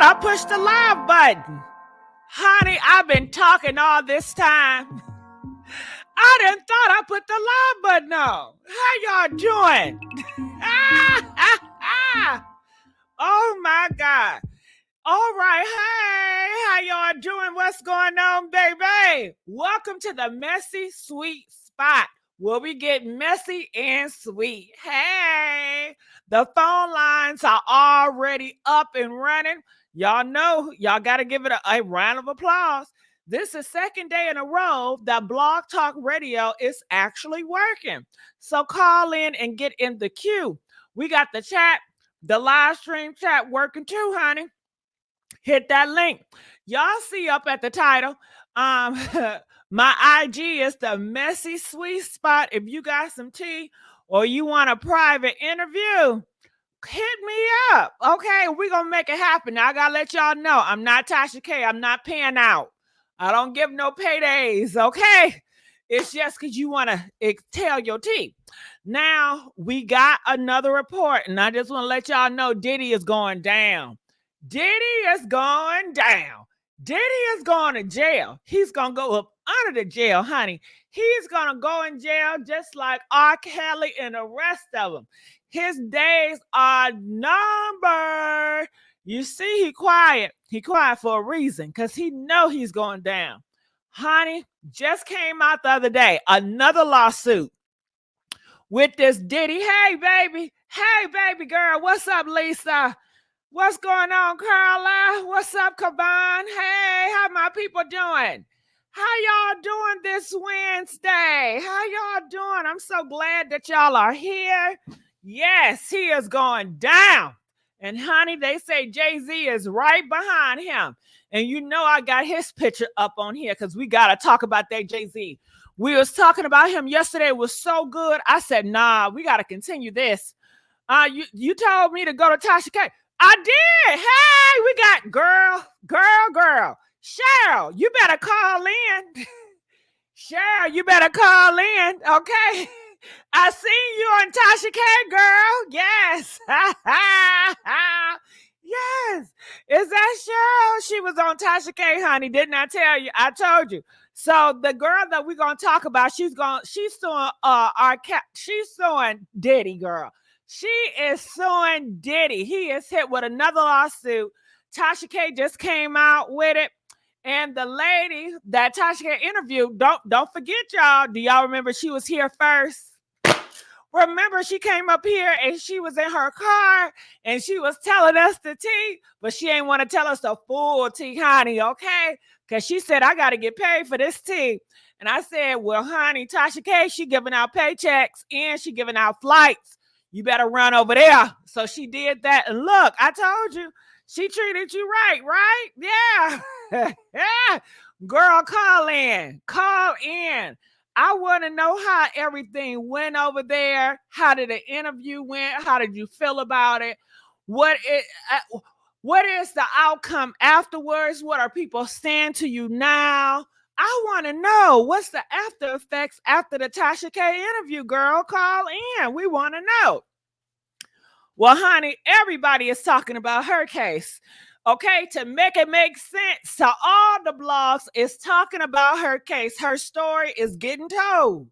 I pushed the live button. Honey, I've been talking all this time. I done thought I put the live button on. How y'all doing? Oh my God. All right. Hey, how y'all doing? What's going on, baby? Welcome to the Messy Sweet Spot, where we get messy and sweet. Hey, the phone lines are already up and running. Y'all know, y'all got to give it a round of applause. This is second day in a row that Blog Talk Radio is actually working. So call in and get in the queue. We got the chat, the live stream chat working too, honey. Hit that link. Y'all see up at the title. My IG is the TheMessySweetSpot. If you got some tea or you want a private interview, hit me up. Okay, we're going to make it happen. Now, I got to let y'all know, I'm not Tasha K. I'm not paying out. I don't give no paydays, okay? It's just because you want to tell your tea. Now, we got another report, and I just want to let y'all know Diddy is going down. Diddy is going down. Diddy is going to jail. He's going to go up under the jail, honey. He's going to go in jail just like R. Kelly and the rest of them. His days are numbered. You see, he quiet. He quiet for a reason because he know he's going down. Honey, just came out the other day, another lawsuit with this Diddy. Hey, baby. Hey, baby girl. What's up, Lisa? What's going on, Carla? What's up, Kaban? Hey, how my people doing? How y'all doing this Wednesday? How y'all doing? I'm so glad that y'all are here. Yes, he is going down. And honey, they say Jay-Z is right behind him. And you know I got his picture up on here because we got to talk about that Jay-Z. We was talking about him yesterday. It was so good. I said, nah, we got to continue this. You told me to go to Tasha K. I did. Hey, we got girl. Cheryl, you better call in. Cheryl, you better call in, okay? I seen you on Tasha K, girl. Yes. Yes. Is that Cheryl? She was on Tasha K, honey. Didn't I tell you? I told you. So the girl that we're gonna talk about, she's suing Diddy, girl. She is suing Diddy. He is hit with another lawsuit. Tasha K just came out with it. And the lady that Tasha K interviewed, don't forget, y'all. Do y'all remember she was here first? Remember, she came up here and she was in her car and she was telling us the tea, but she ain't want to tell us the full tea, honey, okay? Because she said, I got to get paid for this tea. And I said, well, honey, Tasha K, she giving out paychecks and she giving out flights. You better run over there. So she did that. And look, I told you, she treated you right? Yeah. Yeah. Girl, call in. I want to know how everything went over there. How did the interview went? How did you feel about it? What is the outcome afterwards? What are people saying to you now? I want to know what's the after effects after the Tasha K interview, girl. Call in. We want to know. Well, honey, everybody is talking about her case. Okay, to make it make sense to all the blogs is talking about her case. Her story is getting told.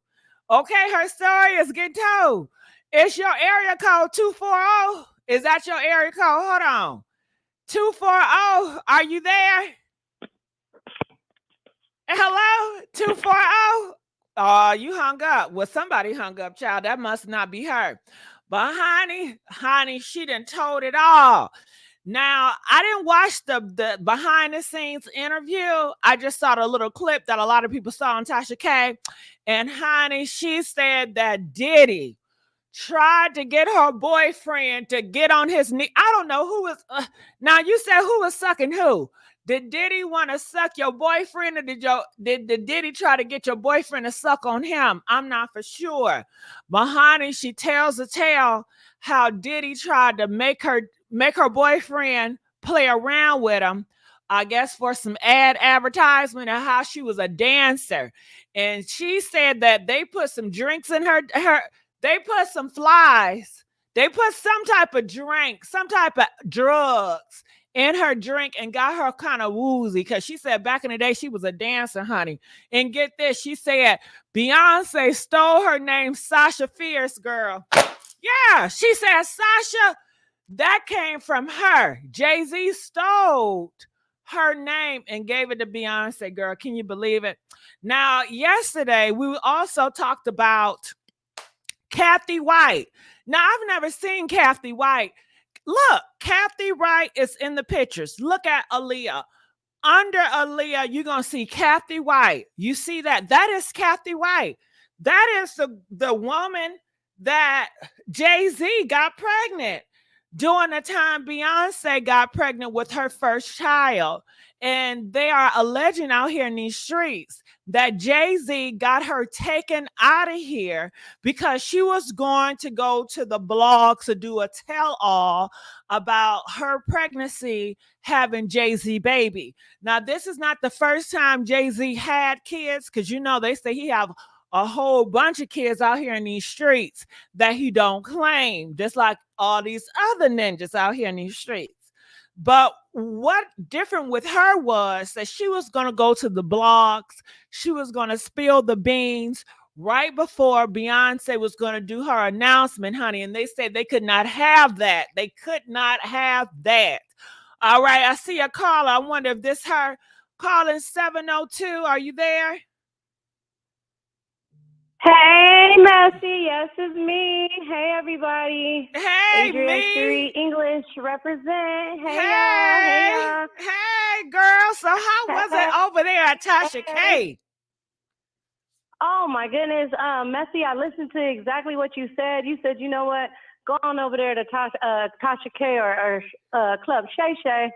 Okay, her story is getting told. It's your area code 240. Is that your area code? Hold on. 240, are you there? Hello? 240? Oh, you hung up. Well, somebody hung up, child. That must not be her. But honey, she done told it all. Now, I didn't watch the behind the scenes interview. I just saw the little clip that a lot of people saw on Tasha K. And honey, she said that Diddy tried to get her boyfriend to get on his knee. I don't know who was. Now, you said who was sucking who? Did Diddy want to suck your boyfriend, or did Diddy try to get your boyfriend to suck on him? I'm not for sure. But honey, she tells a tale how Diddy tried to make her boyfriend play around with him, I guess for some advertisement, and how she was a dancer. And she said that they put some drinks in her they put some flies, they put some type of drink, some type of drugs in her drink and got her kind of woozy because she said back in the day she was a dancer, honey. And get this, she said Beyonce stole her name, Sasha Fierce, girl. Yeah, she said Sasha, that came from her. Jay-Z stole her name and gave it to Beyonce, girl. Can you believe it? Now, yesterday, we also talked about Cathy White. Now, I've never seen Cathy White. Look, Cathy White is in the pictures. Look at Aaliyah. Under Aaliyah, you're going to see Cathy White. You see that? That is Cathy White. That is the woman that Jay-Z got pregnant during the time Beyonce got pregnant with her first child. And they are alleging out here in these streets that Jay-Z got her taken out of here because she was going to go to the blog to do a tell-all about her pregnancy having Jay-Z baby. Now, this is not the first time Jay-Z had kids, because you know they say he have a whole bunch of kids out here in these streets that he don't claim, just like all these other ninjas out here in these streets. But what different with her was that she was going to go to the blogs. She was going to spill the beans right before Beyonce was going to do her announcement, honey. And they said they could not have that. They could not have that. All right. I see a caller. I wonder if this her. Calling 702. Are you there? Hey, Messy. Yes, it's me. Hey, everybody. Hey, Adrian me. Street, English represent. Hey, Hey. y'all. Hey, girl. So how was it over there at Tasha K? Oh, my goodness. Messy, I listened to exactly what you said. You said, you know what? Go on over there to Tasha K or Club Shay Shay.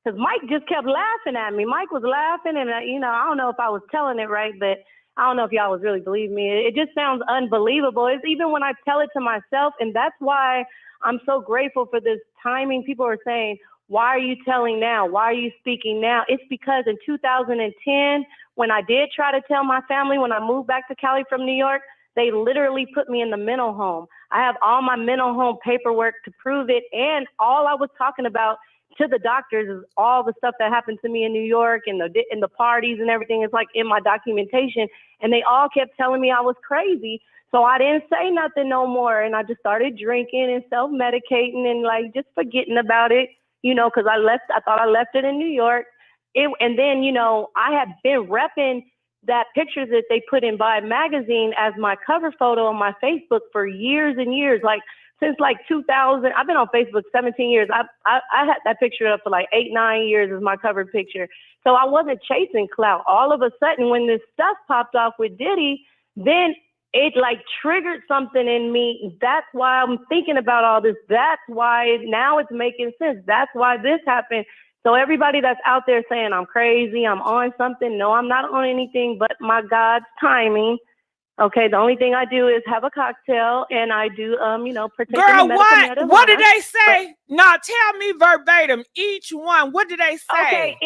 Because Mike just kept laughing at me. Mike was laughing, and, I don't know if I was telling it right, but I don't know if y'all was really believing me. It just sounds unbelievable. It's even when I tell it to myself, and that's why I'm so grateful for this timing. People are saying, why are you telling now? Why are you speaking now? It's because in 2010, when I did try to tell my family when I moved back to Cali from New York, they literally put me in the mental home. I have all my mental home paperwork to prove it, and all I was talking about to the doctors is all the stuff that happened to me in New York and the parties and everything. It's like in my documentation, and they all kept telling me I was crazy. So I didn't say nothing no more, and I just started drinking and self-medicating and like just forgetting about it, because I thought I left it in New York. And then, I had been repping that picture that they put in Vibe magazine as my cover photo on my Facebook for years and years, like since like 2000. I've been on Facebook 17 years. I had that picture up for like 8-9 years as my cover picture. So I wasn't chasing clout. All of a sudden, when this stuff popped off with Diddy, then it like triggered something in me. That's why I'm thinking about all this. That's why now it's making sense. That's why this happened. So everybody that's out there saying I'm crazy, I'm on something. No, I'm not on anything but my God's timing. Okay, the only thing I do is have a cocktail, and I do, partake in the medical marijuana. What did they say? Now tell me verbatim, each one. What did they say? Okay,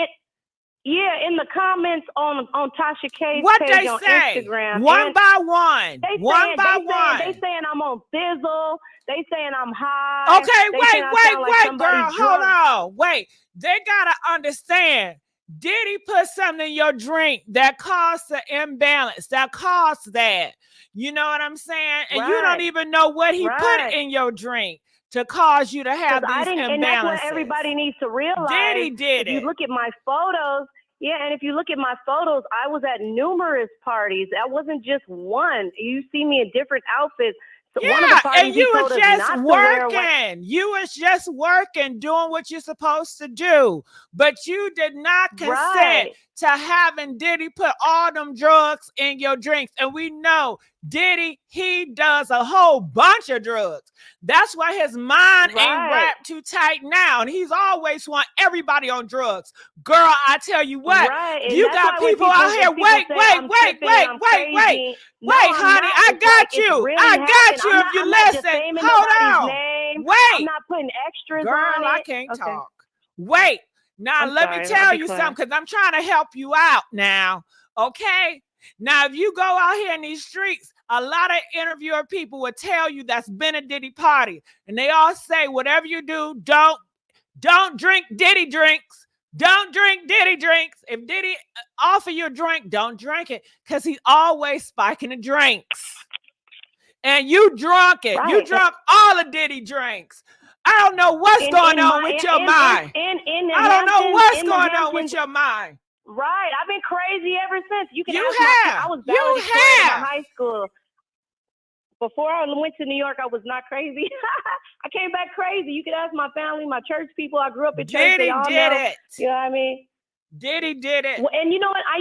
in the comments on Tasha K's what page they on say? Instagram. One by one. They saying I'm on Thizzle. They saying I'm high. Okay, wait, girl, hold on. Wait, they gotta understand. Diddy put something in your drink that caused the imbalance, that caused that. You know what I'm saying? And you don't even know what he put in your drink to cause you to have these imbalances. And that's what everybody needs to realize. Diddy did it. If you look at my photos, and if you look at my photos, I was at numerous parties. That wasn't just one. You see me in different outfits. So one of the parties and you was just working. You was just working, doing what you're supposed to do. But you did not consent to having Diddy put all them drugs in your drinks. And we know Diddy, he does a whole bunch of drugs. That's why his mind ain't wrapped too tight now. And he's always want everybody on drugs. Girl, I tell you what, you got people out here. Wait, honey, I got you. I got you if you listen. Hold on. Wait. I'm not putting extras on it. Girl, I can't talk. Wait. Now, let me tell you something, because I'm trying to help you out now. Okay? Now, if you go out here in these streets, a lot of interviewer people will tell you that's been a Diddy party. And they all say, whatever you do, don't Don't drink Diddy drinks. Don't drink Diddy drinks. If Diddy offer you a drink, don't drink it because he's always spiking the drinks. And you drunk it. You drunk all the Diddy drinks. I don't know what's going on with your mind. I don't know what's going on with your mind. Right. I've been crazy ever since. You can You ask have. I was You valedictorian have. in high school. Before I went to New York, I was not crazy. I came back crazy. You could ask my family, my church people. I grew up in church. Diddy They all did know. it. You know what I mean? Diddy did it. Well, and you know what? I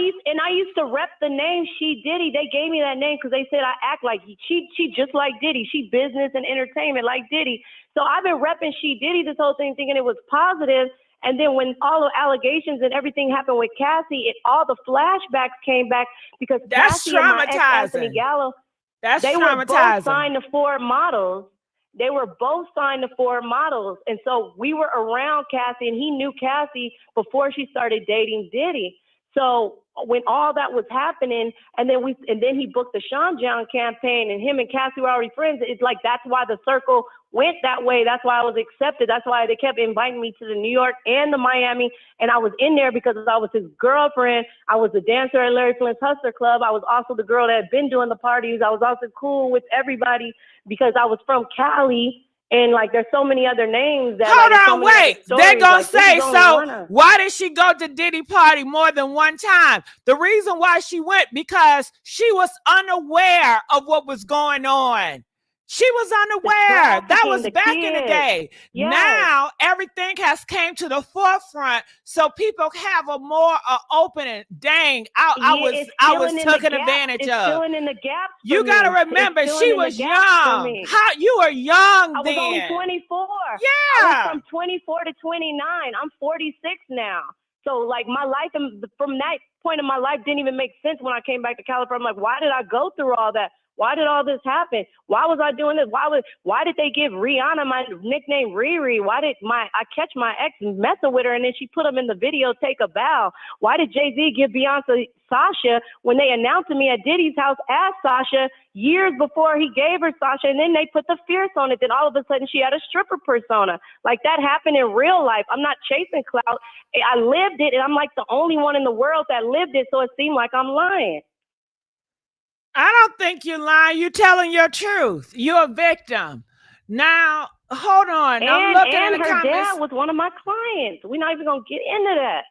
used to rep the name She Diddy. They gave me that name because they said I act like she just like Diddy. She business and entertainment like Diddy. So I've been repping She Diddy this whole thing, thinking it was positive. And then when all the allegations and everything happened with Cathy, all the flashbacks came back because That's Cathy and my ex traumatizing. Anthony Gallo, That's they were both traumatizing. signed to Ford Models. They were both signed to Ford Models. And so we were around Cathy, and he knew Cathy before she started dating Diddy. So when all that was happening, and then he booked the Sean John campaign, and him and Cathy were already friends. It's like that's why the circle went that way. That's why I was accepted. That's why they kept inviting me to the New York and the Miami. And I was in there because I was his girlfriend. I was the dancer at Larry Flynt's Hustler Club. I was also the girl that had been doing the parties. I was also cool with everybody because I was from Cali. And like, there's so many other names that. Hold on, wait. They're gonna say so. Why did she go to Diddy party more than one time? The reason why she went because she was unaware of what was going on. She was unaware. That was back in the day. Yes. Now everything has came to the forefront, so people have a more open. Dang, I was taken advantage of. Filling in the gaps. You got to remember, she was young. How you were young then? I was only 24. Yeah, I was from 24 to 29. I'm 46 now. So like my life from that point in my life didn't even make sense when I came back to California. I'm like, why did I go through all that? Why did all this happen? Why was I doing this? Why did they give Rihanna my nickname Riri? Why did I catch my ex messing with her and then she put him in the video Take a Bow? Why did Jay-Z give Beyonce Tasha when they announced to me at Diddy's house as Tasha years before he gave her Tasha, and then they put the fierce on it? Then all of a sudden she had a stripper persona. Like that happened in real life. I'm not chasing clout. I lived it, and I'm like the only one in the world that lived it, so it seemed like I'm lying. I don't think you're lying. You're telling your truth. You're a victim. Now, hold on. I'm looking in the comments. And her dad was one of my clients. We're not even going to get into that.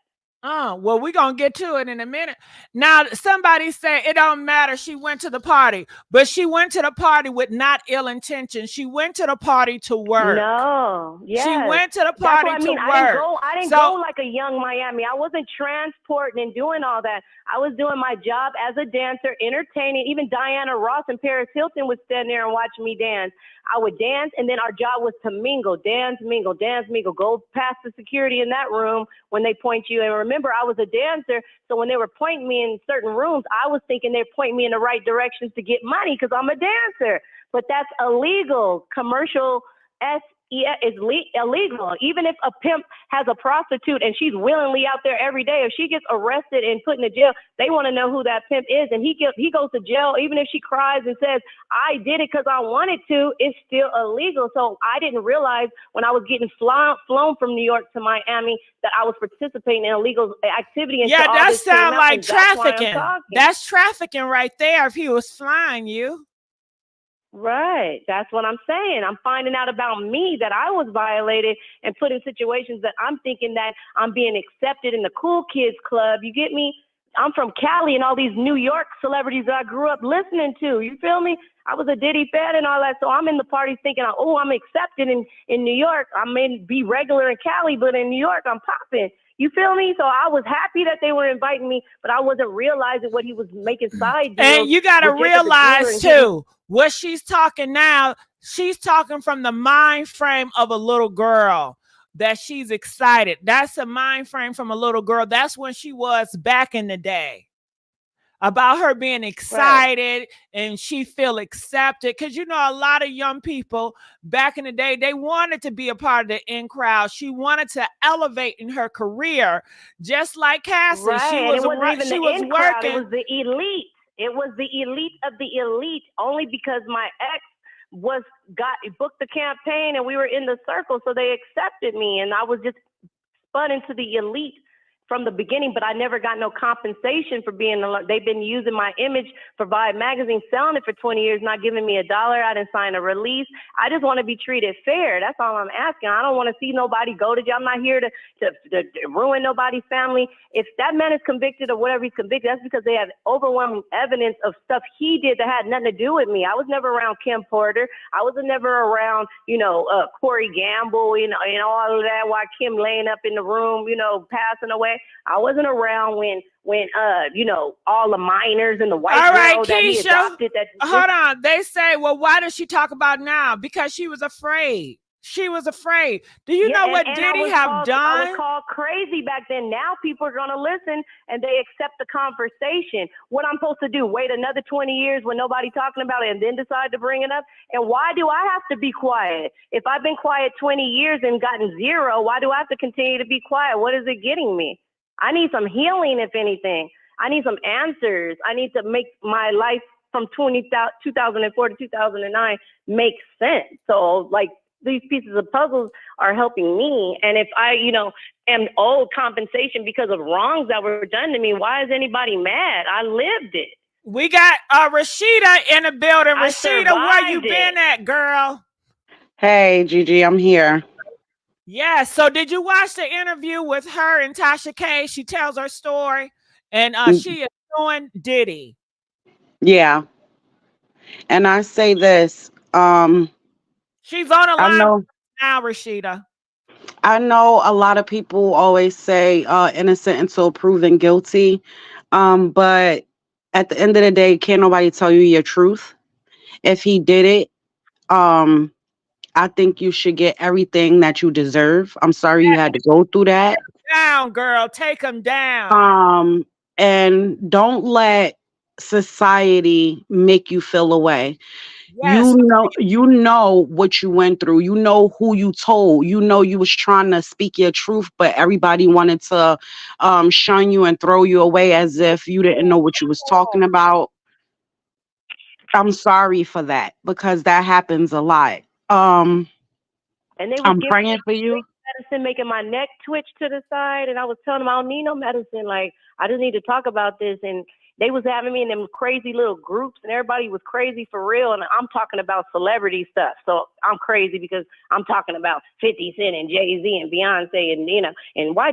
Oh, well, we're going to get to it in a minute. Now, somebody said it don't matter. She went to the party, but she went to the party with not ill intention. She went to the party to work. No, yes. She went to the party to work. I didn't go like a young Miami. I wasn't transporting and doing all that. I was doing my job as a dancer, entertaining. Even Diana Ross and Paris Hilton would stand there and watch me dance. I would dance, and then our job was to mingle, dance, mingle, go past the security in that room when they point you. And remember, I was a dancer, so when they were pointing me in certain rooms, I was thinking they're pointing me in the right directions to get money because I'm a dancer. But that's illegal. Commercial is illegal. Even if a pimp has a prostitute and she's willingly out there every day, if she gets arrested and put in the jail, they want to know who that pimp is. And he goes to jail, even if she cries and says, I did it because I wanted to, it's still illegal. So I didn't realize when I was getting flown from New York to Miami that I was participating in illegal activity. Yeah, that sounds like trafficking. That's trafficking right there if he was flying you. Right. That's what I'm saying. I'm finding out about me that I was violated and put in situations that I'm thinking that I'm being accepted in the cool kids club. You get me? I'm from Cali and all these New York celebrities that I grew up listening to. You feel me? I was a Diddy fan and all that. So I'm in the parties thinking, oh, I'm accepted in New York. I may be regular in Cali, but in New York, I'm popping. You feel me? So I was happy that they were inviting me, but I wasn't realizing what he was making side deals. And you got to realize too, what she's talking now, she's talking from the mind frame of a little girl that she's excited. That's a mind frame from a little girl. That's when she was back in the day. About her being excited and she feel accepted. Because, you know, a lot of young people back in the day, they wanted to be a part of the in crowd. She wanted to elevate in her career, just like Cassie. Right. She was working. It was the elite. It was the elite of the elite, only because my ex was got booked the campaign, and we were in the circle, so they accepted me, and I was just spun into the elite from the beginning, but I never got no compensation for being alone. They've been using my image for Vibe magazine, selling it for 20 years, not giving me $1. I didn't sign a release. I just want to be treated fair. That's all I'm asking. I don't want to see nobody go to jail. I'm not here to ruin nobody's family. If that man is convicted of whatever he's convicted, that's because they have overwhelming evidence of stuff he did that had nothing to do with me. I was never around Kim Porter. I was never around, Corey Gamble, and all of that while Kim laying up in the room, passing away. I wasn't around when all the minors and the white girl that he adopted. Hold on. They say, well, why does she talk about now? Because she was afraid. She was afraid. Do you know what Diddy have done? I was called crazy back then. Now people are going to listen and they accept the conversation. What I'm supposed to do? Wait another 20 years when nobody talking about it and then decide to bring it up? And why do I have to be quiet? If I've been quiet 20 years and gotten zero, why do I have to continue to be quiet? What is it getting me? I need some healing, if anything. I need some answers. I need to make my life from 2004 to 2009 make sense. So, these pieces of puzzles are helping me. And if I, am owed compensation because of wrongs that were done to me, why is anybody mad? I lived it. We got Rashida in the building. Rashida, where you been at, girl? Hey, Gigi, I'm here. Yeah, so did you watch the interview with her and Tasha K? She tells her story, and she is suing Diddy. Yeah. And I say this, she's on the line now, Rashida. I know a lot of people always say innocent until proven guilty, but at the end of the day, can't nobody tell you your truth. If he did it, I think you should get everything that you deserve. I'm sorry you had to go through that. Take him down, girl. Take him down. And don't let society make you feel away. Yes. You know what you went through. You know who you told. You know you was trying to speak your truth, but everybody wanted to shun you and throw you away as if you didn't know what you was talking about. I'm sorry for that because that happens a lot. And they I'm praying for you. Medicine making my neck twitch to the side, and I was telling them I don't need no medicine. Like, I just need to talk about this. And they was having me in them crazy little groups, and everybody was crazy for real. And I'm talking about celebrity stuff, so I'm crazy because I'm talking about 50 Cent and Jay-Z and Beyonce, and and why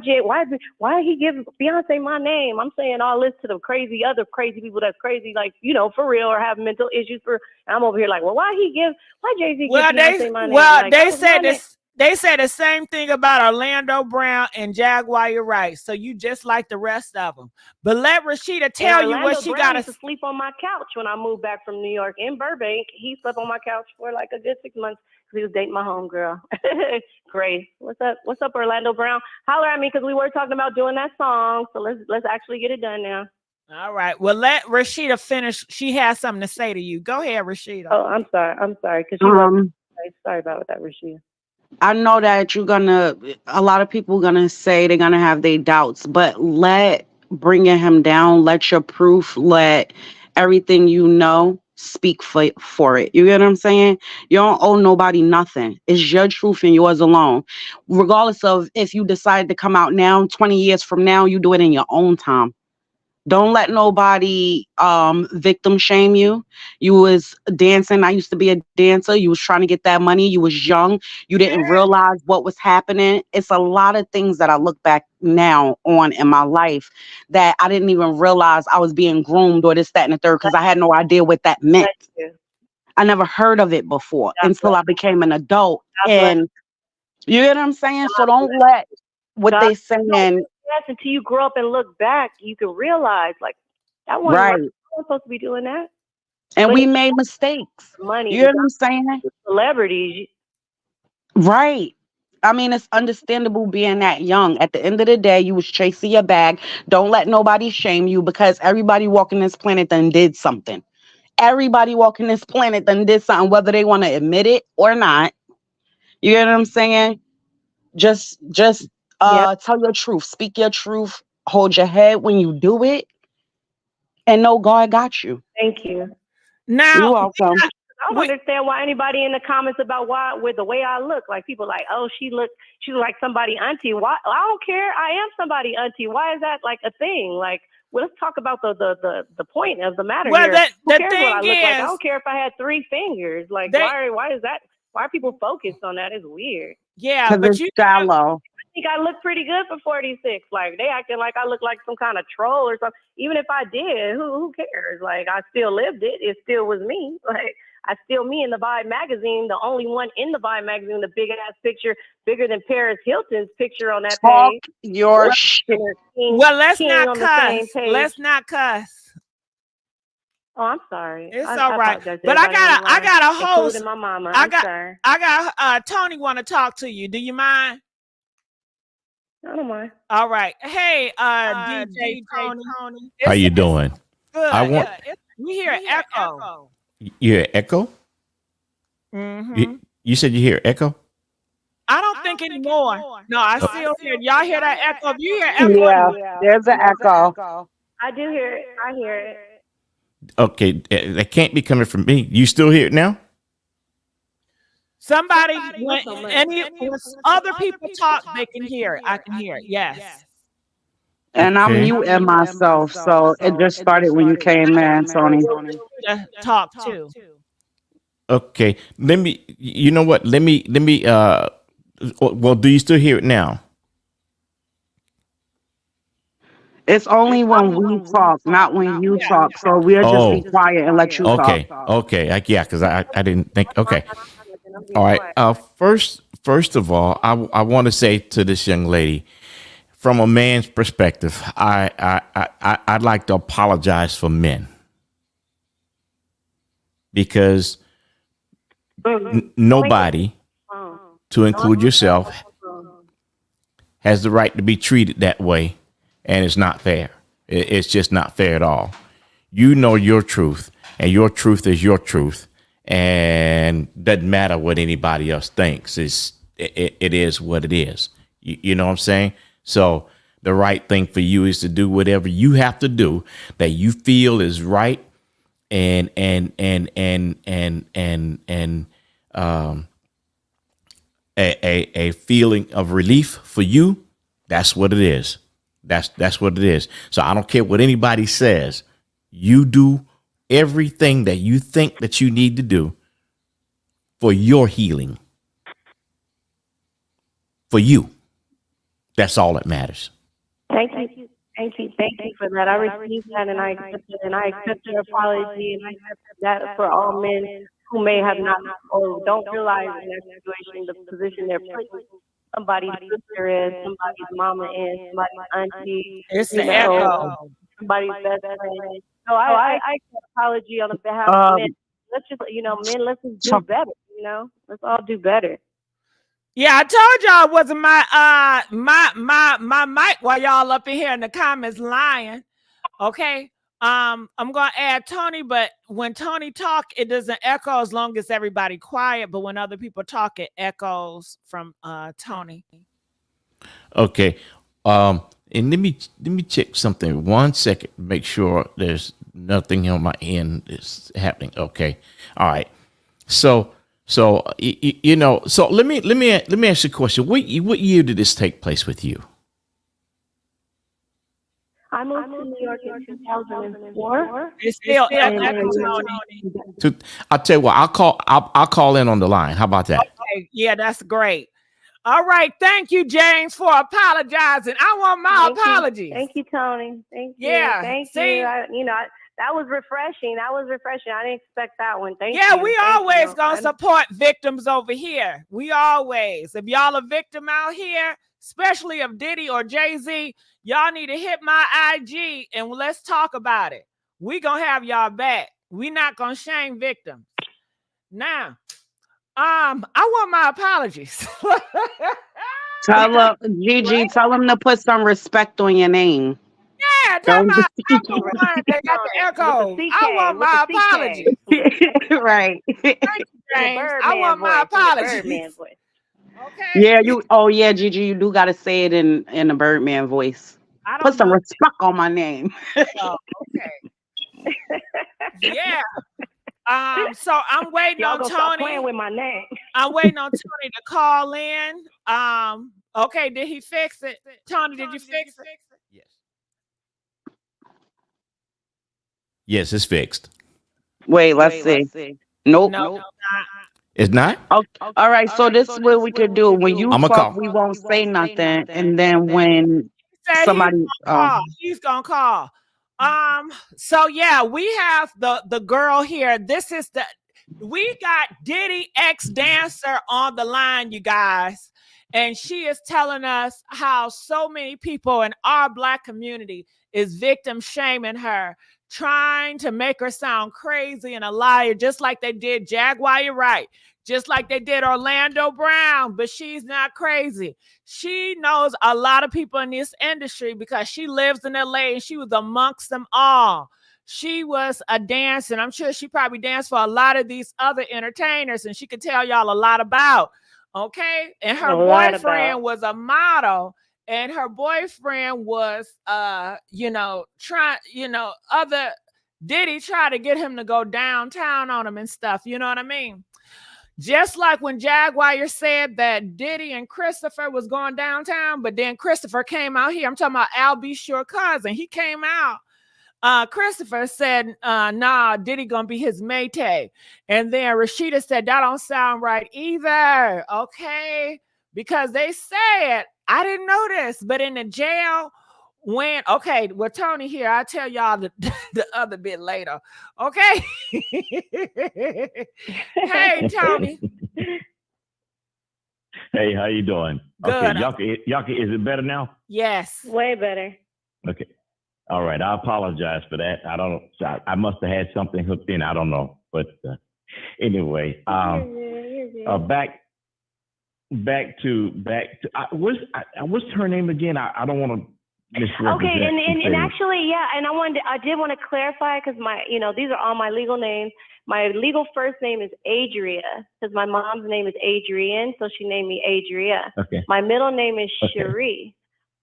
he give Beyonce my name? I'm saying all this to the other crazy people that's crazy, for real, or have mental issues. And I'm over here like, well, why Jay-Z give Beyonce my name? Well, they said this. They said the same thing about Orlando Brown and Jaguar. You're right. So you just like the rest of them. But let Rashida tell you what she got to sleep on my couch when I moved back from New York in Burbank. He slept on my couch for like a good 6 months because he was dating my homegirl. Grace, what's up? What's up, Orlando Brown? Holler at me because we were talking about doing that song. So let's actually get it done now. All right. Well, let Rashida finish. She has something to say to you. Go ahead, Rashida. Oh, I'm sorry. Because sorry about that, Rashida. I know that a lot of people gonna say they're gonna have their doubts, but let bringing him down, let your proof, let everything speak for it. You get what I'm saying? You don't owe nobody nothing. It's your truth and yours alone. Regardless of if you decide to come out now, 20 years from now, you do it in your own time. Don't let nobody victim shame you. You was dancing. I used to be a dancer. You was trying to get that money. You was young. You didn't realize what was happening. It's a lot of things that I look back now on in my life that I didn't even realize I was being groomed or this, that, and the third because I had no idea what that meant. I never heard of it before until I became an adult. And you get what I'm saying? So don't let what they saying. Until you grow up and look back, you can realize that one. Right. I wasn't supposed to be doing that. And we made mistakes. Money. You know what I'm saying? Celebrities. Right. I mean, it's understandable being that young. At the end of the day, you was chasing your bag. Don't let nobody shame you because everybody walking this planet done did something. Everybody walking this planet done did something, whether they want to admit it or not. You know what I'm saying? Just tell your truth, speak your truth, hold your head when you do it, and know God got you. Thank you. Now, you're welcome. don't understand why anybody in the comments about with the way I look, like people like, oh, she look like somebody auntie. Why? I don't care. I am somebody auntie. Why is that like a thing? Like, well, let's talk about the point of the matter here. Who cares what I look like? I don't care if I had 3 fingers. Like, why is that? Why are people focused on that? It's weird. Yeah, but it's shallow. I think I look pretty good for 46. Like, they acting like I look like some kind of troll or something. Even if I did, who cares? Like, I still lived it. It still was me. Like, I still me in the Vibe magazine, the only one in the Vibe magazine, the big ass picture, bigger than Paris Hilton's picture on that page. Your shit. Well, let's not cuss. Let's not cuss. Oh, I'm sorry. It's all right. But I got a host. My mama. I got Tony want to talk to you. Do you mind? I don't mind. All right. Hey, DJ Tony. How you doing? Good. We hear echo. You hear echo? Mm-hmm. You said you hear echo? I don't think anymore. No, I still hear. Y'all hear that echo? If you hear echo, yeah, there's an echo. I do hear it. I hear it. Okay, that can't be coming from me. You still hear it now? Somebody when other people talk, they can hear it. I can hear it. Yes. And I'm muting myself, so it just started when you came in, Tony. Talk too. Okay, let me. You know what? Let me. Well, do you still hear it now? It's only when we talk, not when you talk. So we'll just be quiet and let you talk. Okay. Yeah, because I didn't think. Okay. All right. First of all, I want to say to this young lady, from a man's perspective, I'd like to apologize for men because nobody, to include yourself, has the right to be treated that way, and it's not fair. It's just not fair at all. You know your truth, and your truth is your truth, and doesn't matter what anybody else thinks. It is what it is. You know what I'm saying? So the right thing for you is to do whatever you have to do that you feel is right, and a feeling of relief for you. That's what it is. That's what it is. So I don't care what anybody says. You do everything that you think that you need to do for your healing. For you. That's all that matters. Thank you for that. I received that, and I accept your apology, and I accept that for all men who may have not or don't realize in their situation the position they're put in. Somebody's sister is, somebody's mama is, somebody's auntie. It's the echo. Somebody's best friend. So I accept apology on behalf of men. Let's just, men, let's just do better. Let's all do better. Yeah, I told y'all it wasn't my mic while y'all up in here in the comments lying. Okay. I'm gonna add Tony, but when Tony talk, it doesn't echo as long as everybody quiet. But when other people talk, it echoes from Tony. Okay. And let me check something 1 second. Make sure there's nothing on my end is happening. Okay. All right. So let me ask you a question. What year did this take place with you? I moved to New York in 2004. It's still Tony. I'll tell you what. I'll call in on the line. How about that? Okay. Yeah, that's great. All right. Thank you, James, for apologizing. I want my apologies. Thank you, Tony. Thank you. Yeah. Thank you. That was refreshing. I didn't expect that one. Thank you. Yeah, we always gonna support victims over here. We always. If y'all a victim out here, especially of Diddy or Jay-Z, y'all need to hit my IG and let's talk about it. We gonna have y'all back. We not gonna shame victims. Now, I want my apologies. Tell Gigi, tell him to put some respect on your name. Yeah, tell my they got the echo. I want my apologies. Right. Thank you, James. I want my apologies. Okay. Yeah, Gigi, you do gotta say it in a Birdman voice. Put some respect on my name. Oh, okay. Yeah. So I'm waiting Y'all on gonna stop playing Tony. with my name. I'm waiting on Tony to call in. Okay, did he fix it? Tony, did you fix it? Yes. Yes, it's fixed. Wait, let's see. Nope. No, It's not? Okay. All right. So this is what we could do. When you I'm going to talk, call. we won't say nothing. And then when said somebody, he's gonna call. So yeah, we have the girl here. We got Diddy ex dancer on the line, you guys, and she is telling us how so many people in our Black community is victim shaming her, trying to make her sound crazy and a liar, just like they did Jaguar Wright, just like they did Orlando Brown. But she's not crazy. She knows a lot of people in this industry because she lives in LA and she was amongst them all. She was a dancer, and I'm sure she probably danced for a lot of these other entertainers, and she could tell y'all a lot about. Okay, and her boyfriend was a model, and her boyfriend was other Diddy tried to get him to go downtown on him and stuff. You know what I mean? Just like when Jaguar said that Diddy and Christopher was going downtown, but then Christopher came out here. I'm talking about Al B. Sure cousin. He came out. Christopher said, nah, Diddy gonna be his mate. And then Rashida said, that don't sound right either. Okay. Because they said, I didn't know this, but in the jail, with Tony here, I'll tell y'all the other bit later. Okay. Hey, Tony. Hey, how you doing? Good. Okay, Yaki, is it better now? Yes. Way better. Okay. All right. I apologize for that. I must have had something hooked in. I don't know. But anyway, back to what's her name again? I don't want to misrepresent. Okay, and actually, yeah, and I did want to clarify because these are all my legal names. My legal first name is Adria because my mom's name is Adrienne, so she named me Adria. Okay. My middle name is Cherie.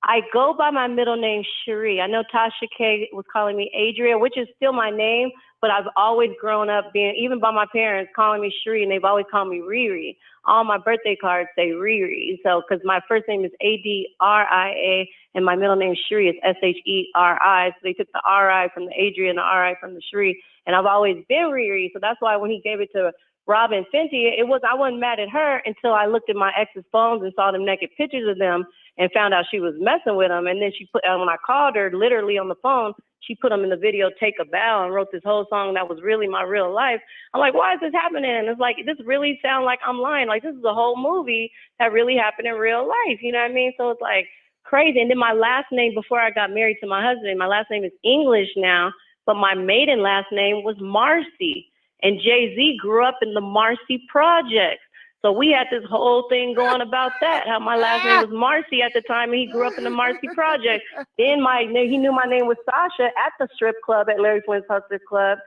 I go by my middle name, Cherie. I know Tasha K was calling me Adria, which is still my name, but I've always grown up being, even by my parents, calling me Cherie, and they've always called me Riri. All my birthday cards say Riri. So, because my first name is Adria, and my middle name is Cherie, it's Sheri. So they took the Ri from the Adria and the Ri from the Cherie, and I've always been Riri. So that's why when he gave it to Robin Fenty, I wasn't mad at her until I looked at my ex's phones and saw them naked pictures of them and found out she was messing with him. And then when I called her literally on the phone, she put him in the video, Take a Bow, and wrote this whole song that was really my real life. I'm like, why is this happening? And it's like, this really sounds like I'm lying. Like, this is a whole movie that really happened in real life. You know what I mean? So it's like crazy. And then my last name, before I got married to my husband, my last name is English now, but my maiden last name was Marcy. And Jay-Z grew up in the Marcy Projects. So we had this whole thing going about that, how my last name was Marcy at the time, and he grew up in the Marcy Project. Then he knew my name was Tasha at the strip club at Larry Flynt's Hustler Club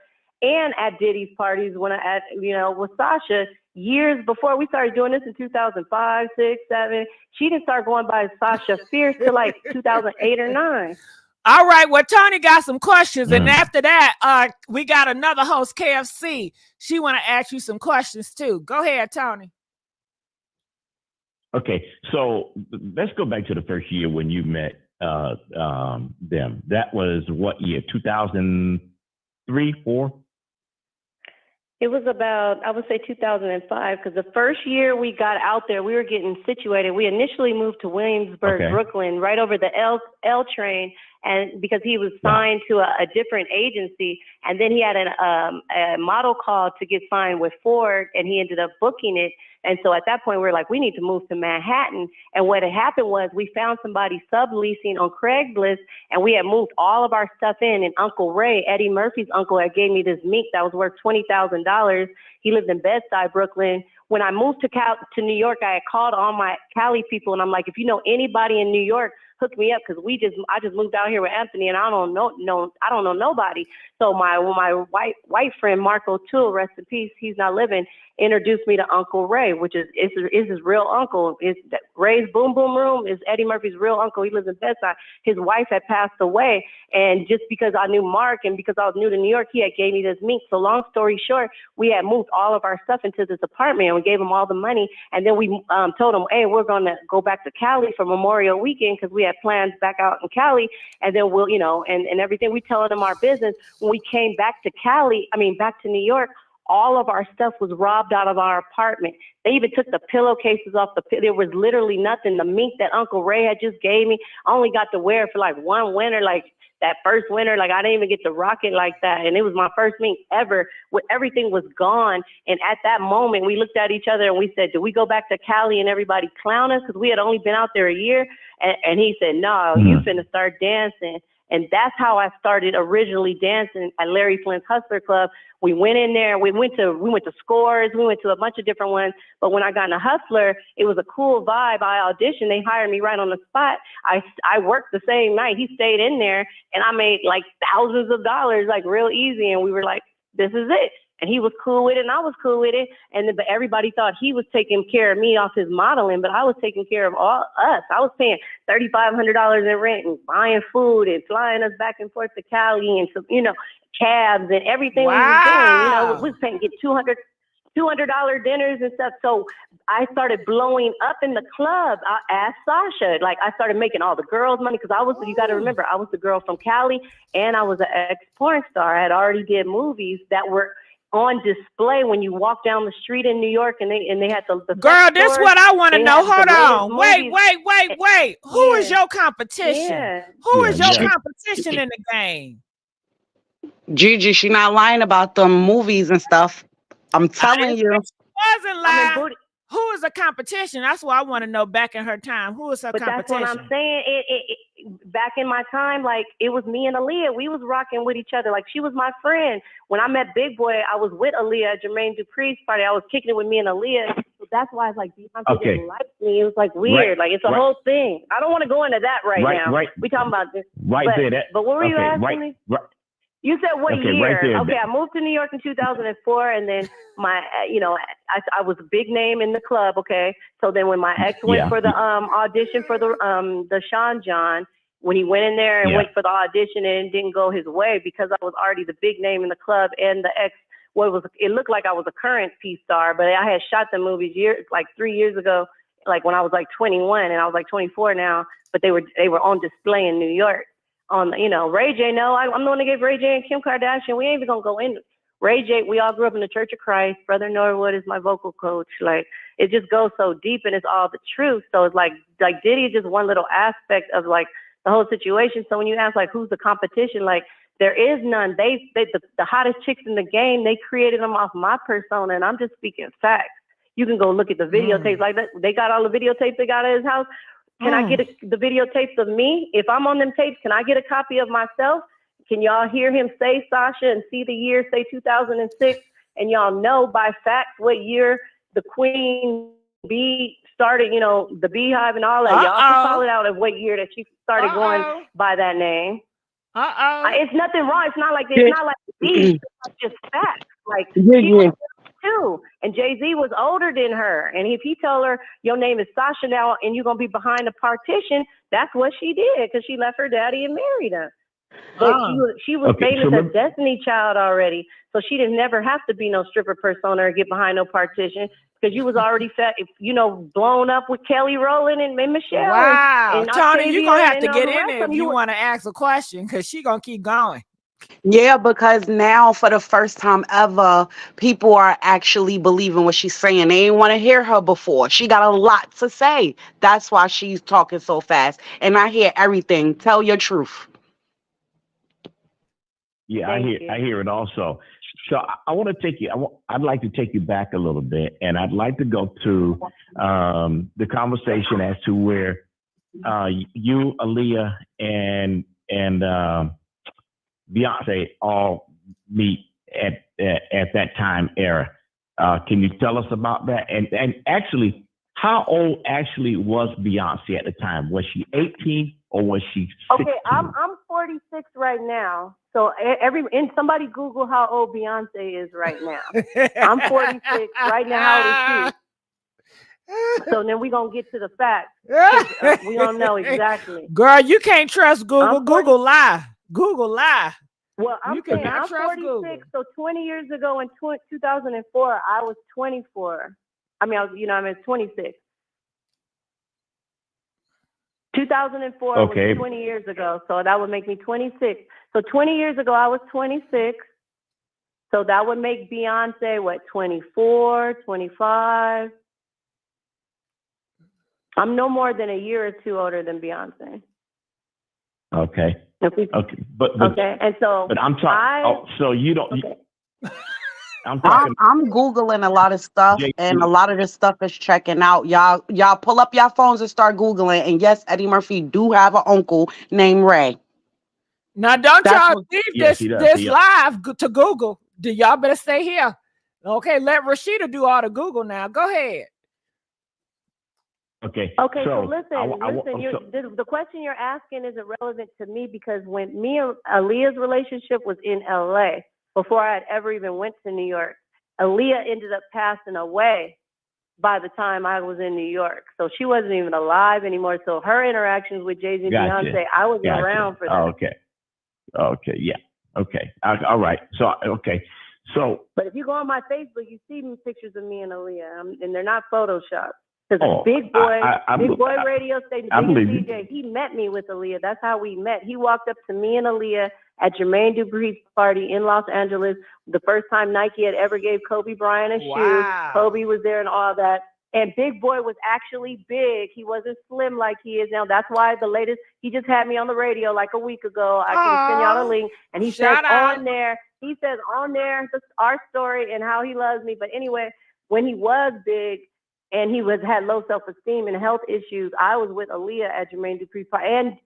and at Diddy's parties with Tasha years before. We started doing this in 2005, 6, 7. She didn't start going by Sasha Fierce till like 2008 or 9. All right. Well, Tony got some questions. And after that, we got another host, KFC. She want to ask you some questions too. Go ahead, Tony. Okay, so let's go back to the first year when you met them. That was what year? 2003, 4? It was about, I would say 2005, because the first year we got out there, we were getting situated. We initially moved to Williamsburg, Brooklyn, right over the L train, and because he was signed to a different agency, and then he had a model call to get signed with Ford, and he ended up booking it. And so at that point, we were like, we need to move to Manhattan. And what had happened was we found somebody subleasing on Craigslist, and we had moved all of our stuff in. And Uncle Ray, Eddie Murphy's uncle, had gave me this mink that was worth $20,000. He lived in Bed-Stuy, Brooklyn. When I moved to New York, I had called all my Cali people, and I'm like, if you know anybody in New York, hook me up, because I just moved out here with Anthony, and I don't know nobody. So my white friend Marco Toole, rest in peace, he's not living, introduced me to Uncle Ray, which is his real uncle, Ray's Boom Boom Room is Eddie Murphy's real uncle. He lives in Bedside. His wife had passed away. And just because I knew Mark and because I was new to New York, he had gave me this mink. So long story short, we had moved all of our stuff into this apartment and we gave him all the money. And then we told him, hey, we're going to go back to Cali for Memorial Weekend because we had plans back out in Cali. And then we'll, you know, and everything. We telling them our business. When we came back to back to New York, all of our stuff was robbed out of our apartment. They even took the pillowcases off there was literally nothing. The mink that Uncle Ray had just gave me, I only got to wear it for like one winter, like that first winter, like I didn't even get to rock it like that. And it was my first mink ever. Everything was gone. And at that moment, we looked at each other and we said, do we go back to Cali and everybody clown us? Because we had only been out there a year. And he said, no, you finna start dancing. And that's how I started originally dancing at Larry Flynt's Hustler Club. We went in there, we went to Scores, we went to a bunch of different ones. But when I got into Hustler, it was a cool vibe. I auditioned, they hired me right on the spot. I worked the same night. He stayed in there and I made like thousands of dollars, like real easy. And we were like, this is it. And he was cool with it and I was cool with it. But everybody thought he was taking care of me off his modeling, but I was taking care of all us. I was paying $3,500 in rent and buying food and flying us back and forth to Cali and some, you know, cabs and everything we was doing. You know, we was paying get $200 dinners and stuff. So I started blowing up in the club. I asked Tasha, like I started making all the girls money because you got to remember, I was the girl from Cali and I was an ex-porn star. I had already did movies that were on display when you walk down the street in New York and they had the girl, this is what I want to know. Hold on. Wait. Who is your competition? Yeah. Who is your competition in the game? Gigi, she not lying about the movies and stuff. I'm telling you. Wasn't lying. Who is a competition? That's what I want to know. Back in her time, who is her competition? That's what I'm saying. Back in my time, like it was me and Aaliyah. We was rocking with each other. Like she was my friend. When I met Big Boy, I was with Aaliyah at Jermaine Dupri's party. I was kicking it with me and Aaliyah. So that's why it's like Beyonce didn't like me. It was like weird. Like it's a whole thing. I don't want to go into that now. We talking about this. But what were you asking me? You said what year? I moved to New York in 2004, and then my, I was a big name in the club. Okay, so then when my ex went for the audition for the Sean John, when he went in there and went for the audition and it didn't go his way because I was already the big name in the club, and the ex, it looked like I was a current P-star, but I had shot the movies like 3 years ago, like when I was like 21, and I was like 24 now, but they were on display in New York. On, Ray J, no, I'm the one that gave Ray J and Kim Kardashian. We ain't even gonna go in. Ray J, we all grew up in the Church of Christ. Brother Norwood is my vocal coach. Like, it just goes so deep and it's all the truth. So it's like Diddy is just one little aspect of like the whole situation. So when you ask like who's the competition, like there is none. The hottest chicks in the game, they created them off my persona, and I'm just speaking facts. You can go look at the videotapes. Like they got all the videotapes they got at his house. Can I get the videotapes of me? If I'm on them tapes, can I get a copy of myself? Can y'all hear him say Sasha and see the year, say 2006? And y'all know by fact what year the Queen Bee started, the Beehive and all that. Y'all can call it out of what year that she started going by that name. It's nothing wrong. It's not like these. It's just facts. Like she was too, and Jay-Z was older than her. And if he told her your name is Sasha now and you're gonna be behind a partition, that's what she did because she left her daddy and married him. But she was famous as Destiny Child already, so she didn't never have to be no stripper persona or get behind no partition because you was already blown up with Kelly Rowland and Michelle. Wow, and Tony, you're gonna have to get in there if you want to ask a question because she gonna keep going. Yeah, because now for the first time ever, people are actually believing what she's saying. They didn't want to hear her before. She got a lot to say. That's why she's talking so fast. And I hear everything. Tell your truth. Yeah, I hear it also. So I want to take you. I'd like to take you back a little bit, and I'd like to go to the conversation as to where you, Aaliyah, and Beyonce all meet at that time era. Can you tell us about that? And actually, how old actually was Beyonce at the time? Was she 18 or was she 16? Okay, I'm 46 right now. So somebody Google how old Beyonce is right now. I'm 46 right now. How old is she? So then we gonna get to the facts. We don't know exactly. Girl, you can't trust Google. Google lie. Google lie. Well, I'm saying I'm 46, Google. So 20 years ago in 2004, I was 24. I mean, I'm 26. 2004 was 20 years ago, so that would make me 26. So 20 years ago, I was 26. So that would make Beyonce, what, 24, 25? I'm no more than a year or two older than Beyonce. Okay. Okay. But and so. But I'm talking. So you don't. Okay. I'm Googling a lot of stuff, and a lot of this stuff is checking out. Y'all pull up your phones and start Googling. And yes, Eddie Murphy do have an uncle named Ray. Now, don't y'all leave this live to Google. Y'all better stay here. Okay, let Rashida do all the Google now. Go ahead. Okay. Okay. So listen. The question you're asking isn't relevant to me because when me and Aaliyah's relationship was in LA, before I had ever even went to New York, Aaliyah ended up passing away by the time I was in New York. So she wasn't even alive anymore. So her interactions with Jay-Z and Beyonce, I wasn't around for that. Okay. Yeah. Okay. All right. So, okay. So. But if you go on my Facebook, you see pictures of me and Aaliyah, and they're not Photoshopped. Because Big Boy radio station, biggest DJ, he met me with Aaliyah. That's how we met. He walked up to me and Aaliyah at Jermaine Dupri's party in Los Angeles. The first time Nike had ever gave Kobe Bryant a shoe. Kobe was there and all that. And Big Boy was actually big. He wasn't slim like he is now. That's why he just had me on the radio like a week ago. I can send y'all the link. And he says on there, our story and how he loves me. But anyway, when he was big, and he had low self-esteem and health issues, I was with Aaliyah at Jermaine Dupri and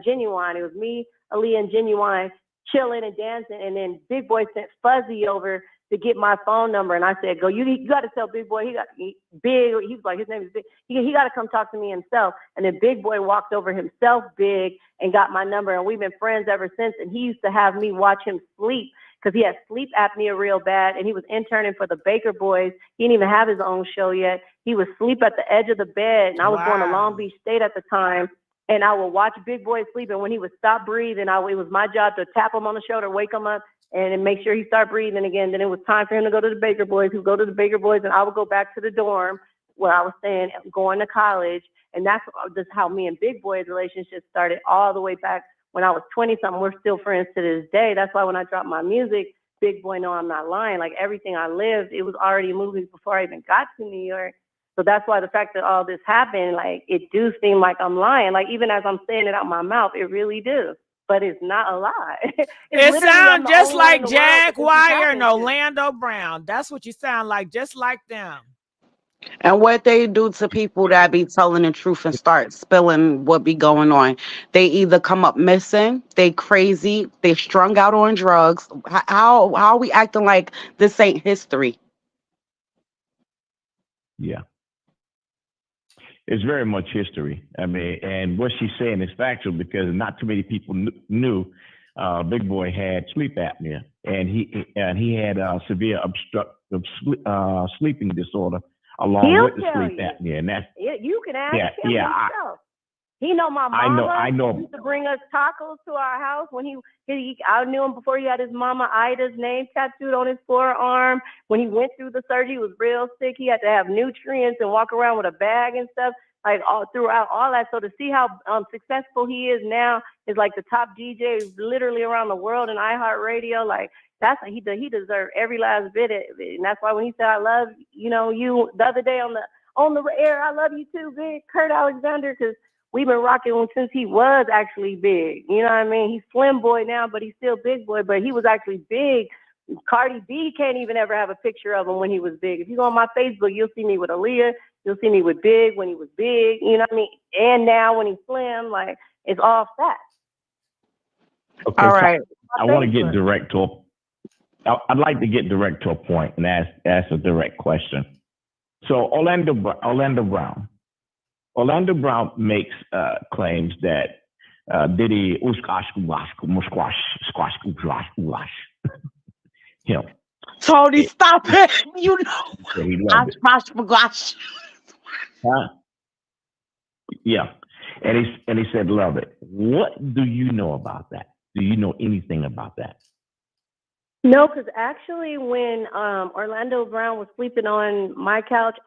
Genuine. It was me, Aaliyah, and Genuine chilling and dancing. And then Big Boy sent Fuzzy over to get my phone number. And I said, you got to tell Big Boy, he was like, his name is Big. He got to come talk to me himself. And then Big Boy walked over himself, Big, and got my number. And we've been friends ever since. And he used to have me watch him sleep, because he had sleep apnea real bad, and he was interning for the Baker Boys. He didn't even have his own show yet. He would sleep at the edge of the bed, and I was going to Long Beach State at the time, and I would watch Big Boy sleep, and when he would stop breathing, it was my job to tap him on the shoulder, wake him up, and make sure he started breathing again. Then it was time for him to go to the Baker Boys. He would go to the Baker Boys, and I would go back to the dorm where I was staying, going to college, and that's just how me and Big Boy's relationship started all the way back when I was 20-something. We're still friends to this day. That's why when I dropped my music, Big Boy know I'm not lying. Like, everything I lived, it was already movies before I even got to New York. So that's why the fact that all this happened, like, it do seem like I'm lying. Like, even as I'm saying it out my mouth, it really do. But it's not a lie. It sounds just like Jaguar and Orlando Brown. That's what you sound like, just like them. And what they do to people that be telling the truth and start spilling what be going on, they either come up missing, they crazy, they strung out on drugs. How are we acting like this ain't history? Yeah. It's very much history. I mean, and what she's saying is factual because not too many people knew Big Boy had sleep apnea, and he had severe obstructive sleeping disorder along with the sleep apnea, and that's you can ask him himself. He know my mama. I know. He used to bring us tacos to our house when I knew him before he had his mama Ida's name tattooed on his forearm. When he went through the surgery, he was real sick. He had to have nutrients and walk around with a bag and stuff, like all throughout all that. So to see how successful he is now, is like the top DJ literally around the world in iHeartRadio. Like, that's he deserved every last bit of it. And that's why when he said, "I love you," the other day on the air, "I love you too, Big Kurt Alexander," because we've been rocking him since he was actually big. You know what I mean? He's Slim Boy now, but he's still Big Boy. But he was actually big. Cardi B can't even ever have a picture of him when he was big. If you go on my Facebook, you'll see me with Aaliyah. You'll see me with Big when he was big. You know what I mean? And now when he's slim, like, it's all facts. Okay, all right. So I want to get direct to I'd like to get direct to a point and ask a direct question. So Orlando Brown makes claims that Diddy him. Tony, stop it! You know, he loved it. Huh? Yeah. And he said, love it. What do you know about that? Do you know anything about that? No, because actually, when Orlando Brown was sleeping on my couch,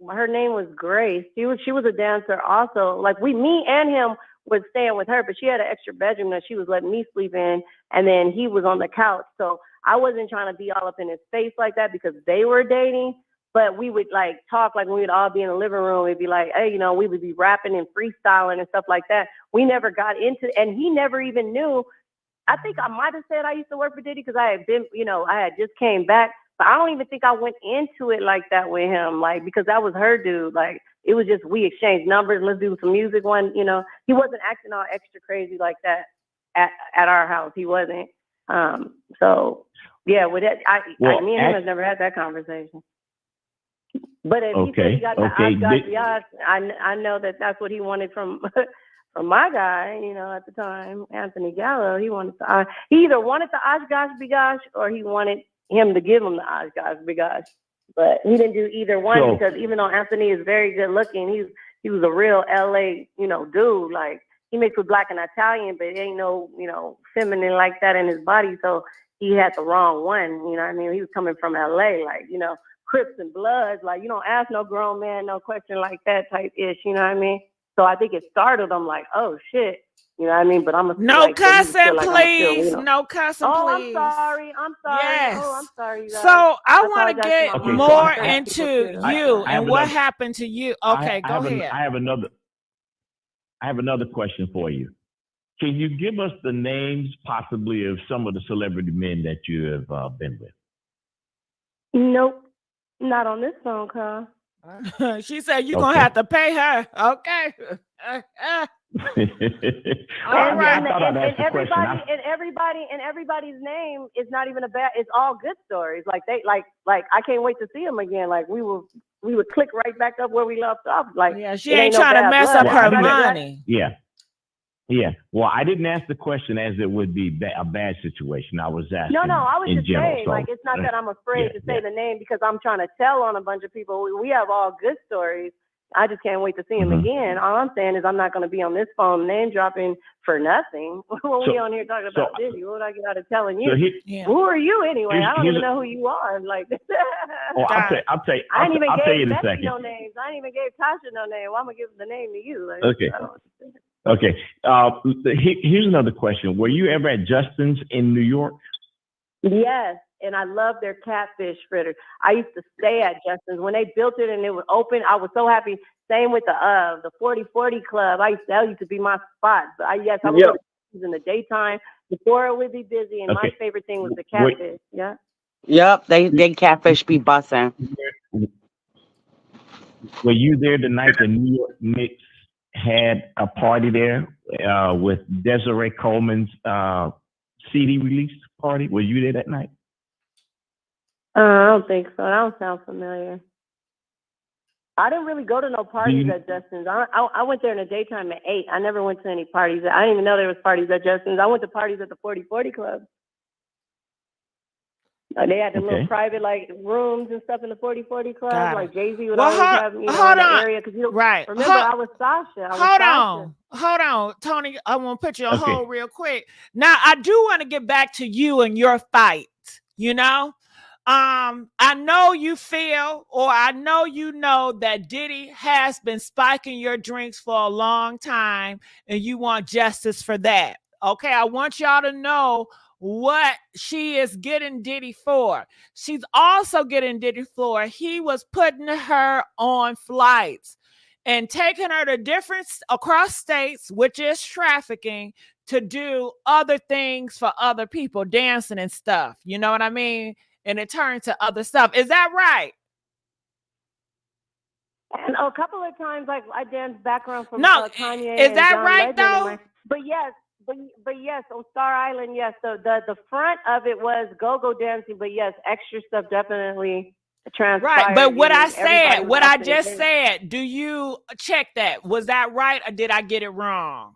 her name was Grace. She was a dancer also. Like me and him was staying with her, but she had an extra bedroom that she was letting me sleep in, and then he was on the couch. So I wasn't trying to be all up in his face like that because they were dating. But we would like talk like when we'd all be in the living room. We'd be like, hey, we would be rapping and freestyling and stuff like that. We never got into, and he never even knew. I think I might have said I used to work for Diddy because I had been, I had just came back. But I don't even think I went into it like that with him, like, because that was her dude. Like, it was just we exchanged numbers. Let's do some music. He wasn't acting all extra crazy like that at our house. He wasn't. So, yeah, with that, me and him has never had that conversation. But if he said he got the Oshkosh, I know that's what he wanted from my guy, at the time, Anthony Gallo. He either wanted the Oshkosh Bigosh or he wanted him to give him the Oshkosh Bigosh. But he didn't do either one because even though Anthony is very good looking, he was a real LA, dude. Like he mixed with black and Italian, but ain't no, feminine like that in his body. So he had the wrong one. You know what I mean? He was coming from LA, like, Crips and Bloods. Like, you don't ask no grown man no question like that type ish. You know what I mean? So I think it started them like, oh shit, you know what I mean? But I'm no cussing, please. No cussing, please. I'm sorry. Yes. Oh, I'm sorry. You guys. So I want to get more into you and what happened to you. Okay, go ahead. I have another question for you. Can you give us the names, possibly, of some of the celebrity men that you have been with? Nope, not on this phone call. She said you're gonna have to pay her. Okay. All right. And everybody's name is not even it's all good stories. Like I can't wait to see them again. Like we would click right back up where we left off. Like she ain't trying to mess up her money. Yeah. Well, I didn't ask the question as it would be a bad situation. I was asking. No, I was just general, saying, like, it's not that I'm afraid to say the name because I'm trying to tell on a bunch of people. We have all good stories. I just can't wait to see him again. All I'm saying is I'm not going to be on this phone name dropping for nothing. When we on here talking about Diddy, what would I get out of telling you? Who are you anyway? I don't even know who you are. Like, I'll tell you. I didn't even give Becky no names. I didn't even give Tasha no name. Well, I'm gonna give the name to you. Like, okay. Okay. Here's another question. Were you ever at Justin's in New York? Yes. And I love their catfish fritter. I used to stay at Justin's when they built it and it was open. I was so happy. Same with the 4040 Club. That used to be my spot. But I would go to in the daytime before it would be busy. And my favorite thing was the catfish. Yep, they catfish be busting. Were you there the night the New York Knicks had a party there with Desiree Coleman's CD release party? Were you there that night? I don't think so. That don't sound familiar. I didn't really go to no parties at Justin's. I went there in the daytime at 8. I never went to any parties. I didn't even know there was parties at Justin's. I went to parties at the 4040 Club. They had the little private rooms and stuff in the 4040 Club. Like Jay-Z would always have in the area. Right. Remember, I was Tasha. Hold on, Tony. I want to put you on hold real quick. Now, I do want to get back to you and your fight. I know you feel, or I know you know that Diddy has been spiking your drinks for a long time, and you want justice for that. Okay, I want y'all to know what she is getting Diddy for. She's also getting Diddy for he was putting her on flights and taking her to different across states, which is trafficking, to do other things for other people, dancing and stuff. You know what I mean? And it turned to other stuff. Is that right? And a couple of times, I danced background from Kanye. Is that John right Legend though? But yes, on Star Island, yes. So the front of it was go-go dancing, but yes, extra stuff definitely transpired. Right, but what I just said, do you check that? Was that right, or did I get it wrong?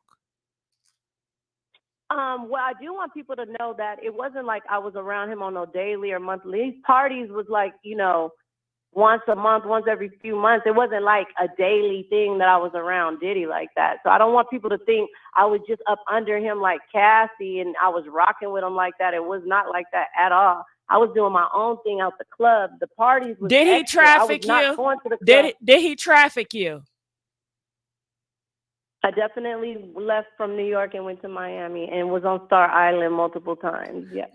Well, I do want people to know that it wasn't like I was around him on no daily or monthly. These parties was like, once a month, once every few months. It wasn't like a daily thing that I was around Diddy like that. So I don't want people to think I was just up under him like Cathy and I was rocking with him like that. It was not like that at all. I was doing my own thing out the club. The parties was Did he extra. traffic I was you? not going to the club. Did he traffic you? I definitely left from New York and went to Miami and was on Star Island multiple times. Yeah.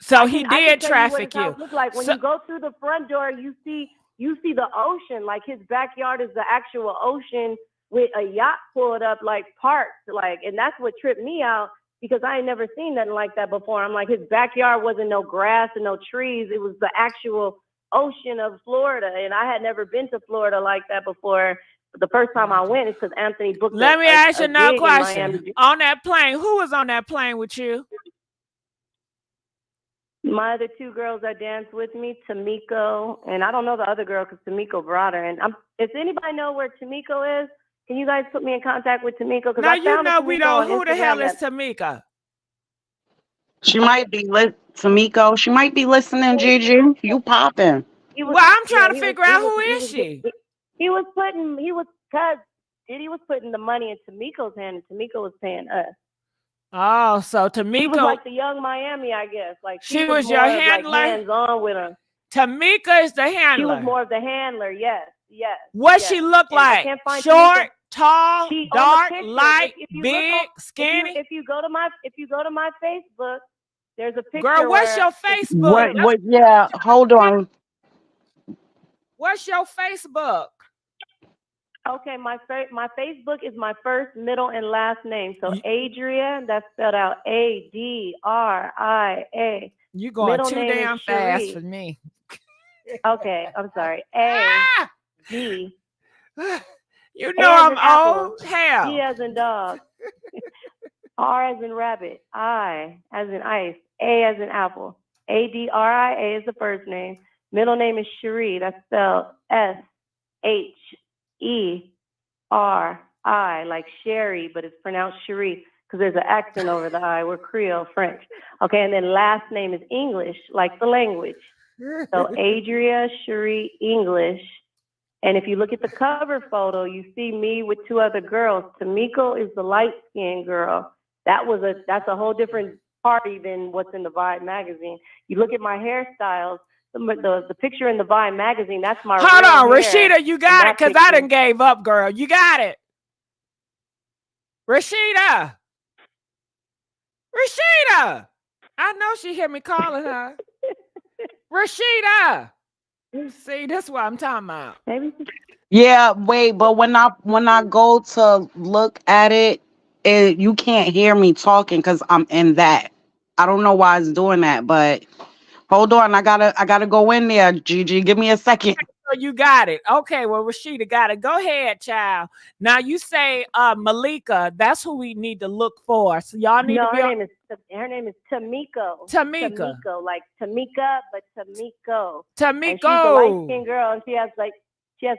So he did traffic you. Like when you go through the front door, you see the ocean. Like his backyard is the actual ocean with a yacht pulled up, like parked, like, and that's what tripped me out because I ain't never seen nothing like that before. I'm like, his backyard wasn't no grass and no trees. It was the actual ocean of Florida, and I had never been to Florida like that before. The first time I went is because Anthony booked. Let me ask you another question. On that plane, who was on that plane with you? My other two girls that danced with me, Tamiko, and I don't know the other girl because Tamiko brought her. And if anybody know where Tamiko is, can you guys put me in contact with Tamiko? Now you know we don't. Who the hell is Tamiko? She might be Tamiko. She might be listening, Gigi. You popping? Well, I'm trying to figure out who is she. Diddy was putting the money in Tamiko's hand, and Tamiko was paying us. Oh, so Tamiko she was like the young Miami, I guess. Like she was your handler. Like hands-on with her. Tamika is the handler. She was more of the handler. Yes. What she look like? Short, tall, dark, light, big, skinny. If you go to my Facebook, there's a picture. Girl, what's your Facebook? What? Yeah, hold on. What's your Facebook? Okay, my Facebook is my first, middle, and last name. So Adria, that's spelled out Adria. You going too damn fast for me. Okay, I'm sorry. A-D. You know I'm old. Hell. G as in dog. R as in rabbit. I as in ice. A as in apple. A-D-R-I-A is the first name. Middle name is Cherie. That's spelled S-H-E-R-I, like Sherry, but it's pronounced Cherie because there's an accent over the I. We're Creole French. Okay, and then last name is English, like the language. So Adria Cherie English. And if you look at the cover photo, you see me with two other girls. Tamiko is the light-skinned girl. That's a whole different party than what's in the Vibe magazine. You look at my hairstyles. The picture in the Vibe magazine, that's my Hold on, hair. Rashida, you got it, because I done gave up, girl. You got it. Rashida. I know she hear me calling her. Rashida. See, that's what I'm talking about. Yeah, wait, but when I go to look at it, you can't hear me talking because I'm in that. I don't know why it's doing that, but hold on, I gotta go in there, Gigi. Give me a second. You got it. Okay, well, Rashida got it. Go ahead, child. Now you say Malika. That's who we need to look for. So y'all need to be. Her name is Tamiko. Tamiko, like Tamika, but Tamiko. Tamiko. And she's a light-skinned girl, and she has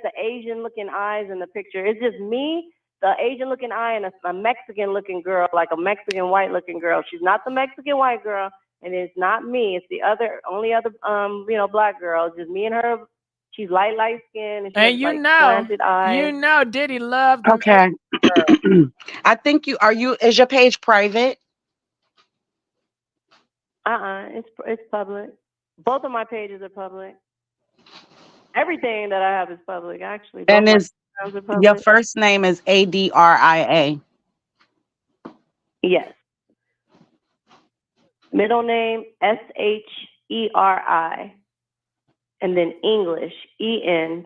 the Asian-looking eyes in the picture. It's just me, the Asian-looking eye, and a Mexican-looking girl, like a Mexican white-looking girl. She's not the Mexican white girl, and it's not me. It's the only other black girl. It's just me and her. She's light skin, and she has slanted eyes. Diddy loved. Okay. I think is your page private? It's public. Both of my pages are public. Everything that I have is public, actually. And your first name is Adria. Yes. Middle name Sheri. And then English, English.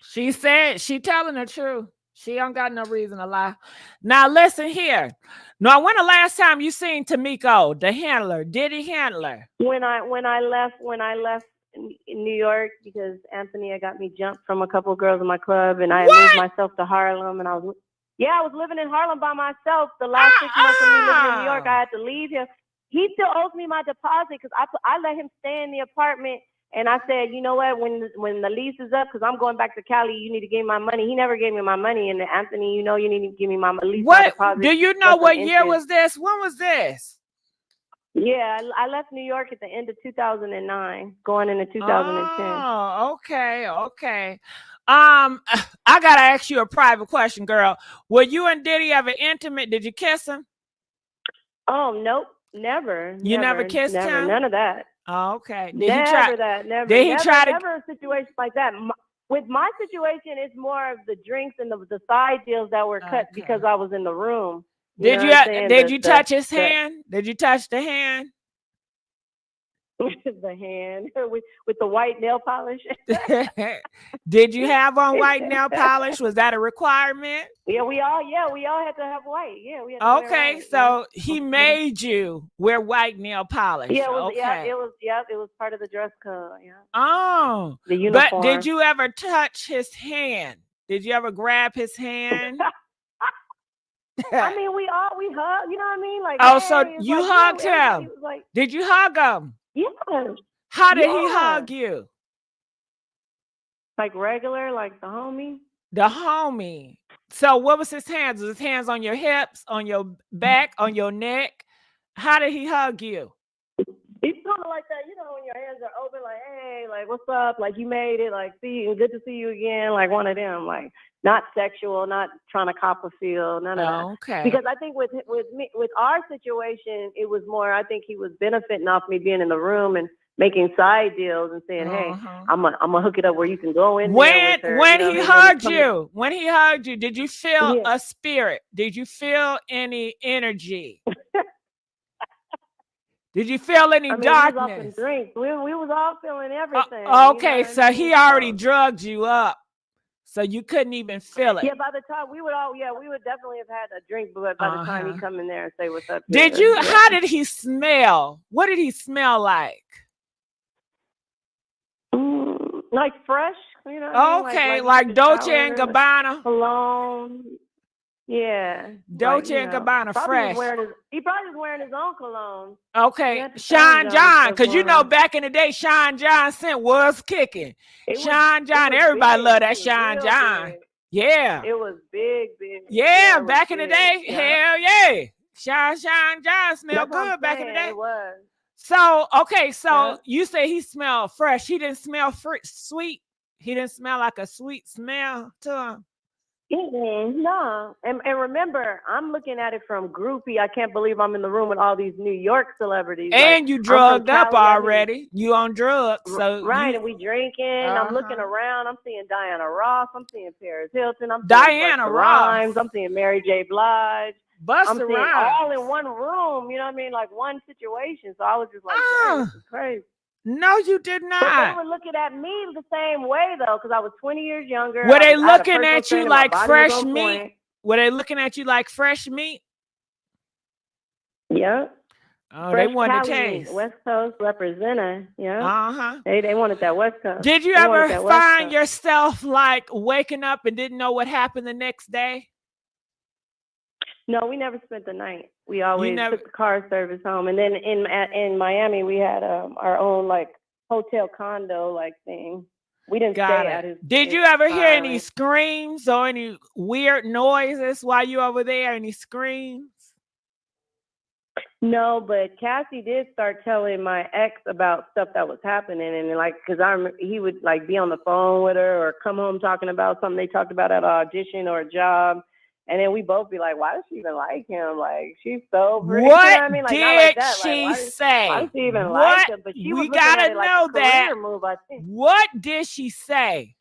She said she telling the truth. She don't got no reason to lie. Now listen here. Now, when the last time you seen Tamiko, the handler, Diddy handler? When I left in New York, because Anthony had got me jumped from a couple of girls in my club, and I moved myself to Harlem, and I was living in Harlem by myself. The last 6 months of me living in New York, I had to leave him. He still owes me my deposit because I let him stay in the apartment, and I said, you know what, when the lease is up, because I'm going back to Cali, you need to give me my money. He never gave me my money, and Anthony, you need to give me my lease. What? Do you know what year was this? When was this? Yeah, I left New York at the end of 2009, going into 2010. Oh, okay. I gotta ask you a private question, girl. Were you and Diddy ever intimate? Did you kiss him? Oh, nope, never. You never kissed him? None of that. Oh, okay. Never. Did he try to? Never a situation like that. With my situation, it's more of the drinks and the side deals that were cut because I was in the room. Did you touch his hand? Did you touch the hand? The hand with the white nail polish. Did you have on white nail polish? Was that a requirement? Yeah, we all had to have white. Yeah, we had to okay, white, so he made you wear white nail polish. Yeah, it was, okay. it was part of the dress code. Yeah. Oh, the uniform. But did you ever touch his hand? Did you ever grab his hand? I mean, we hug. You know what I mean? Like, oh, hey, so you like, hugged him? Like, did you hug him? Yeah. How did he hug you? Like regular, like the homie. The homie. So what was his hands? Was his hands on your hips, on your back, on your neck? How did he hug you? He's kind of like that, you know, when your hands are open, like, hey, like, what's up? Like, you made it, like, good to see you again. Like, one of them, like, not sexual, not trying to cop a feel, none of that. Okay. Because I think with our situation, it was more, I think he was benefiting off me being in the room and making side deals and saying, hey, I'm gonna hook it up where you can go in there with her. When he hugged you, did you feel a spirit? Did you feel any energy? Did you feel any darkness? We was all feeling everything. Okay, you know so he already drugged you up, so you couldn't even feel it. Yeah, by the time we would definitely have had a drink, but by the time he come in there and say what's up. Did you? Yeah. How did he smell? What did he smell like? Like fresh, you know. Okay, like Dolce and Gabbana. Cologne. Yeah. Dolce and Gabbana, fresh. He probably was wearing his own cologne. Okay, Sean John, because you know back in the day, Sean John scent was kicking. Sean John, everybody loved that Sean John. Big. Yeah. It was big. Yeah, back in the day, hell yeah. Sean John smelled good back in the day. It was. So, okay, you say he smelled fresh. He didn't smell sweet. He didn't smell like a sweet smell to him. No. And remember, I'm looking at it from groupie. I can't believe I'm in the room with all these New York celebrities. And you drugged up already. You on drugs. So right, and we drinking. I'm looking around. I'm seeing Diana Ross. I'm seeing Paris Hilton. I'm seeing Diana Ross. I'm seeing Mary J. Blige. I'm seeing all in one room. You know what I mean? Like one situation. So I was just like, this is crazy. No, you did not. But they were looking at me the same way, though, because I was 20 years younger. Were they looking at you like fresh meat? Were they looking at you like fresh meat? Yeah. Oh, fresh they wanted to taste. West Coast representative. Yeah. Uh-huh. They wanted that West Coast. Did you ever find yourself like waking up and didn't know what happened the next day? No, we never spent the night. We always took the car service home, and then in Miami we had our own like hotel condo like thing. We didn't stay at his. Did you ever hear any screams or any weird noises while you were over there? Any screams? No, but Cathy did start telling my ex about stuff that was happening, and like, cause he would like be on the phone with her or come home talking about something they talked about at an audition or a job. And then we both be like, why does she even like him? Like, she's so pretty. What you know what I mean? Like, did like she say? Why does she even like him? But she was gotta at it like know a that. career move, I think. What did she say?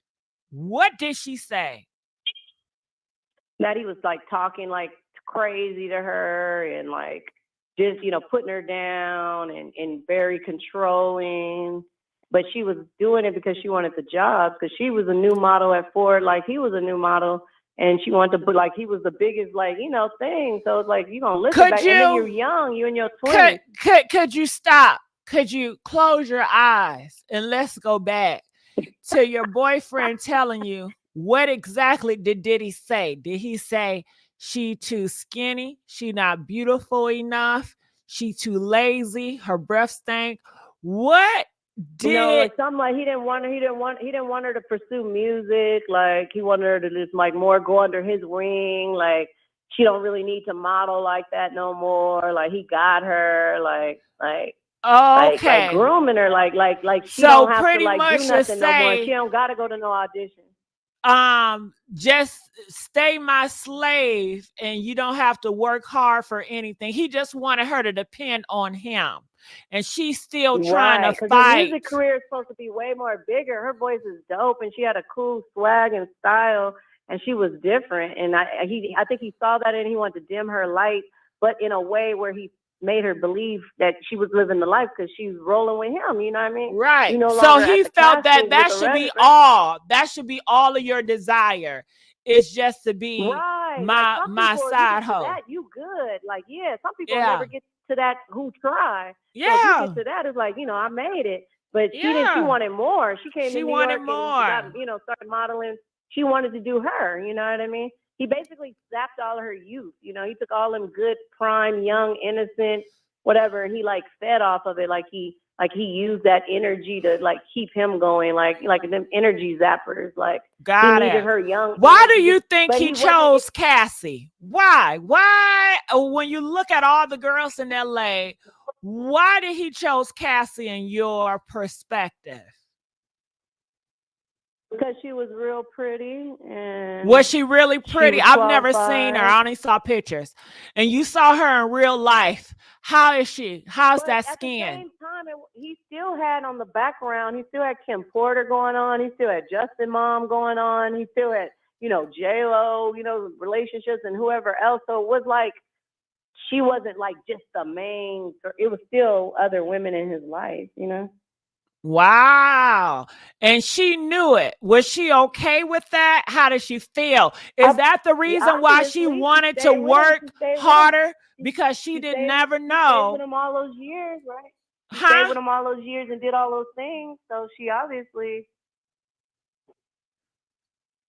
What did she say? That he was like talking like crazy to her and like just, you know, putting her down and very controlling. But she was doing it because she wanted the job, because she was a new model at Ford, like he was a new model. And she wanted to put, like, he was the biggest, like, you know, thing. So it's like, you're going to listen back. And then you're young. You're in your 20s. Could you stop? Could you close your eyes and let's go back to your boyfriend telling you what exactly did Diddy say? Did he say she too skinny? She not beautiful enough? She too lazy? Her breath stank? What? Like something like he didn't want her to pursue music. Like he wanted her to just like more go under his wing. Like she don't really need to model like that no more. Like he got her, like grooming her, like she So don't have to pretty like do much to nothing no more. say, She don't gotta go to no audition. just stay my slave and you don't have to work hard for anything. He just wanted her to depend on him. And she's still trying to Because her fight. music career is supposed to be way more bigger. Her voice is dope, and she had a cool swag and style, and she was different. And I think he saw that, and he wanted to dim her light, but in a way where he made her believe that she was living the life because she's rolling with him. You know what I mean? Right. You no So longer he at the felt that castings that with should be the all. That should be all of your desire. It's just to be right. my Like some my people, side you get to hoe. that, you good. Like, yeah, some people Yeah. never get to that who try. So if Yeah. you get to that, it's like, you know, I made it. But she didn't. She Yeah. wanted more. She came She to New wanted York more. and got, you know, started modeling. She wanted to do her. You know what I mean? He basically zapped all of her youth. You know, he took all them good, prime, young, innocent, whatever, and he like fed off of it. Like he used that energy to like keep him going. Like them energy zappers. Like Got he needed it. her young. Why do energy, you think but he he wasn't- chose Cassie? Why? Why? When you look at all the girls in LA, why did he chose Cassie in your perspective? Because she was real pretty. And was she really pretty? was I've never seen qualified. her. I only saw pictures. And you saw her in real life. How is she? How's But that at the skin? same time, he still had on the background, he still had Kim Porter going on. He still had Justin Mom going on. He still had, you know, J-Lo, you know, relationships and whoever else. So it was like, she wasn't like just the main, it was still other women in his life, you know? Wow. And she knew it. Was she okay with that? How did she feel? Is that the reason why she wanted to work harder? Because she didn't never know. She stayed with him all those years, right? She stayed with him all those years and did all those things. So she obviously,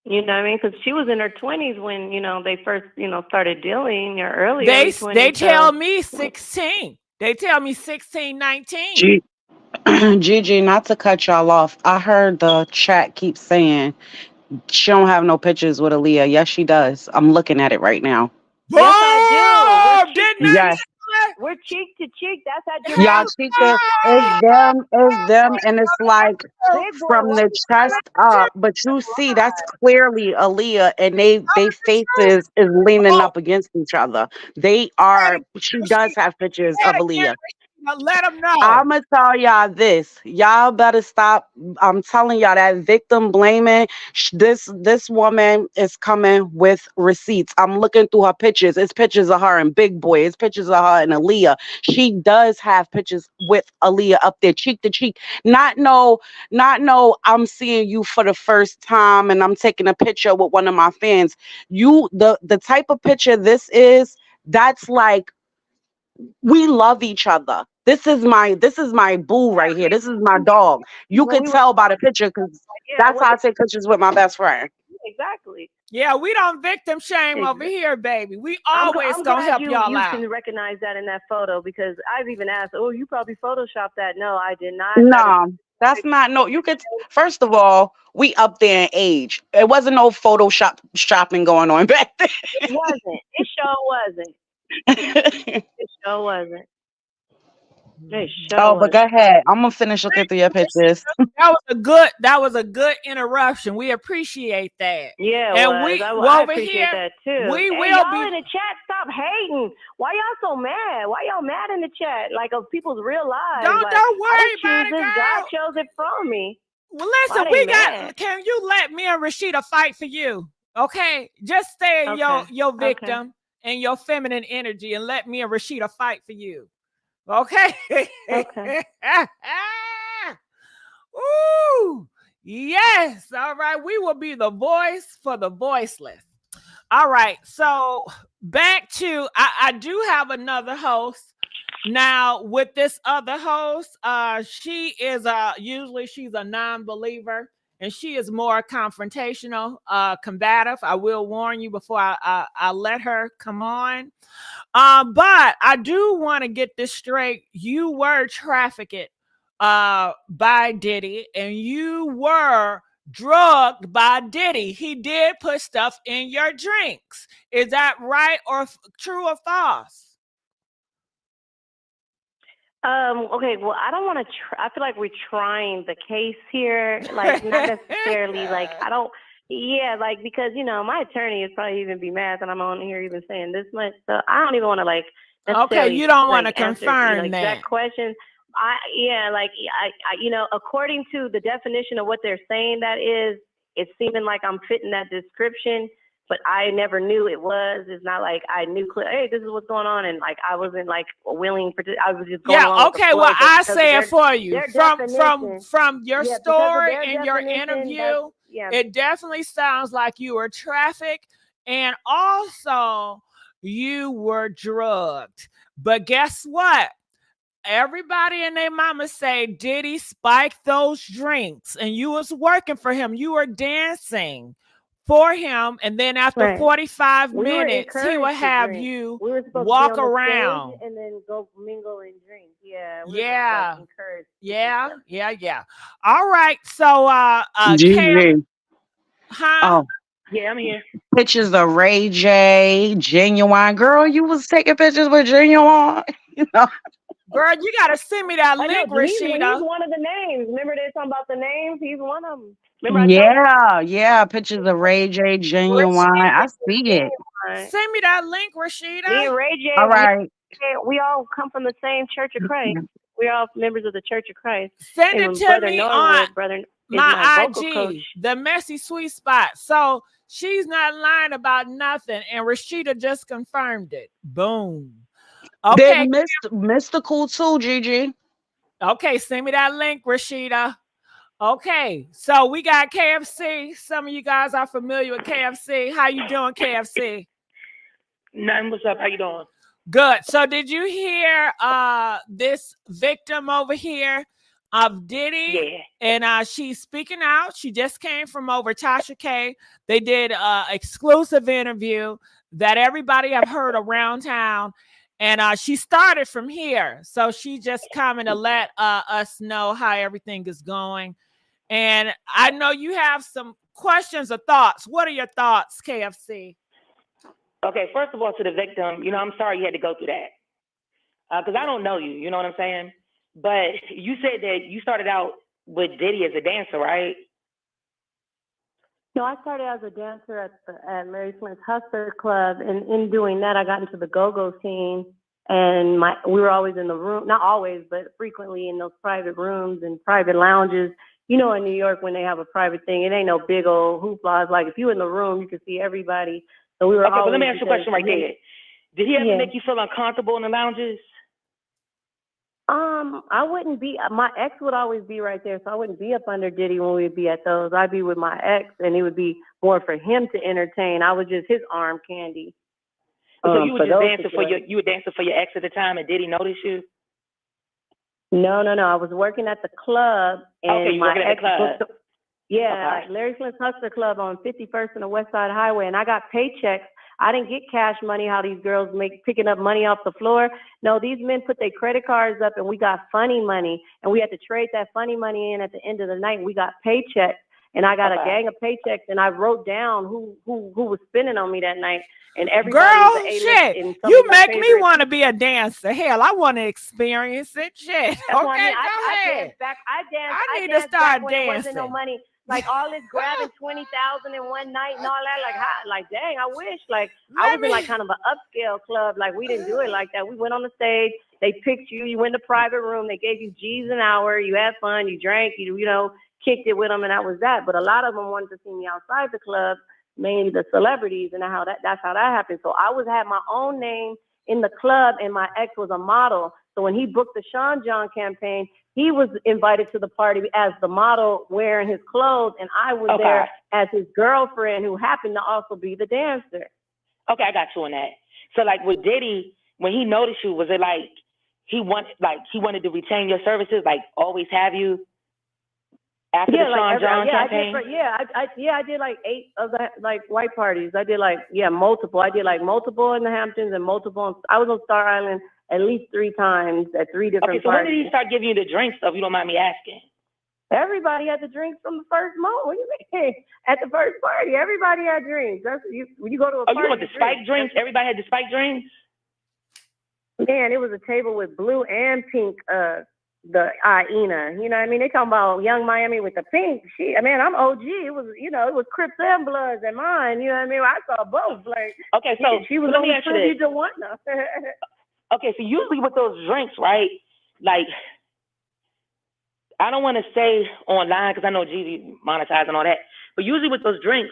you know what I mean? Because she was in her 20s when, you know, they first, you know, started dealing, or early 20s. They tell me 16. They tell me 16, 19. Gigi, not to cut y'all off. I heard the chat keep saying she don't have no pictures with Aaliyah. Yes, she does. I'm looking at it right now. Yes, I do. Yes. We're cheek to cheek. That's how Y'all check it. It's them, and it's like from the chest up. But you see, that's clearly Aaliyah, and they faces is leaning up against each other. They are. She does have pictures of Aaliyah. Let them know. I'ma tell y'all this. Y'all better stop. I'm telling y'all that victim blaming. This woman is coming with receipts. I'm looking through her pictures. It's pictures of her and Big Boy. It's pictures of her and Aaliyah. She does have pictures with Aaliyah up there, cheek to cheek. Not no. I'm seeing you for the first time and I'm taking a picture with one of my fans. The type of picture this is. That's like we love each other. This is my boo right here. This is my dog. You could tell by the picture because that's how I take pictures with my best friend. Exactly. Yeah, we don't victim shame over here, baby. We always gonna help y'all out. You can recognize that in that photo because I've even asked, oh, you probably photoshopped that. No, I did not. No, that's not. No, you could. First of all, we up there in age. It wasn't no Photoshop shopping going on back then. It wasn't. It sure wasn't. It sure wasn't. But go ahead. I'm gonna finish looking through your pictures. That was a good interruption. We appreciate that. Yeah, and I appreciate that too. We hey, will y'all be in the chat. Stop hating. Why y'all so mad? Why y'all mad in the chat? Like of people's real lives. Don't worry about it, girl. God chose it from me. Well, listen, can you let me and Rashida fight for you? Okay, just stay in your victim and your feminine energy, and let me and Rashida fight for you. Okay. Okay. Ooh, yes. All right. We will be the voice for the voiceless. All right. So back to I do have another host. Now with this other host, she is usually she's a non-believer and she is more confrontational, combative. I will warn you before I let her come on. But I do want to get this straight. You were trafficked by Diddy, and you were drugged by Diddy. He did put stuff in your drinks. Is that right or true or false? Okay, well, I don't want to. I feel like we're trying the case here, like not necessarily. Like I don't. Yeah, like because my attorney is probably even be mad that I'm on here even saying this much. So I don't even want to like necessarily. Okay, you don't want to answer, confirm that. Exact questions. I according to the definition of what they're saying, that is, it's seeming like I'm fitting that description. But I never knew it was. It's not like I knew, hey, this is what's going on, and like I wasn't like willing for. I was just going along with the flow, well, I say it for you from your story and your interview. It definitely sounds like you were trafficked, and also you were drugged. But guess what? Everybody and their mama say Diddy spiked those drinks, and you was working for him. You were dancing for him, and then after 45 minutes, he would have you walk around and then go mingle and drink. Yeah. All right, so GG. huh? Oh, yeah, I'm here. Pictures of Ray J, Genuine. Girl, you was taking pictures with Genuine. Girl, you gotta send me that link, Rashida. He's one of the names. Remember they talking about the names? He's one of them. Yeah. Pictures of Ray J, Genuine. I see it. Send me that link, Rashida. Me and Ray J. All right. We all come from the same Church of Christ. We're all members of the Church of Christ. Send it to me on my IG, TheMessySweetSpot. So she's not lying about nothing, and Rashida just confirmed it. Boom. Okay. Big mystical too, Gigi. Okay, send me that link, Rashida. Okay, so we got KFC. Some of you guys are familiar with KFC. How you doing, KFC? Nothing. What's up? How you doing? Good. So did you hear this victim over here of Diddy? Yeah. And she's speaking out. She just came from over Tasha K. They did an exclusive interview that everybody have heard around town. And she started from here. So she just coming to let us know how everything is going. And I know you have some questions or thoughts. What are your thoughts, KFC? Okay, first of all, to the victim, I'm sorry you had to go through that. Because I don't know you, you know what I'm saying? But you said that you started out with Diddy as a dancer, right? No, I started as a dancer at Larry Flint's Hustler Club, and in doing that, I got into the go-go scene. And we were always in the room, not always, but frequently in those private rooms and private lounges. In New York, when they have a private thing, it ain't no big old hoopla. It's like if you in the room, you can see everybody. So we were okay, but let me ask you a question right there. Did he ever make you feel uncomfortable in the lounges? I wouldn't be. My ex would always be right there, so I wouldn't be up under Diddy when we'd be at those. I'd be with my ex, and it would be more for him to entertain. I was just his arm candy. So you were just dancing you were dancing for your ex at the time, and Diddy notice you? No. I was working at the club, and my ex booked. Larry Flint's Hustler Club on 51st and the West Side Highway, and I got paychecks. I didn't get cash money, how these girls picking up money off the floor. No, these men put their credit cards up, and we got funny money, and we had to trade that funny money in at the end of the night. And we got paychecks, and I got a gang of paychecks, and I wrote down who was spending on me that night. And everybody was an A-list. Shit, you make me want to be a dancer. Hell, I want to experience it. Shit. That's okay, I ahead. I need to start when dancing. There wasn't no money. Like all this grabbing 20,000 in one night and all that. Like dang, I wish. Like I was in like kind of an upscale club. Like we didn't do it like that. We went on the stage. They picked you. You went to private room. They gave you G's an hour. You had fun. You drank. You kicked it with them, and that was that. But a lot of them wanted to see me outside the club, mainly the celebrities, and that's how that happened. So I had my own name in the club, and my ex was a model. So when he booked the Sean John campaign, he was invited to the party as the model wearing his clothes, and I was there as his girlfriend who happened to also be the dancer. Okay, I got you on that. So like with Diddy, when he noticed you, was it like he wanted to retain your services, like always have you after the Sean John campaign? I did like 8 of the white parties. I did multiple. I did multiple in the Hamptons and multiple. I was on Star Island at least 3 times at 3 different parties. Okay, so when did he start giving you the drinks, though, if you don't mind me asking? Everybody had the drinks from the first moment. What do you mean? At the first party, everybody had drinks. That's when you go to a party. Oh, you want the spike drinks? Everybody had the spike drinks? Man, it was a table with blue and pink, the hyena. You know what I mean? They talking about Young Miami with the pink. I'm OG. It was, it was Crips and Bloods and mine. You know what I mean? I saw both. Like, okay, so she was only tribute to one. Okay, so usually with those drinks, right? Like, I don't want to say online because I know Jeezy monetized and all that, but usually with those drinks,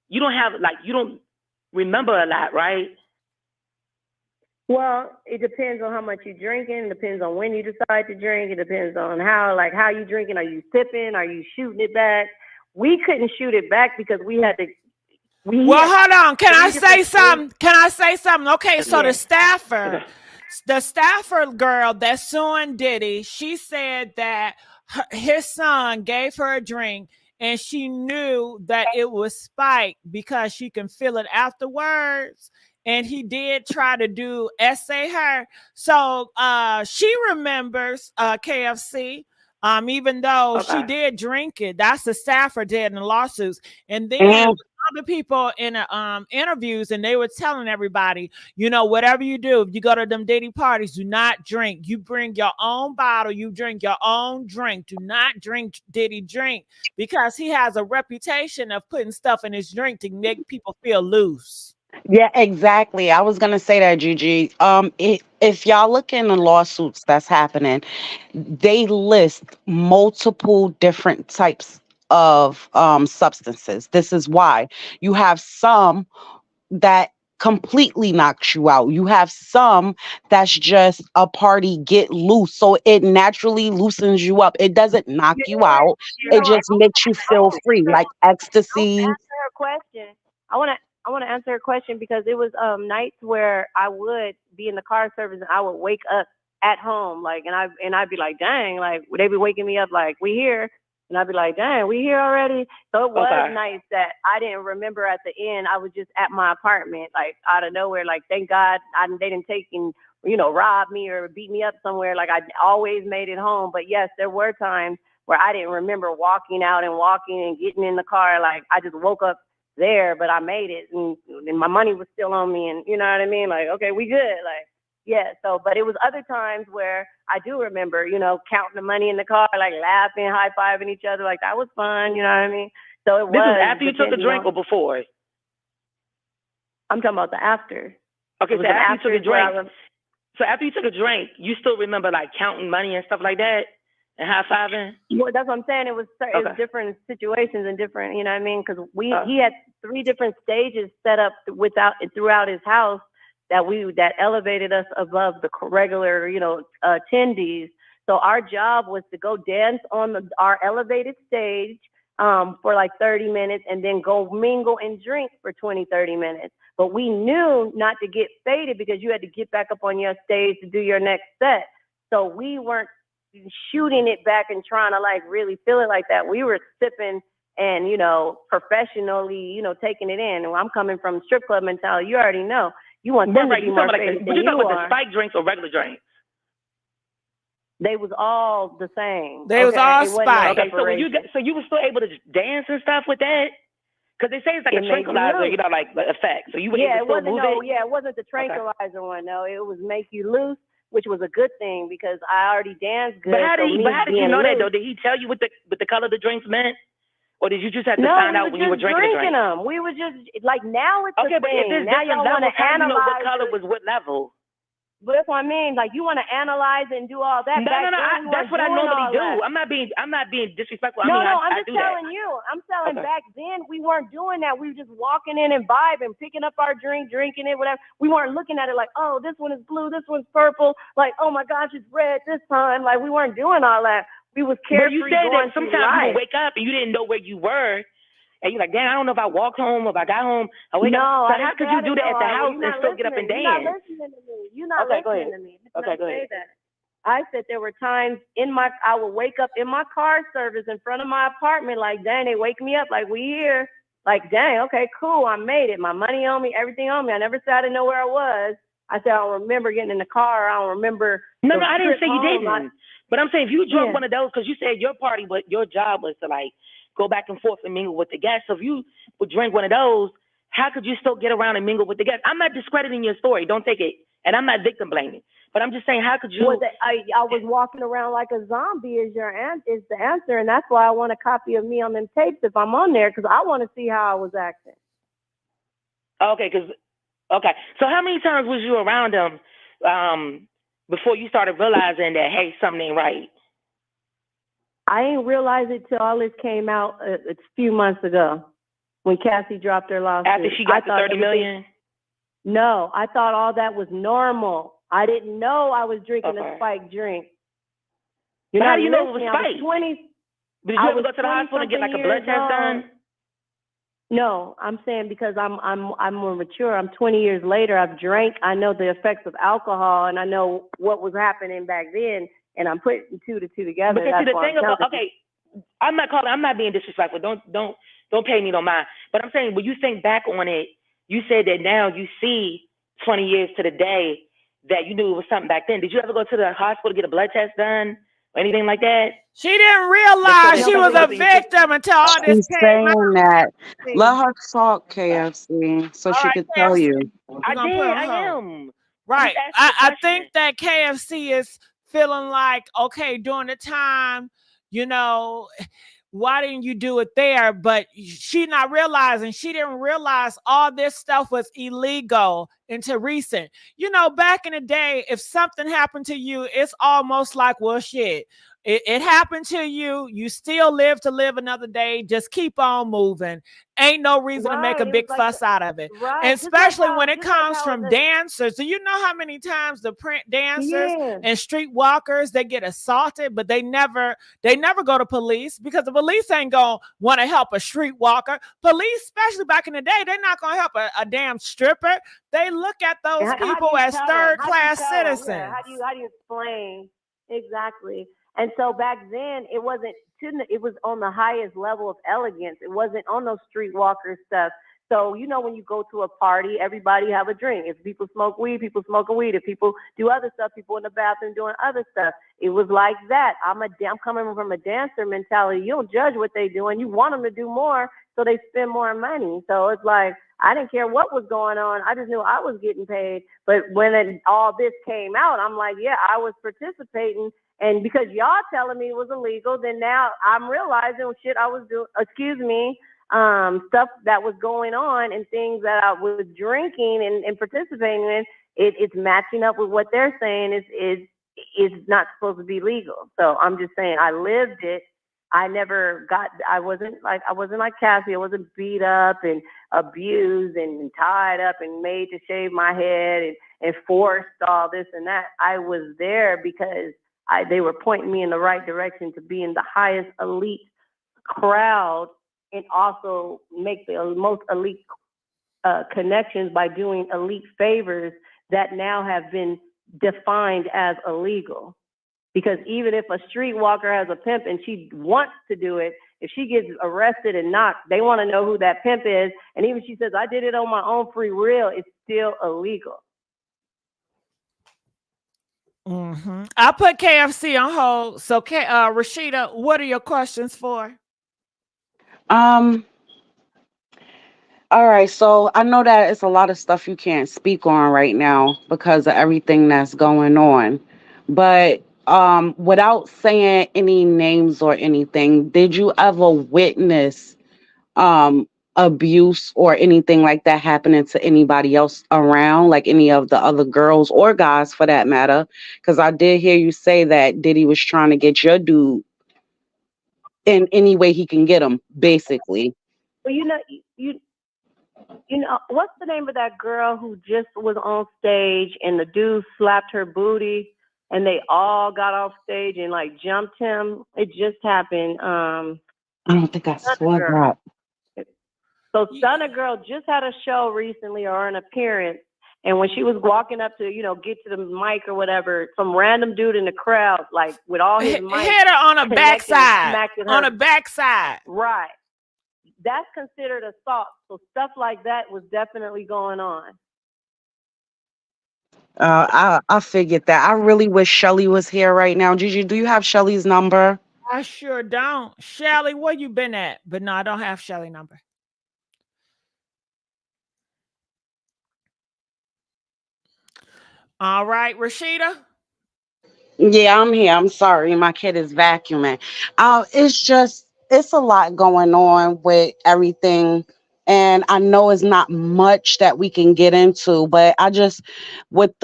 you don't remember a lot, right? Well, it depends on how much you're drinking. It depends on when you decide to drink. It depends on how you drinking. Are you sipping? Are you shooting it back? We couldn't shoot it back because we had to. Hold on. Can I say something? Okay, so the staffer girl that's suing Diddy, she said that his son gave her a drink and she knew that it was spiked because she can feel it afterwards. And he did try to essay her. So she remembers KFC, even though she did drink it. That's the staffer did in the lawsuits. And then other people in interviews, and they were telling everybody, whatever you do, if you go to them Diddy parties, do not drink. You bring your own bottle. You drink your own drink. Do not drink Diddy drink, because he has a reputation of putting stuff in his drink to make people feel loose. Yeah, exactly. I was gonna say that, Gigi. If y'all look in the lawsuits that's happening, they list multiple different types of substances. This is why you have some that completely knocks you out. You have some that's just a party get loose, so it naturally loosens you up. It doesn't knock you out. It just makes you feel free, like ecstasy. Answer her question. I want to answer her question because it was nights where I would be in the car service and I would wake up at home, like, and I'd be like, dang, like, would they be waking me up like, we here? And I'd be like, dang, we here already? So it was nights that I didn't remember at the end. I was just at my apartment, like, out of nowhere. Like, thank God they didn't take and, rob me or beat me up somewhere. Like, I always made it home. But yes, there were times where I didn't remember walking out and getting in the car. Like, I just woke up there, but I made it, and my money was still on me, and you know what I mean? Like, okay, we good. Like, yeah. So, but it was other times where I do remember, counting the money in the car, like laughing, high-fiving each other. Like, that was fun, you know what I mean? So it was. This was after you took a drink or before? I'm talking about the after. Okay, so after you took a drink. So after you took a drink, you still remember like counting money and stuff like that? And high-fiving? Well, that's what I'm saying. It was different situations and different, you know what I mean? Because he had 3 different stages set up throughout his house that elevated us above the regular, attendees. So our job was to go dance on our elevated stage for like 30 minutes and then go mingle and drink for 20, 30 minutes. But we knew not to get faded because you had to get back up on your stage to do your next set. So we weren't shooting it back and trying to like really feel it like that. We were sipping and, professionally, taking it in. And I'm coming from strip club mentality. You already know. You want them to be more faded than you are. But you're talking about the spike drinks or regular drinks? They was all the same. They was all spiked. Okay, so you were still able to dance and stuff with that? Because they say it's like a tranquilizer, like the effect. So you were able to still move it? Yeah, it wasn't the tranquilizer one, no. It was make you loose, which was a good thing because I already danced good. But how did you know that though? Did he tell you what the color the drinks meant? Or did you just have to find out when you were drinking them? We were just like now it's okay, the thing. But if now y'all want to analyze what color was what level. But that's what I mean. Like you want to analyze and do all that. No. That's what I normally do. I'm not being disrespectful. No, I'm just telling you. I'm telling back then we weren't doing that. We were just walking in and vibing, picking up our drink, drinking it, whatever. We weren't looking at it like, oh, this one is blue, this one's purple. Like, oh my gosh, it's red this time. Like we weren't doing all that. We was carefree. But you said that sometimes you would wake up and you didn't know where you were. And you're like, damn, I don't know if I walked home or if I got home. I wake up. So how could you do that at the house and still get up and dance? You're not listening to me. You're not listening to me. Okay, go ahead. I said there were times I would wake up in my car service in front of my apartment, like, dang, they wake me up, like, we here. Like, dang, okay, cool, I made it. My money on me, everything on me. I never said I didn't know where I was. I said I don't remember getting in the car. I don't remember. No, I didn't say you didn't. But I'm saying if you drunk one of those, because you said your party, but your job was to like go back and forth and mingle with the guests. So if you would drink one of those, how could you still get around and mingle with the guests? I'm not discrediting your story. Don't take it. And I'm not victim blaming. But I'm just saying, how could you? I was walking around like a zombie is the answer. And that's why I want a copy of me on them tapes if I'm on there, because I want to see how I was acting. Okay. So how many times was you around them before you started realizing that, hey, something ain't right? I ain't realized it till all this came out a few months ago when Cathy dropped her lawsuit. After she got the $30 million? No, I thought all that was normal. I didn't know I was drinking a spiked drink. How do you know it was spiked? Did you ever go to the hospital and get like a blood test done? No, I'm saying because I'm more mature. I'm 20 years later. I've drank. I know the effects of alcohol, and I know what was happening back then. And I'm putting two to two together. Because the thing about I'm not being disrespectful. Don't pay me no mind. But I'm saying when you think back on it, you said that now you see 20 years to the day that you knew it was something back then. Did you ever go to the hospital to get a blood test done or anything like that? She didn't realize she was a victim until all this came out. That. Let her talk, KFC, so she could tell you. I am. Right. I think that KFC is feeling like, okay, during the time, why didn't you do it there? But she didn't realize all this stuff was illegal until recent. Back in the day, if something happened to you, it's almost like, well, shit. It happened to you. You still live to live another day. Just keep on moving. Ain't no reason to make a big fuss out of it. Right. And especially when it comes from dancers. Do you know how many times the print dancers and street walkers, they get assaulted, but they never go to police because the police ain't going to want to help a street walker. Police, especially back in the day, they're not going to help a damn stripper. They look at those people as third-class citizens. Yeah. How do you explain? Exactly. And so back then, it was on the highest level of elegance. It wasn't on those streetwalker stuff. So, when you go to a party, everybody have a drink. If people smoke weed, people smoking weed. If people do other stuff, people in the bathroom doing other stuff. It was like that. I'm coming from a dancer mentality. You don't judge what they doing. You want them to do more, so they spend more money. So it's like, I didn't care what was going on. I just knew I was getting paid. But when all this came out, I'm like, yeah, I was participating. And because y'all telling me it was illegal, then now I'm realizing shit I was doing, stuff that was going on and things that I was drinking and participating in, it's matching up with what they're saying is not supposed to be legal. So I'm just saying I lived it. I wasn't like Cathy. I wasn't beat up and abused and tied up and made to shave my head and forced all this and that. I was there because they were pointing me in the right direction to be in the highest elite crowd and also make the most elite connections by doing elite favors that now have been defined as illegal. Because even if a streetwalker has a pimp and she wants to do it, if she gets arrested and knocked, they want to know who that pimp is. And even if she says, I did it on my own free will, it's still illegal. Mm-hmm. I put KFC on hold. So, Rashida, what are your questions for? All right. So I know that it's a lot of stuff you can't speak on right now because of everything that's going on. But without saying any names or anything, did you ever witness abuse or anything like that happening to anybody else around, like any of the other girls or guys for that matter? Because I did hear you say that Diddy was trying to get your dude in any way he can get him, basically. Well, what's the name of that girl who just was on stage and the dude slapped her booty and they all got off stage and like jumped him? It just happened. I don't think I saw that. So Stunner Girl just had a show recently or an appearance. And when she was walking up to, get to the mic or whatever, some random dude in the crowd, like with all his mic, hit her on a backside. On a backside. Right. That's considered assault. So stuff like that was definitely going on. I figured that. I really wish Shelly was here right now. Gigi, do you have Shelly's number? I sure don't. Shelly, where you been at? But no, I don't have Shelly number. All right, Rashida. Yeah, I'm here. I'm sorry. My kid is vacuuming. It's a lot going on with everything. And I know it's not much that we can get into, but with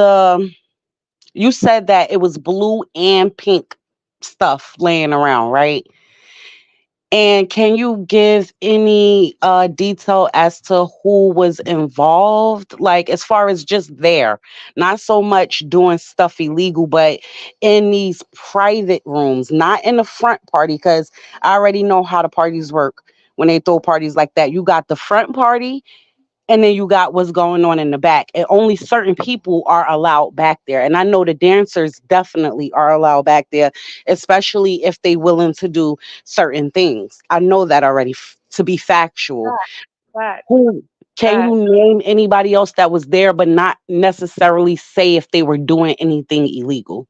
you said that it was blue and pink stuff laying around, right? And can you give any detail as to who was involved? Like, as far as just there, not so much doing stuff illegal, but in these private rooms, not in the front party, because I already know how the parties work when they throw parties like that. You got the front party, and then you got what's going on in the back, and only certain people are allowed back there. And I know the dancers definitely are allowed back there, especially if they willing to do certain things. I know that already, to be factual. Right. Who can Right. you name anybody else that was there but not necessarily say if they were doing anything illegal?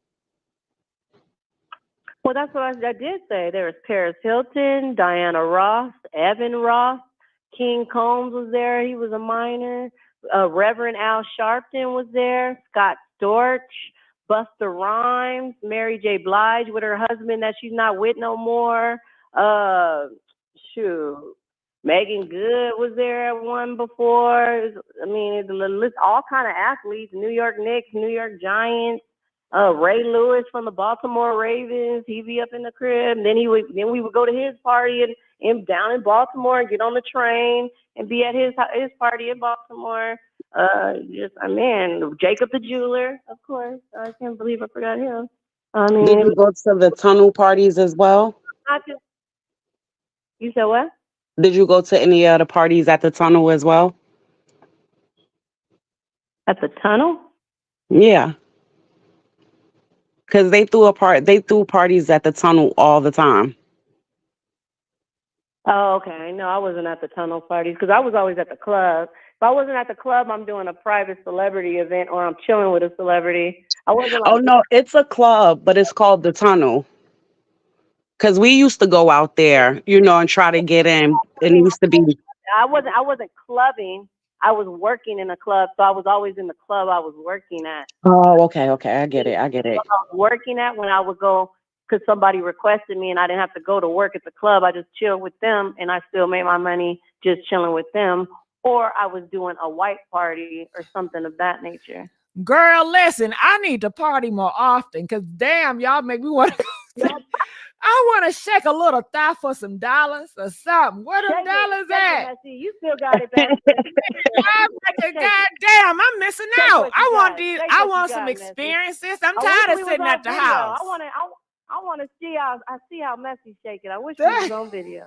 Well, that's what I did say. There was Paris Hilton, Diana Ross, Evan Ross, King Combs was there. He was a minor. Reverend Al Sharpton was there. Scott Storch, Buster Rhymes, Mary J. Blige with her husband that she's not with no more. Shoot. Megan Good was there at one before. I mean, the list, all kind of athletes, New York Knicks, New York Giants. Ray Lewis from the Baltimore Ravens, he'd be up in the crib. And then we would go to his party and down in Baltimore and get on the train and be at his party in Baltimore. Jacob the jeweler, of course. I can't believe I forgot him. I mean, Did you go to the tunnel parties as well? You said what? Did you go to any of the parties at the tunnel as well? At the tunnel? Yeah. Because they threw parties at the tunnel all the time. Oh, okay. No, I wasn't at the tunnel parties because I was always at the club. If I wasn't at the club, I'm doing a private celebrity event or I'm chilling with a celebrity. I wasn't like. Oh no, it's a club, but it's called the tunnel. Because we used to go out there, and try to get in. And it used to be. I wasn't clubbing. I was working in a club, so I was always in the club I was working at. Oh, okay. I get it. I was working at when I would go because somebody requested me and I didn't have to go to work at the club. I just chilled with them and I still made my money just chilling with them. Or I was doing a white party or something of that nature. Girl, listen, I need to party more often because damn, y'all make me want to go. I want to shake a little thigh for some dollars or something. Where them dollars at? You still got it back. God damn, I'm missing out. I want some experiences. I'm tired of sitting at the house. I want to see how Messy shaking. I wish we was on video.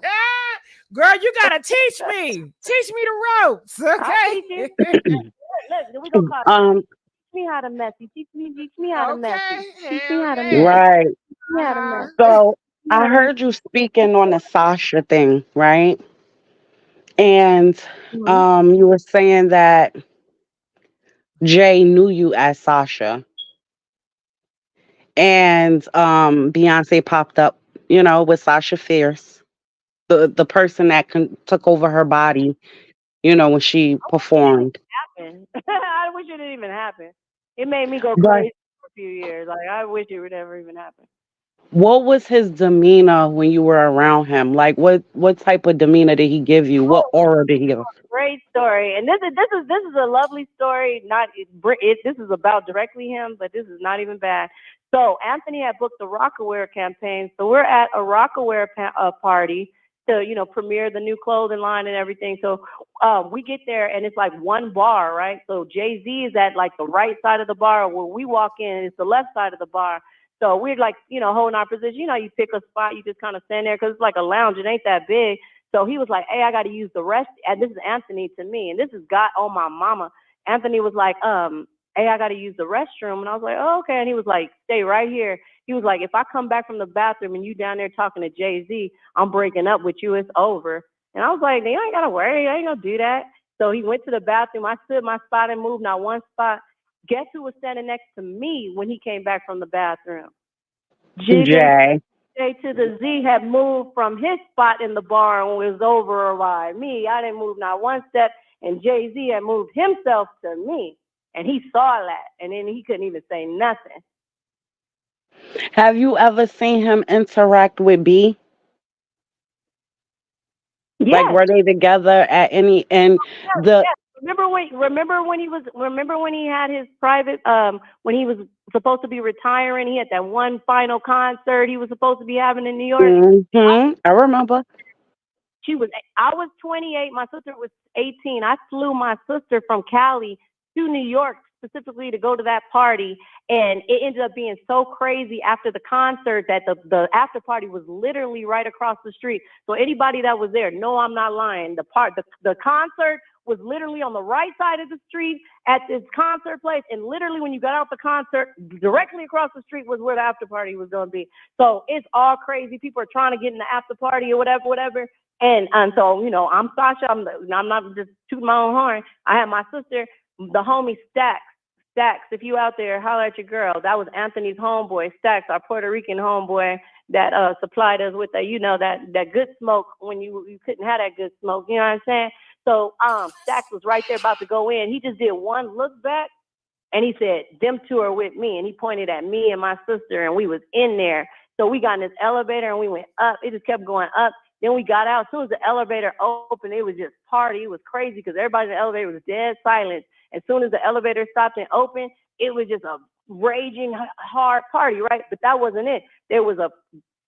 Girl, you gotta teach me. Teach me the ropes, okay? Look, we gonna call it. Teach me how to messy. Teach me how to messy. Teach me how to messy. Right. Teach me how to messy. So I heard you speaking on the Sasha thing, right? And you were saying that Jay knew you as Sasha. And Beyonce popped up, with Sasha Fierce, the person that took over her body, when she performed. I wish it didn't even happen. It made me go crazy for a few years. Like, I wish it would never even happen. What was his demeanor when you were around him? Like, what type of demeanor did he give you? What aura did he give? Great story, and this is a lovely story. This is about directly him, but this is not even bad. So Anthony had booked the Rockaware campaign, so we're at a Rockaware party to premiere the new clothing line and everything. So we get there and it's like one bar, right? So Jay-Z is at like the right side of the bar. Where we walk in, it's the left side of the bar. So we're like, holding our position. You pick a spot, you just kind of stand there because it's like a lounge. It ain't that big. So he was like, hey, I got to use the rest. And this is Anthony to me. And this is God, oh, my mama. Anthony was like, hey, I got to use the restroom. And I was like, oh, okay. And he was like, stay right here. He was like, if I come back from the bathroom and you down there talking to Jay-Z, I'm breaking up with you. It's over. And I was like, you ain't got to worry. I ain't going to do that. So he went to the bathroom. I stood my spot and moved not one spot. Guess who was standing next to me when he came back from the bathroom? Jay. Jay to the Z had moved from his spot in the bar and was over by me. I didn't move not one step, and Jay-Z had moved himself to me. And he saw that, and then he couldn't even say nothing. Have you ever seen him interact with B? Yes. Like, were they together at any? And yes. Remember when he had his private when he was supposed to be retiring? He had that one final concert he was supposed to be having in New York. Mm-hmm. I remember. I was 28. My sister was 18. I flew my sister from Cali to New York specifically to go to that party, and it ended up being so crazy after the concert that the after party was literally right across the street. So anybody that was there, no, I'm not lying. The concert was literally on the right side of the street at this concert place, and literally when you got out the concert, directly across the street was where the after party was going to be. So it's all crazy. People are trying to get in the after party or whatever. And so, you know, I'm Tasha. I'm not just tooting my own horn. I have my sister, the homie Stacks. Stacks, if you out there, holler at your girl. That was Anthony's homeboy, Stacks, our Puerto Rican homeboy that supplied us with that, you know, that good smoke when you couldn't have that good smoke. You know what I'm saying? So Stacks was right there about to go in. He just did one look back, and he said, "Them two are with me," and he pointed at me and my sister, and we was in there. So we got in this elevator and we went up. It just kept going up. Then we got out. As soon as the elevator opened, it was just party. It was crazy because everybody in the elevator was dead silent. As soon as the elevator stopped and opened, it was just a raging hard party, right? But that wasn't it. There was a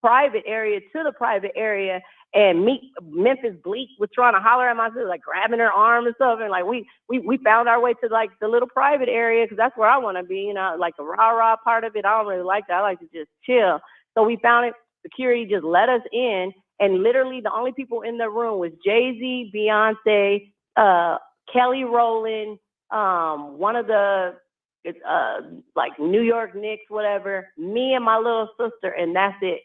private area to the private area, and Memphis Bleak was trying to holler at my sister, like grabbing her arm and stuff. And like we found our way to like the little private area because that's where I want to be, you know, like the rah-rah part of it. I don't really like that. I like to just chill. So we found it. Security just let us in. And literally the only people in the room was Jay-Z, Beyonce, Kelly Rowland, one of the like New York Knicks, whatever, me and my little sister, and that's it.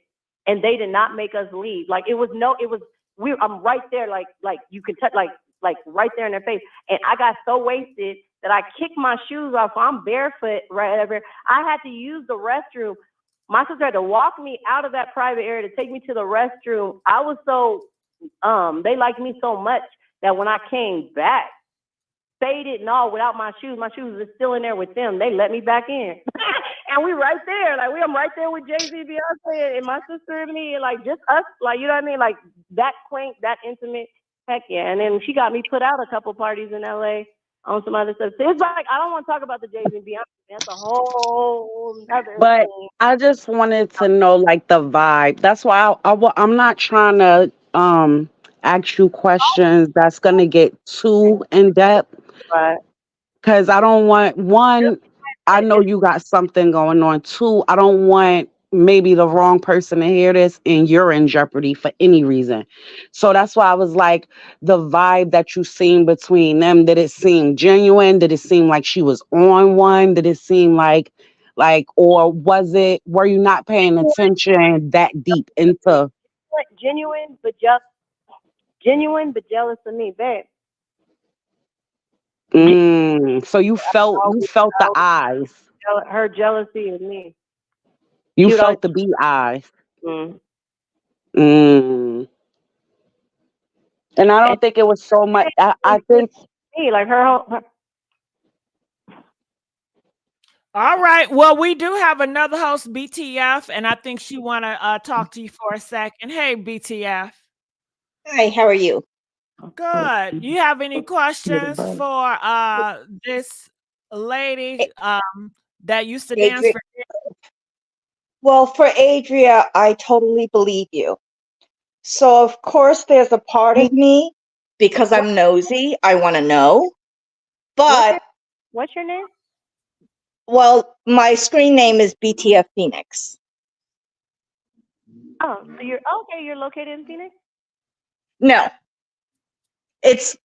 And they did not make us leave. Like I'm right there, like you can touch, like right there in their face. And I got so wasted that I kicked my shoes off. So I'm barefoot, whatever. I had to use the restroom. My sister had to walk me out of that private area to take me to the restroom. I was so, they liked me so much that when I came back, faded and all without my shoes were still in there with them. They let me back in. And we right there. Like, I'm right there with Jay-Z, Beyonce, and my sister and me, and like just us, like, you know what I mean? Like that quaint, that intimate, heck yeah. And then she got me put out a couple parties in LA on some other stuff. So it's like, I don't want to talk about the Jay-Z and Beyonce. That's a whole other But thing. I just wanted to know, like, the vibe. That's why I'm not trying to ask you questions that's gonna get too in depth, Right. because I don't want, one, I know you got something going on. Two, I don't want maybe the wrong person to hear this and you're in jeopardy for any reason. So that's why I was like, the vibe that you seen between them, did it seem genuine? Did it seem like she was on one? Did it seem or were you not paying attention that deep into? Genuine, but jealous of me, babe. So you felt the eyes. Her jealousy of me. You felt the bee eyes. Mm. And I don't think it was so much. I think like her whole. All right. Well, we do have another host, BTF, and I think she want to talk to you for a second. Hey, BTF. Hi, how are you? Good. You have any questions for this lady that used to dance for? Well, for Adria, I totally believe you. So, of course, there's a part of me, because I'm nosy, I want to know. But what's your name? Well, my screen name is BTF Phoenix. Oh, so you're located in Phoenix? No. It's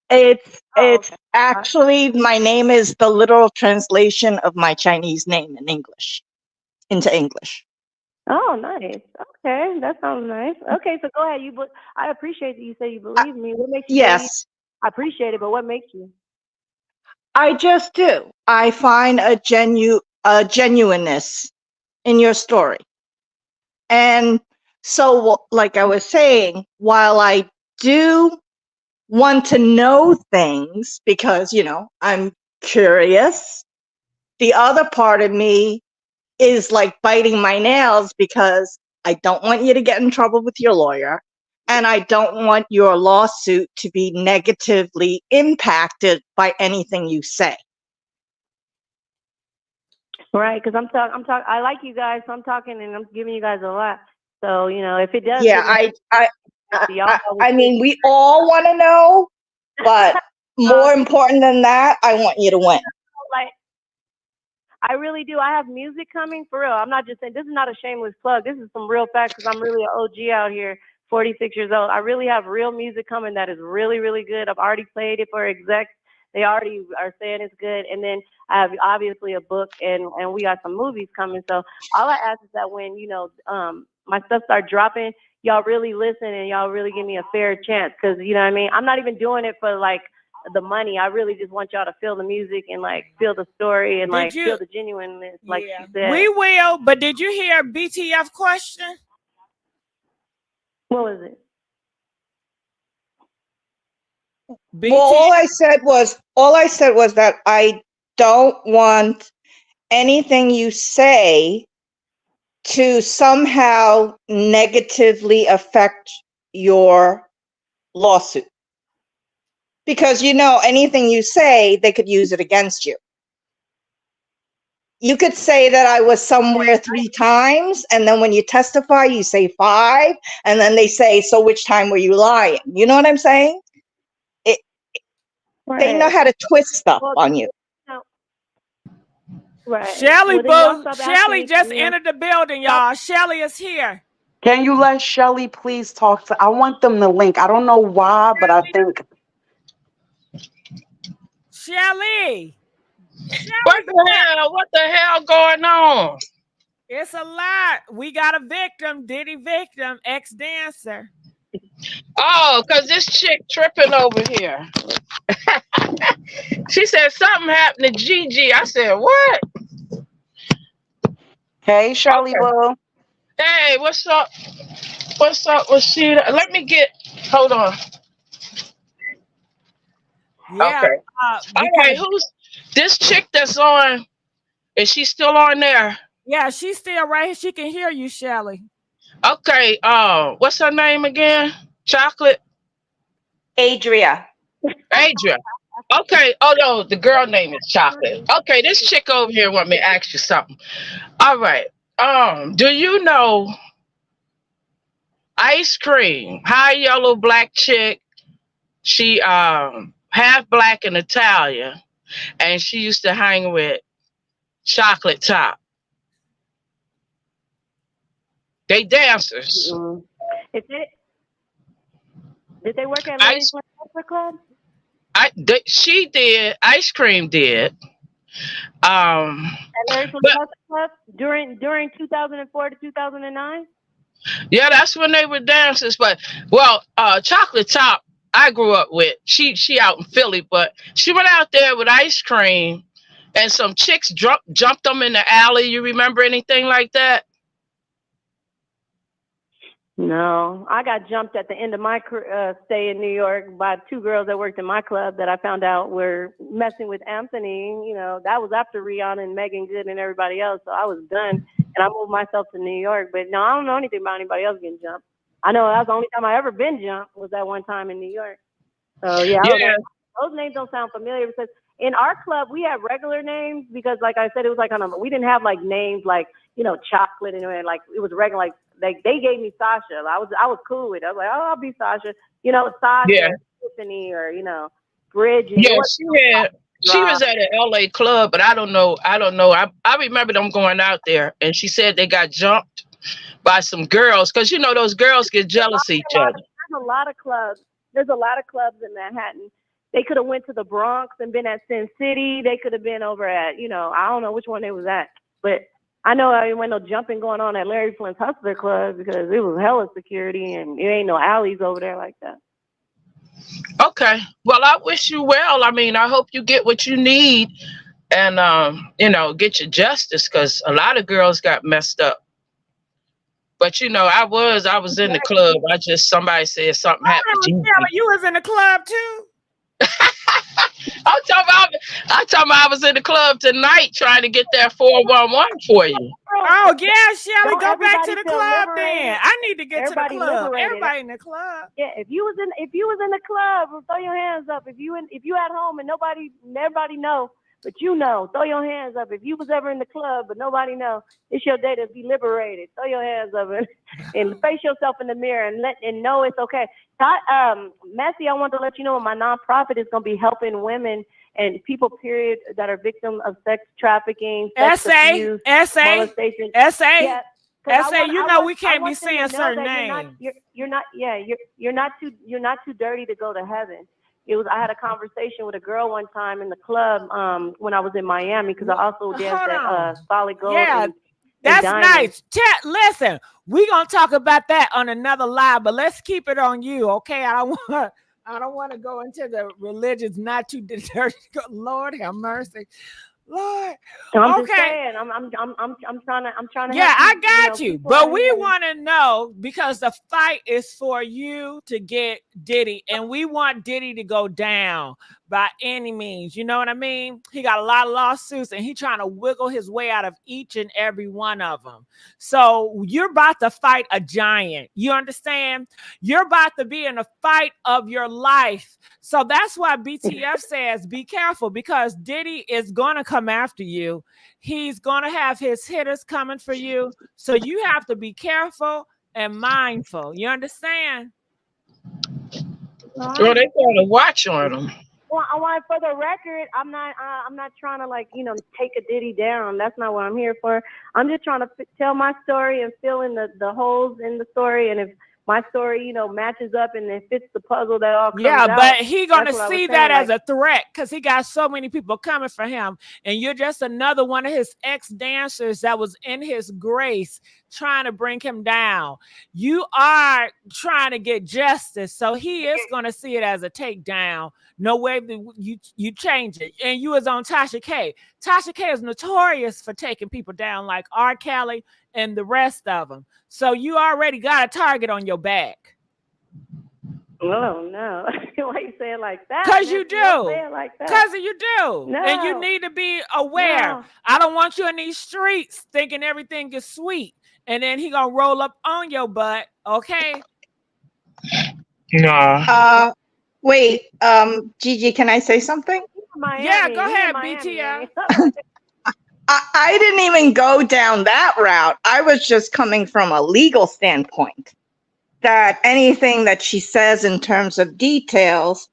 actually, my name is the literal translation of my Chinese name in English, into English. Oh, nice. Okay, that sounds nice. Okay, so go ahead. I appreciate that you say you believe me. What makes you? Yes. I appreciate it, but what makes you? I just do. I find a genuineness in your story. And so, like I was saying, while I do want to know things because, I'm curious, the other part of me is like biting my nails because I don't want you to get in trouble with your lawyer. And I don't want your lawsuit to be negatively impacted by anything you say. Right, because I like you guys, so I'm talking and I'm giving you guys a lot. So, if it does, Yeah, I mean, we all want to know, but more important than that, I want you to win. Like, I really do. I have music coming for real. I'm not just saying, this is not a shameless plug. This is some real facts because I'm really an OG out here, 46 years old. I really have real music coming that is really, really good. I've already played it for execs. They already are saying it's good. And then I have obviously a book and we got some movies coming. So all I ask is that when, my stuff start dropping, y'all really listen and y'all really give me a fair chance. Cause you know what I mean? I'm not even doing it for like the money. I really just want y'all to feel the music and like feel the story and feel the genuineness, like she said. We will, but did you hear BTF question? What was it? Well, all I said was that I don't want anything you say to somehow negatively affect your lawsuit. Because, anything you say, they could use it against you. You could say that I was somewhere 3 times, and then when you testify, you say 5, and then they say, so which time were you lying? You know what I'm saying? They know how to twist stuff on you. Right. Shelly just entered the building, y'all. Shelly is here. Can you let Shelly please talk to? I want them the link. I don't know why, but I think. Shelly. What the hell going on? It's a lot. We got a victim, Diddy victim, ex-dancer. Oh, because this chick tripping over here. She said something happened to Gigi. I said, what? Hey, Shelly Boo. Hey, what's up? What's up with she? Let me hold on. Yeah. Okay. All right, who's this chick that's on? Is she still on there? Yeah, she's still right here. She can hear you, Shelly. Okay. What's her name again? Chocolate? Adria. Okay. Oh no, the girl name is Chocolate. Okay, this chick over here want me to ask you something. All right. Do you know Ice Cream? High yellow black chick. She half black and Italian, and she used to hang with Chocolate Top. They dancers. Mm-hmm. Did they work at Ladies Hustler Club? She did. Ice Cream did. At Larry Hustler Club during 2004 to 2009. Yeah, that's when they were dancers. But Chocolate Top, I grew up with. She out in Philly, but she went out there with Ice Cream, and some chicks jumped them in the alley. You remember anything like that? No, I got jumped at the end of my stay in New York by 2 girls that worked in my club that I found out were messing with Anthony. That was after Rihanna and Megan Good and everybody else. So I was done and I moved myself to New York. But no, I don't know anything about anybody else getting jumped. I know that was the only time I ever been jumped was that one time in New York. So yeah. Those names don't sound familiar because in our club we had regular names because like I said, it was like we didn't have like names like, Chocolate and like it was regular like they gave me Sasha. I was cool with it. I was like, oh, I'll be Sasha. Sasha, Tiffany, or Bridget. Yeah, she was at an LA club, but I don't know. I remember them going out there, and she said they got jumped by some girls because those girls get jealous of each other. There's a lot of clubs. There's a lot of clubs in Manhattan. They could have went to the Bronx and been at Sin City. They could have been over at I don't know which one they was at, but I know there ain't no jumping going on at Larry Flint's Hustler Club because it was hella security and it ain't no alleys over there like that. Okay. Well, I wish you well. I mean, I hope you get what you need and get your justice, because a lot of girls got messed up. But I was in the club. Somebody said something happened to Shelley, Gigi. you was in the club too? I'm talking about I was in the club tonight trying to get that 411 for you. Oh yeah, Shelly, go back to everybody the feel club liberated? then. I need to get to the Everybody club. liberated. Everybody in the club. Yeah, if you was in the club, throw your hands up. If you at home and everybody know, but throw your hands up. If you was ever in the club but nobody know, it's your day to be liberated. Throw your hands up and face yourself in the mirror and know it's okay. Messy, I want to let you know my nonprofit is going to be helping women and people, period, that are victims of sex trafficking, sex abuse, molestation. SA. Yeah, we can't be saying certain names. You're not too dirty to go to heaven. I had a conversation with a girl one time in the club when I was in Miami, because I also danced at Solid Gold. Yeah, that's nice. Chat, listen, we're gonna talk about that on another live, but let's keep it on you, okay? I don't want to go into the religions, not too dirty. Lord have mercy. Lord, I'm just saying. I'm trying to. Yeah, help I got you. But we want to know, because the fight is for you to get Diddy, and we want Diddy to go down by any means. You know what I mean? He got a lot of lawsuits, and he's trying to wiggle his way out of each and every one of them. So you're about to fight a giant. You understand? You're about to be in a fight of your life. So that's why BTF says be careful, because Diddy is going to come after you. He's going to have his hitters coming for you. So you have to be careful and mindful. You understand? Well, they got a watch on him. Well, I want, for the record, I'm not trying to take a Diddy down. That's not what I'm here for. I'm just trying to tell my story and fill in the holes in the story. And if my story, matches up and it fits the puzzle that all comes out. Yeah, but he gonna see that as a threat, because he got so many people coming for him, and you're just another one of his ex-dancers that was in his grace trying to bring him down. You are trying to get justice, so he is gonna see it as a takedown. No way that you change it. And you was on Tasha K. Tasha K is notorious for taking people down, like R. Kelly and the rest of them. So you already got a target on your back. Oh, no. Why you say it like that? Because you do. Because you do. No. And you need to be aware. No. I don't want you in these streets thinking everything is sweet, and then he going to roll up on your butt, okay? No. Wait, Gigi, can I say something? Miami, yeah, go ahead, BTF. I didn't even go down that route. I was just coming from a legal standpoint, that anything that she says in terms of details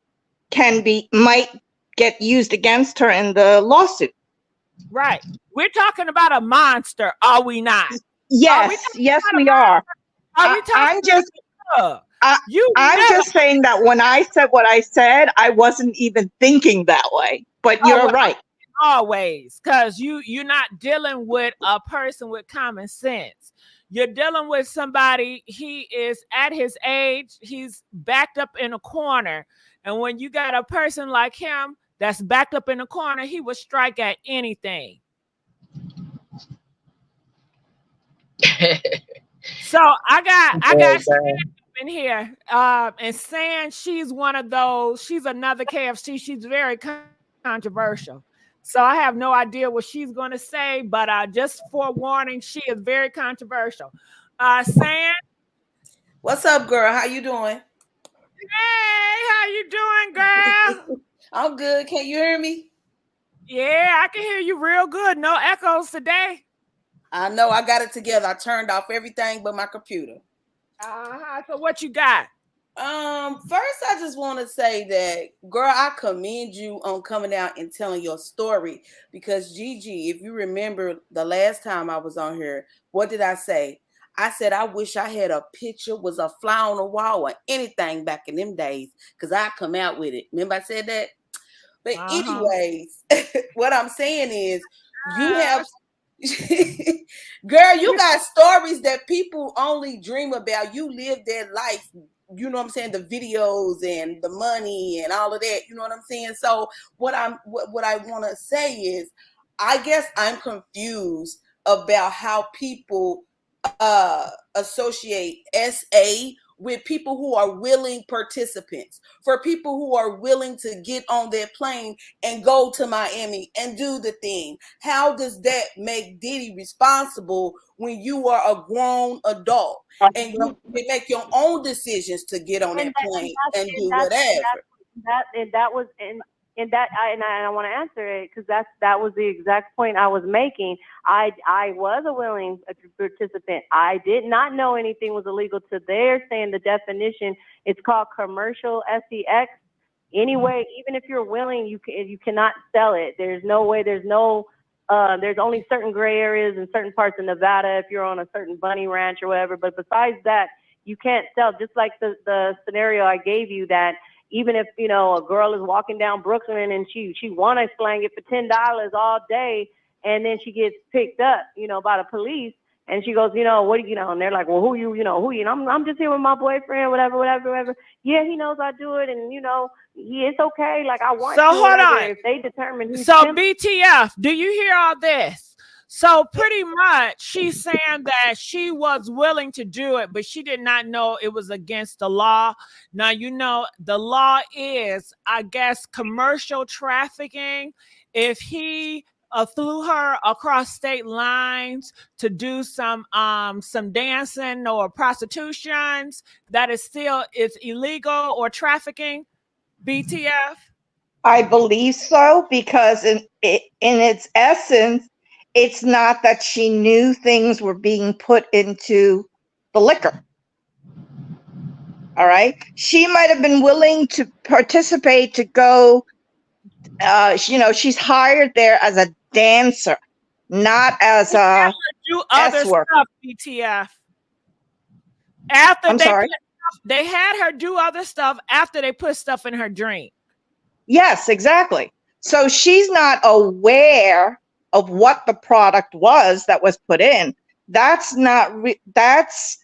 might get used against her in the lawsuit. Right. We're talking about a monster, are we not? Yes, we are. I'm just saying that when I said what I said, I wasn't even thinking that way. But you're right. Always, because you're not dealing with a person with common sense. You're dealing with somebody, he is at his age, he's backed up in a corner. And when you got a person like him that's backed up in a corner, he would strike at anything. So I got in here, and saying she's one of those, she's another KFC, she's very controversial. So I have no idea what she's going to say, but just forewarning, she is very controversial. San, what's up, girl? How you doing? Hey, how you doing, girl? I'm good. Can you hear me? Yeah, I can hear you real good. No echoes today. I know. I got it together. I turned off everything but my computer. So what you got? First, I just want to say that, girl, I commend you on coming out and telling your story, because Gigi, if you remember the last time I was on here, what did I say? I said, I wish I had a picture, was a fly on the wall or anything back in them days, because I come out with it. Remember I said that? But anyways, what I'm saying is you have, girl, you got stories that people only dream about. You live that life you know what I'm saying, the videos and the money and all of that, you know what I'm saying? So what I want to say is, I guess I'm confused about how people associate SA with people who are willing participants, for people who are willing to get on their plane and go to Miami and do the thing. How does that make Diddy responsible when you are a grown adult and you make your own decisions to get on that plane and do whatever? I want to answer it because that was the exact point I was making. I was a willing participant. I did not know anything was illegal. To they're saying the definition, it's called commercial sex. Anyway, even if you're willing, you cannot sell it. There's no way. There's only certain gray areas in certain parts of Nevada if you're on a certain bunny ranch or whatever. But besides that, you can't sell. Just like the scenario I gave you, that even if, you know, a girl is walking down Brooklyn and she want to slang it for $10 all day, and then she gets picked up, you know, by the police, and she goes, you know, what do you know? And they're like, well, who you? I'm just here with my boyfriend, whatever. Yeah, he knows I do it, and you know, it's okay. Like I want. So hold on. If they determine who's so BTF, do you hear all this? So pretty much she's saying that she was willing to do it, but she did not know it was against the law. Now, you know, the law is, I guess, commercial trafficking. If he flew her across state lines to do some dancing or prostitutions, that is still is illegal or trafficking, BTF? I believe so, because in its essence, it's not that she knew things were being put into the liquor. All right. She might have been willing to participate, to go, you know, she's hired there as a dancer, not as a do other stuff, BTF. After they had her do other stuff after they put stuff in her drink. Yes, exactly. So she's not aware of what the product was that was put in. That's not, that's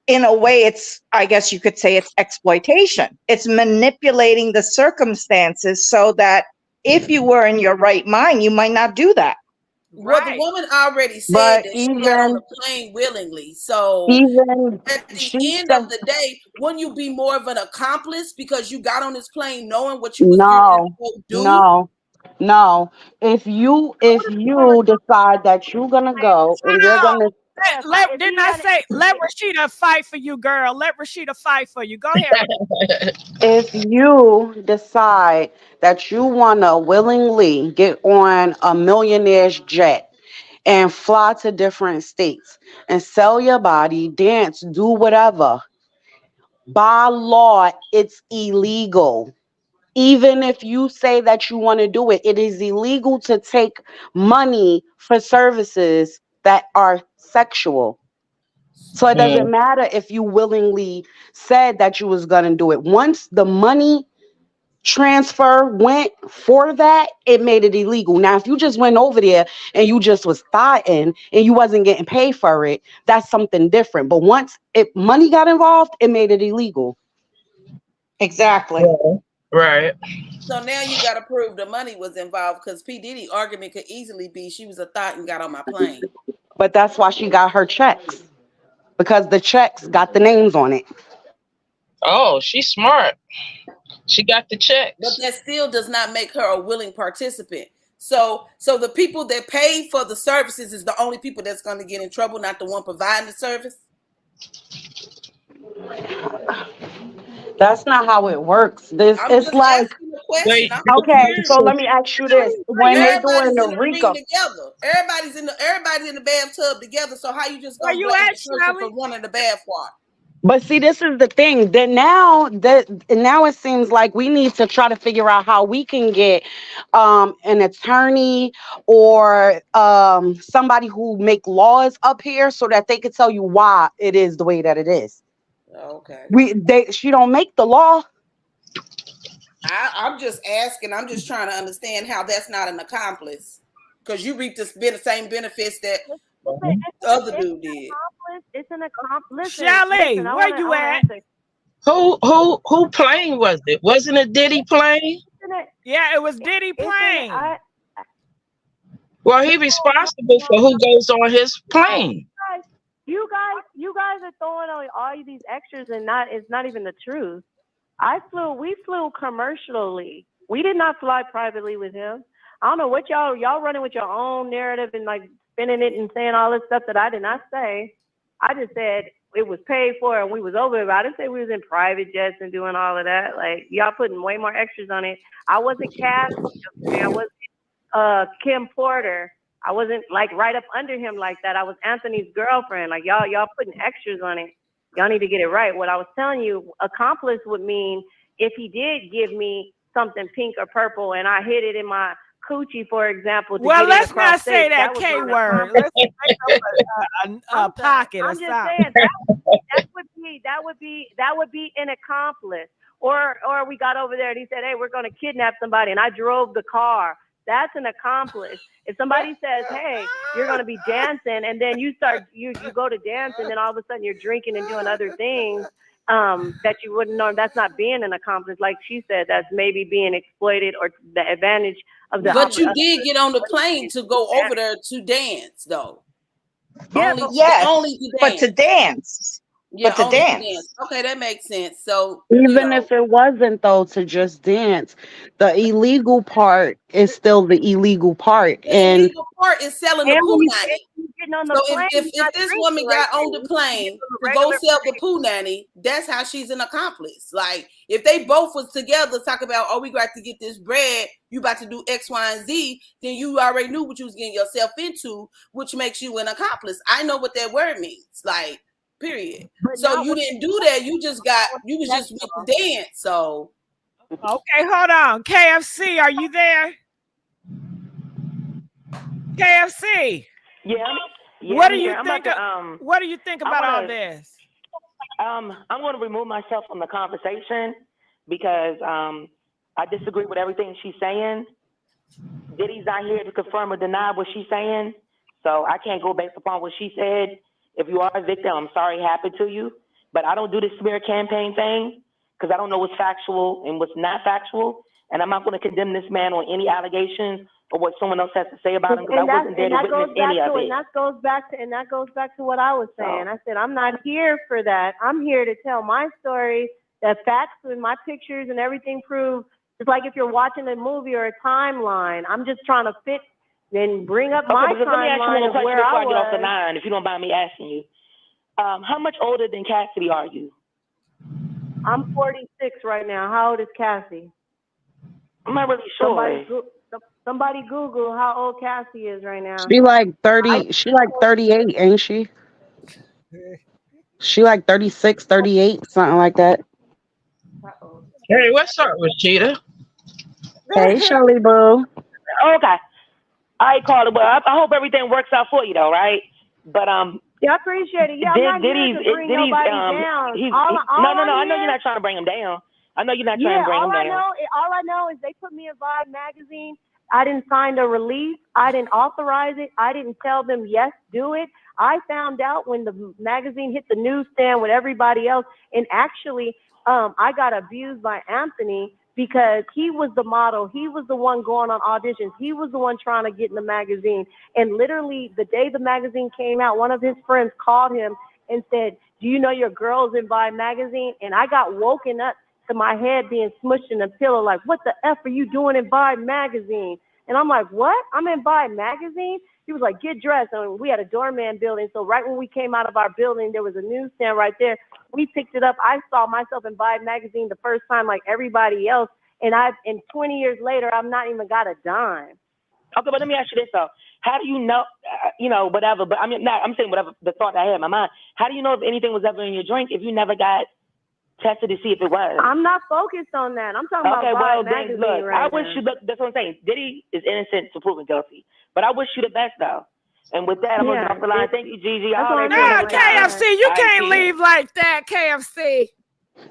in a way, it's, I guess you could say it's exploitation. It's manipulating the circumstances so that if you were in your right mind, you might not do that. Well, the woman already said that she got on the plane willingly. So at the end of the day, wouldn't you be more of an accomplice because you got on this plane knowing what you was getting to do? No. If you decide that you're gonna go and you're gonna didn't I say let Rashida fight for you, girl? Let Rashida fight for you. Go ahead. If you decide that you wanna willingly get on a millionaire's jet and fly to different states and sell your body, dance, do whatever, by law, it's illegal. Even if you say that you want to do it, it is illegal to take money for services that are sexual. So it doesn't matter if you willingly said that you was going to do it. Once the money transfer went for that, it made it illegal. Now, if you just went over there and you just was thotting and you wasn't getting paid for it, that's something different. But once money got involved, it made it illegal. Exactly. Right. So now you got to prove the money was involved, because P. Diddy argument could easily be she was a thought and got on my plane. But that's why she got her checks, because the checks got the names on it. Oh, she's smart. She got the checks. But that still does not make her a willing participant. So the people that pay for the services is the only people that's going to get in trouble, not the one providing the service? That's not how it works. It's like, okay, so let me ask you this: when they're doing the RICO, everybody's in the bathtub together. So how you just gonna blame the person for running the bathwater? But see, this is the thing that now it seems like we need to try to figure out how we can get an attorney or somebody who make laws up here so that they could tell you why it is the way that it is. Okay. She don't make the law. I'm just asking. I'm just trying to understand how that's not an accomplice, because you reap the same benefits that the other dude did. It's an accomplice. Shelly, where you at? Who plane was it? Wasn't it Diddy plane? Yeah, it was Diddy plane. Well, he responsible for who goes on his plane. You guys are throwing all these extras, and it's not even the truth. We flew commercially. We did not fly privately with him. I don't know what y'all running with your own narrative and like spinning it and saying all this stuff that I did not say. I just said it was paid for and we was over it. But I didn't say we was in private jets and doing all of that. Like y'all putting way more extras on it. I wasn't Cathy. I wasn't Kim Porter. I wasn't like right up under him like that. I was Anthony's girlfriend. Like y'all putting extras on it. Y'all need to get it right. What I was telling you, accomplice would mean if he did give me something pink or purple and I hid it in my coochie, for example. Well, let's not say that K word. Let's make up a pocket or something. I'm just saying that would be an accomplice. Or we got over there and he said, hey, we're going to kidnap somebody, and I drove the car. That's an accomplice. If somebody says, hey, you're going to be dancing, and then you go to dance, and then all of a sudden you're drinking and doing other things that you wouldn't know, that's not being an accomplice. Like she said, that's maybe being exploited or the advantage of the. But you did get on the plane to go over there to dance, though. Yeah, only to dance. But to dance. Yeah, but to dance. Okay, that makes sense. So even if it wasn't though to just dance, the illegal part is still the illegal part. The illegal part is selling the poo nanny. So if this woman got on the plane to go sell the poo nanny, that's how she's an accomplice. Like if they both was together talk about, oh, we got to get this bread, you about to do X, Y, and Z, then you already knew what you was getting yourself into, which makes you an accomplice. I know what that word means. Like. Period. So you didn't do that. You was just with the dance. So okay, hold on. KFC, are you there? KFC. Yeah. What do you think? What do you think about all this? I'm going to remove myself from the conversation because I disagree with everything she's saying. Diddy's not here to confirm or deny what she's saying, so I can't go based upon what she said. If you are a victim, I'm sorry it happened to you, but I don't do this smear campaign thing because I don't know what's factual and what's not factual, and I'm not going to condemn this man on any allegations or what someone else has to say about him because I wasn't there to witness any of it. And that goes back to what I was saying. I said I'm not here for that. I'm here to tell my story. That facts and my pictures and everything prove. It's like if you're watching a movie or a timeline. I'm just trying to fit. Then bring up my timeline of where I was. Get off the line, if you don't mind me asking you. How much older than Cathy are you? I'm 46 right now. How old is Cathy? I'm not really sure. Somebody Google how old Cathy is right now. She like 30. She like 38, ain't she? She like 36, 38, something like that. Hey, what's up, Rashida? Hey, Shelly Boo. Okay. I called it. Well, I hope everything works out for you, though, right? But yeah, I appreciate it. Yeah, I'm not here to bring nobody down. No. I know you're not trying to bring him down. I know you're not trying to bring him down. All I know is they put me in Vibe magazine. I didn't sign the release. I didn't authorize it. I didn't tell them yes, do it. I found out when the magazine hit the newsstand with everybody else, and actually, I got abused by Anthony. Because he was the model, he was the one going on auditions, he was the one trying to get in the magazine. And literally, the day the magazine came out, one of his friends called him and said, do you know your girl's in Vibe magazine? And I got woken up to my head being smushed in a pillow, like, what the F are you doing in Vibe magazine? And I'm like, what? I'm in Vibe magazine? He was like, get dressed. And we had a doorman building. So right when we came out of our building, there was a newsstand right there. We picked it up. I saw myself in Vibe magazine the first time, like everybody else. And 20 years later, I've not even got a dime. Okay, but let me ask you this though. How do you know, whatever, but I'm saying whatever the thought I had in my mind. How do you know if anything was ever in your drink if you never got tested to see if it was? I'm not focused on that. I'm talking about Vibe magazine look, right I wish you, that's what I'm saying. Diddy is innocent to proven guilty. But I wish you the best though. And with that, I'm going to get off the line. Thank you, Gigi. No, KFC, you can't leave like that, KFC.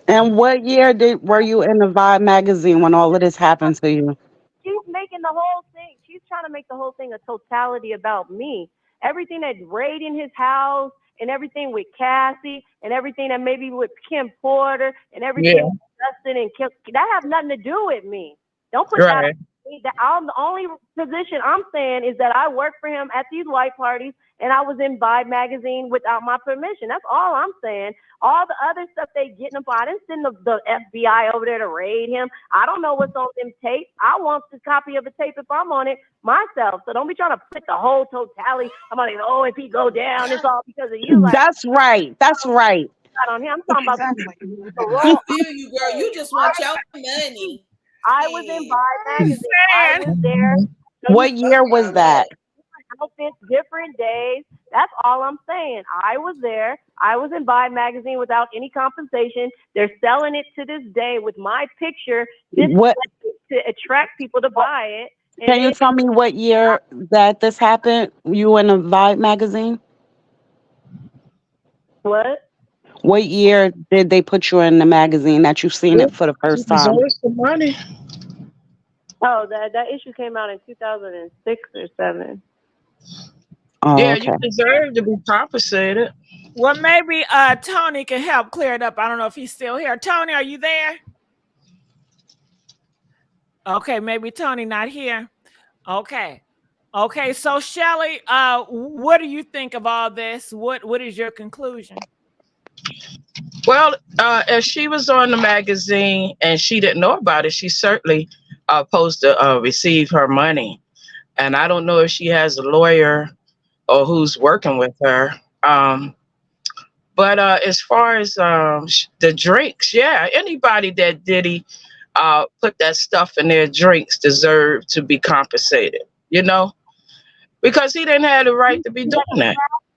And what year were you in the Vibe magazine when all of this happened to you? She's making the whole thing. She's trying to make the whole thing a totality about me. Everything that raiding his house, and everything with Cathy and everything that maybe with Kim Porter and everything with Justin and Kim, that have nothing to do with me. Don't put that on me. The only position I'm saying is that I work for him at these white parties and I was in Vibe magazine without my permission. That's all I'm saying. All the other stuff they getting up, I didn't send the FBI over there to raid him. I don't know what's on them tapes. I want the copy of the tape if I'm on it myself. So don't be trying to put the whole totality. I'm like, oh, if he go down, it's all because of you. Like, that's right. That's right. On him. I'm talking about I feel you, girl. You just want your money. I was in Vibe magazine. I was there. What year was that? Outfits, different days. That's all I'm saying. I was there. I was in Vibe magazine without any compensation. They're selling it to this day with my picture to attract people to buy it. And can you tell me what year that this happened? You in a Vibe magazine? What? What year did they put you in the magazine that you've seen it for the first time? Some money. Oh, that issue came out in 2006 or 7. Oh, yeah, okay. you deserve to be compensated. Well, maybe Tony can help clear it up. I don't know if he's still here. Tony, are you there? Okay, maybe Tony not here. Okay. Okay, so Shelly, what do you think of all this? What is your conclusion? Well, if she was on the magazine and she didn't know about it, she certainly supposed to receive her money. And I don't know if she has a lawyer or who's working with her. But as far as the drinks, yeah, anybody that Diddy put that stuff in their drinks deserve to be compensated, because he didn't have the right to be doing that.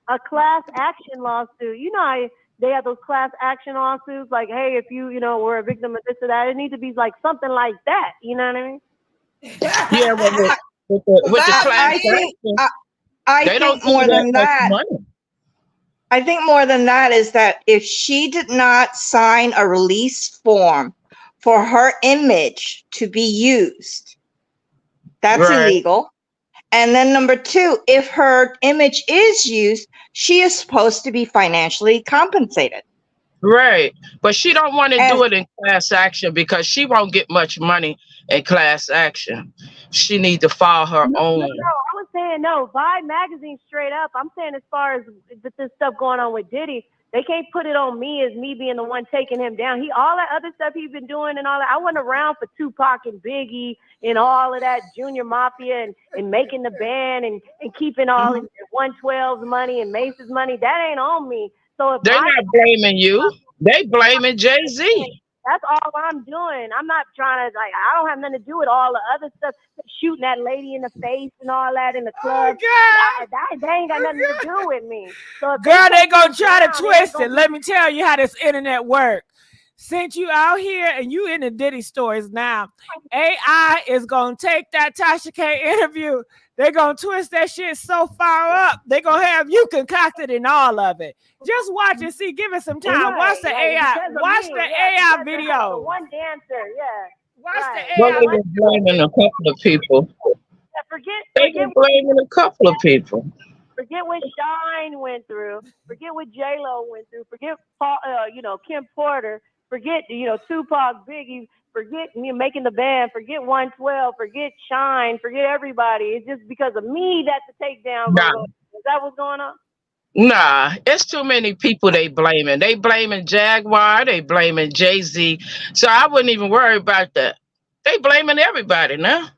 A class action lawsuit. You know, they have those class action lawsuits like, hey, if you were a victim of this or that, it needs to be like something like that. You know what I mean? Yeah, with the class action, I they don't think more do that than much that. money. I think more than that is that if she did not sign a release form for her image to be used, that's illegal. And then number 2, if her image is used, she is supposed to be financially compensated. Right. But she don't want to do it in class action because she won't get much money in class action. She need to file her own. No, I was saying no. Vibe magazine straight up. I'm saying as far as this stuff going on with Diddy, they can't put it on me as me being the one taking him down. All that other stuff he's been doing and all that. I wasn't around for Tupac and Biggie and all of that Junior Mafia and making the band and keeping all his 112's money and Mace's money. That ain't on me. So if they're not blaming you, they blaming Jay-Z. That's all I'm doing. I'm not trying to I don't have nothing to do with all the other stuff, shooting that lady in the face and all that in the club. Oh, that ain't got nothing to do with me. So girl, they gonna try to twist it. Let me tell you how this internet works. Since you out here and you in the Diddy stories now, AI is gonna take that Tasha K interview. They're gonna twist that shit so far up. They're gonna have you concocted in all of it. Just watch and see. Give it some time. Watch the AI. Watch the AI video. One dancer, Watch the AI. Well, they've been blaming a couple of people. They've been blaming a couple of people. Forget what Shine went through. Forget what J-Lo went through. Forget Paul, Kim Porter. Forget Tupac, Biggie. Forget making the band. Forget 112. Forget Shine. Forget everybody. It's just because of me that the takedown. Nah. Is that what's going on? Nah, it's too many people they blaming. They blaming Jaguar. They blaming Jay-Z. So I wouldn't even worry about that. They blaming everybody now.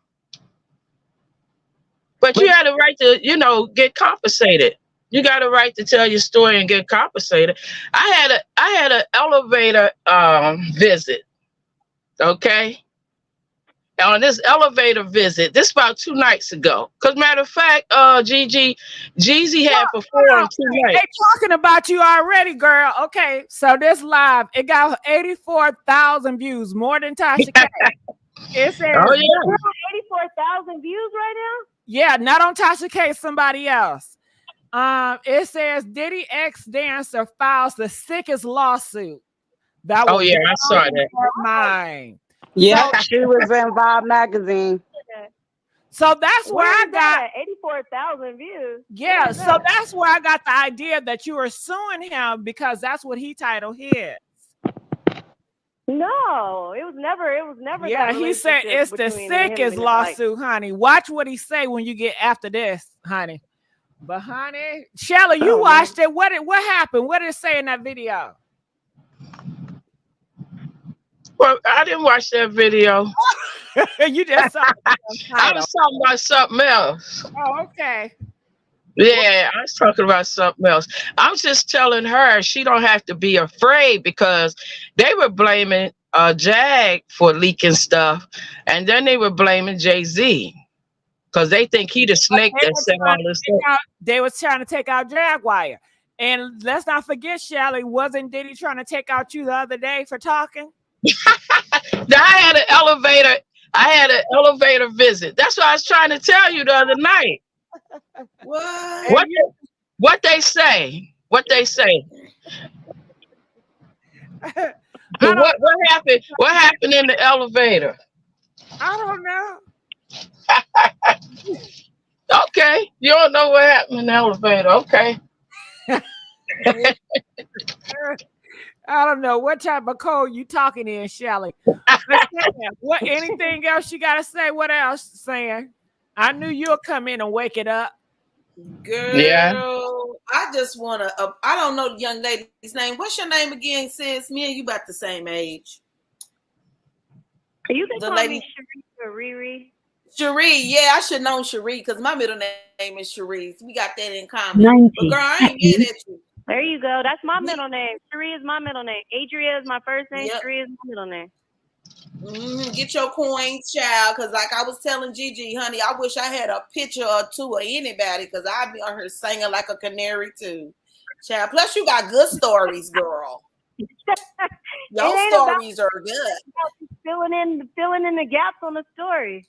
But you had a right to, get compensated. You got a right to tell your story and get compensated. I had an elevator visit. Okay. And on this elevator visit, this about 2 nights ago. Because matter of fact, Jeezy had performed 2 nights. They talking about you already, girl. Okay, so this live, it got 84,000 views, more than Tasha K. It says 84,000 views right now? Yeah, not on Tasha K, somebody else. It says Diddy ex dancer files the sickest lawsuit. That was I saw that. Mine. Yeah, she was in Vibe magazine. So that's where I got 84,000 views. Yeah, so that's where I got the idea that you were suing him because that's what he titled his. No, it was never. Yeah, that he said it's the sickest lawsuit, honey. Watch what he say when you get after this, honey. But honey, Shelly, you watched it. What happened? What did it say in that video? Well, I didn't watch that video. You just saw I was talking about something else. Oh, okay. Yeah, I was talking about something else. I'm just telling her she don't have to be afraid because they were blaming Jag for leaking stuff, and then they were blaming Jay-Z because they think he the snake that said all this stuff. They was trying to take out Jaguar. And let's not forget, Shelly, wasn't Diddy trying to take out you the other day for talking? Now, I had an elevator visit. That's what I was trying to tell you the other night. What they say? What they say? What happened? What happened in the elevator? I don't know. Okay, you don't know what happened in the elevator. Okay. I don't know what type of code you talking in, Shelly. What? Anything else you gotta say? What else, saying? I knew you'll come in and wake it up. Girl, yeah. I just want to, I don't know the young lady's name. What's your name again, sis? Me and you about the same age. You can call me Cherie or Riri. Cherie, yeah, I should know Cherie because my middle name is Cherie. We got that in common. But girl, I ain't mad at you. There you go. That's my middle name. Cherie is my middle name. Adria is my first name. Yep. Cherie is my middle name. Get your coins, child, because like I was telling Gigi, honey, I wish I had a picture or two of anybody because I'd be on her singing like a canary too. Child, plus you got good stories, girl. Your stories are good. Filling in the gaps on the story.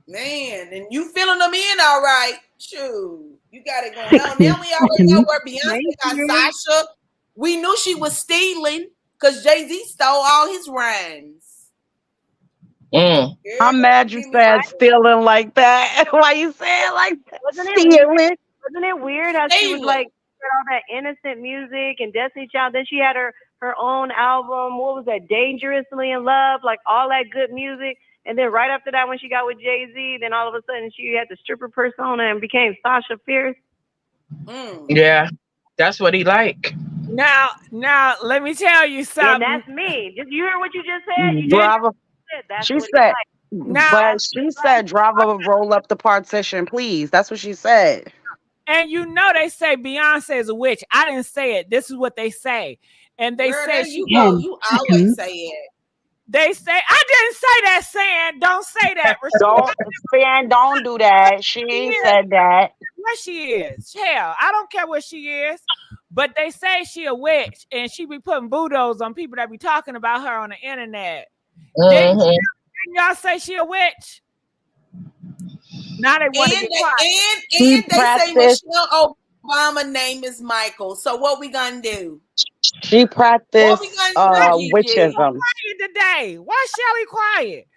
Man, and you filling them in all right. Shoot, you got it going on. Now we already know where Beyonce got Tasha. We knew she was stealing because Jay-Z stole all his rhymes. I'm mad you said stealing like that. Why you saying like that? Wasn't it weird how she was like all that innocent music and Destiny Child? Then she had her own album. What was that? Dangerously in Love, like all that good music. And then right after that, when she got with Jay-Z, then all of a sudden she had the stripper persona and became Sasha Fierce. Yeah, that's what he like. Now, let me tell you something. And that's me. Just you heard what you just said. She said, "Driver, roll up the partition, please." That's what she said. And you know they say Beyonce is a witch. I didn't say it. This is what they say, and they say you always say it. They say I didn't say that. Saying don't say that. Don't do that. She ain't said that. What she is? Hell, I don't care what she is. But they say she a witch, and she be putting voodoo on people that be talking about her on the internet. Didn't y'all say she a witch? Now they want to get quiet. And they say Michelle Obama's name is Michael. So what we gonna do? She practiced witchism. Quiet today. Why Shelly quiet?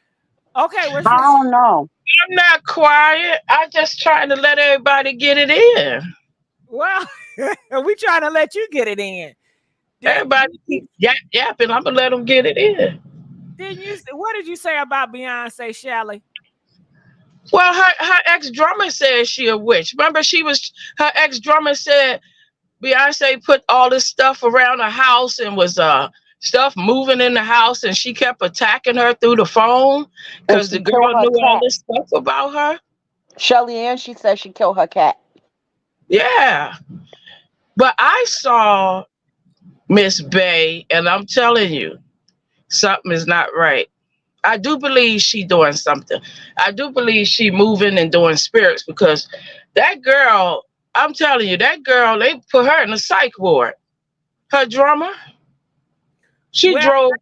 Okay, I don't know. I'm not quiet. I'm just trying to let everybody get it in. Well, we trying to let you get it in. Everybody keep yapping. I'm gonna let them get it in. What did you say about Beyonce, Shelly? Well, her ex-drummer said she a witch. Remember, her ex-drummer said Beyonce put all this stuff around her house and was stuff moving in the house, and she kept attacking her through the phone because the girl knew all this stuff about her. Shelly Ann, she said she killed her cat. Yeah. But I saw Miss Bay, and I'm telling you, something is not right. I do believe she doing something. I do believe she moving and doing spirits because that girl, I'm telling you, that girl, they put her in the psych ward. Her drummer, drove.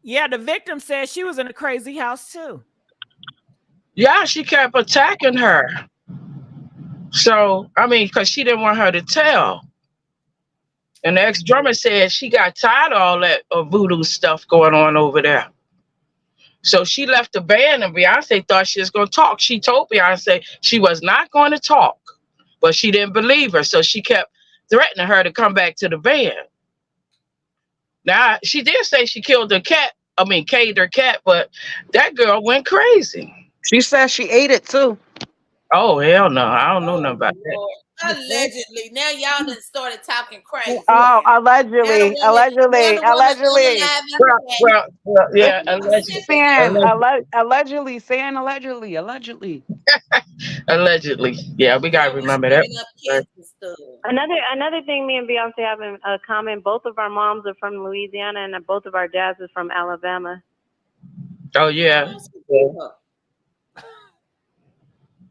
Yeah, the victim said she was in a crazy house too. Yeah, she kept attacking her. So, I mean, because she didn't want her to tell. And the ex-drummer said she got tired of all that voodoo stuff going on over there. So she left the band, and Beyonce thought she was going to talk. She told Beyonce she was not going to talk, but she didn't believe her. So she kept threatening her to come back to the band. Now, she did say she killed her cat. I mean, caged her cat, but that girl went crazy. She said she ate it too. Oh, hell no. I don't know nothing about that. Lord. Allegedly. Now y'all done started talking crazy. Oh, Now allegedly, the allegedly, woman allegedly. Well, yeah, allegedly. Saying allegedly. Allegedly. Yeah, we got to remember that. Another thing me and Beyonce have in common, both of our moms are from Louisiana and both of our dads are from Alabama. Oh, yeah.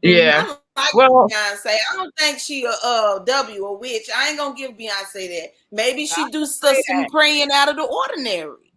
Yeah. I like Well, Beyonce. I don't think she a W a witch. I ain't gonna give Beyonce that. Maybe she do some praying out of the ordinary.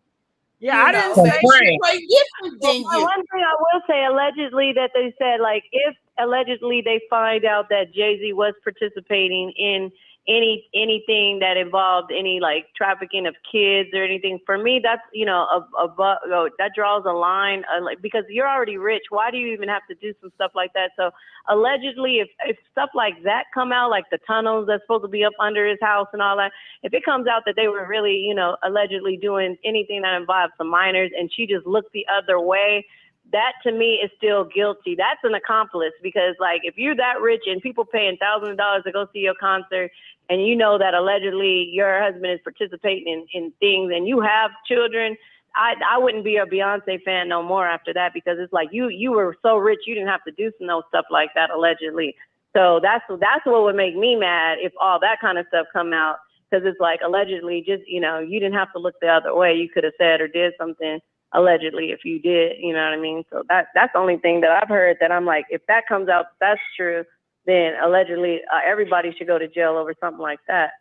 Yeah, I didn't say she pray different than you. One thing I will say, allegedly, that they said, like, if allegedly they find out that Jay-Z was participating in anything that involved any like trafficking of kids or anything, for me that's that draws a line, because you're already rich. Why do you even have to do some stuff like that? So allegedly, if stuff like that come out, like the tunnels that's supposed to be up under his house and all that, if it comes out that they were really allegedly doing anything that involved some minors and she just looked the other way, that to me is still guilty. That's an accomplice, because like if you're that rich and people paying thousands of dollars to go see your concert, and you know that allegedly your husband is participating in things, and you have children, I wouldn't be a Beyonce fan no more after that, because it's like you were so rich you didn't have to do no stuff like that allegedly. So that's what would make me mad if all that kind of stuff come out, because it's like allegedly just you didn't have to look the other way. You could have said or did something allegedly if you did, you know what I mean? So that's the only thing that I've heard that I'm like, if that comes out, that's true, then allegedly everybody should go to jail over something like that.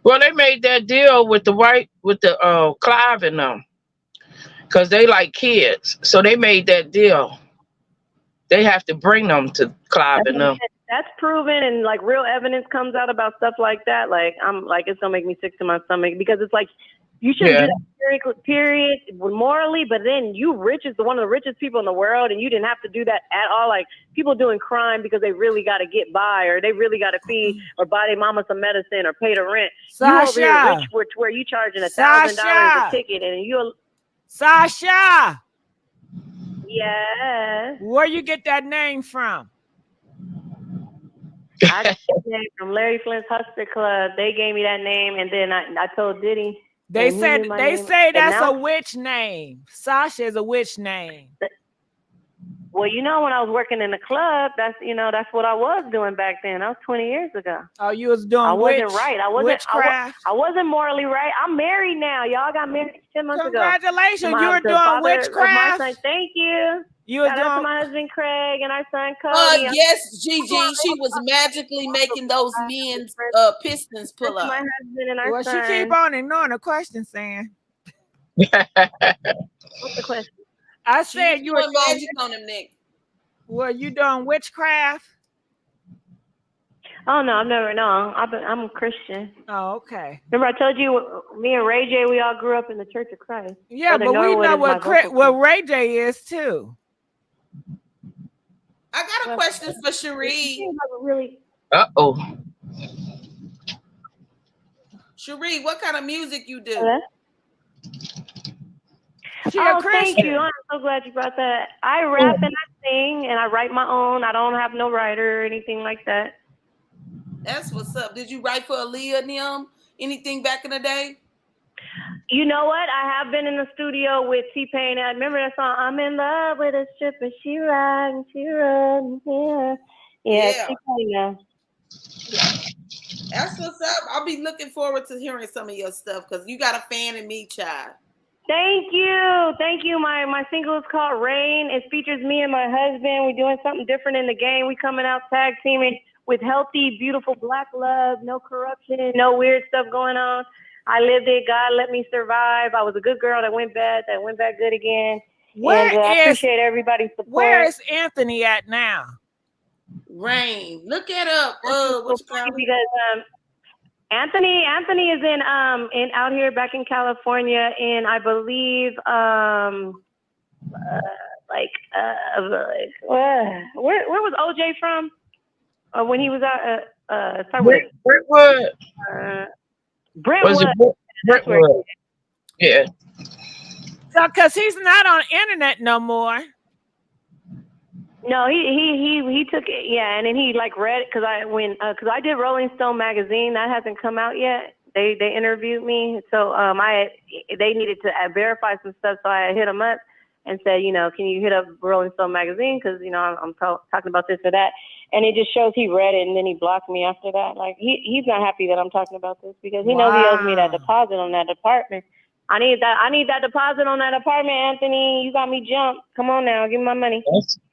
Well, they made that deal with the Clive and them, because they like kids. So they made that deal. They have to bring them to Clive and them. That's proven, and like real evidence comes out about stuff like that. Like I'm like, it's gonna make me sick to my stomach, because it's like, you shouldn't do that period morally, but then you rich is one of the richest people in the world, and you didn't have to do that at all. Like people doing crime because they really got to get by, or they really got to feed or buy their mama some medicine or pay the rent. Sasha, you over here rich where you charging $1,000 a ticket, and you. Sasha. Yes. Where you get that name from? I got that name from Larry Flint's Hustler Club. They gave me that name, and then I told Diddy. They say that's a witch name. Sasha is a witch name. Well, when I was working in the club, that's what I was doing back then. That was 20 years ago. Oh, you was doing wasn't right. witchcraft? I wasn't morally right. I'm married now. Y'all got married 10 months ago. Congratulations. You were doing witchcraft? Thank you. You were doing to my husband Craig and our son Cody. Yes, Gigi. She was magically making those men's pistons pull up. My husband and our son. She keep on ignoring the question, Sam. What's the question? I said you were magic on them, Nick. Were you doing witchcraft? Oh no, I've never. No, I'm a Christian. Oh, okay. Remember I told you, me and Ray J, we all grew up in the Church of Christ. Yeah, but we know what Ray J is too. I got a question for Cherie. Really? Uh-oh. Cherie, what kind of music you do? Hello? Thank you. I'm so glad you brought that. I rap and I sing and I write my own. I don't have no writer or anything like that. That's what's up. Did you write for Aaliyah and them? Anything back in the day? You know what? I have been in the studio with T-Pain. I remember that song, I'm in love with a stripper. She riding, yeah. Yeah, T-Pain. That's what's up. I'll be looking forward to hearing some of your stuff, because you got a fan in me, child. Thank you. My single is called Rain. It features me and my husband. We're doing something different in the game. We coming out tag teaming with healthy, beautiful Black love, no corruption, no weird stuff going on. I lived it. God let me survive. I was a good girl that went bad good again. I appreciate everybody's support. Where is Anthony at now? Rain. Look it up. Because Anthony is in out here back in California, and I believe where was OJ from? When he was out, Brentwood. Brentwood. That's where. Yeah. So, cause he's not on internet no more. No, he took it, yeah, and then he like read it because I did Rolling Stone magazine that hasn't come out yet. They interviewed me, so they needed to verify some stuff, so I hit them up and said, can you hit up Rolling Stone magazine because I'm talking about this or that, and it just shows he read it and then he blocked me after that. Like he's not happy that I'm talking about this because he knows he owes me that deposit on that apartment. I need that deposit on that apartment, Anthony. You got me jumped. Come on now, give me my money.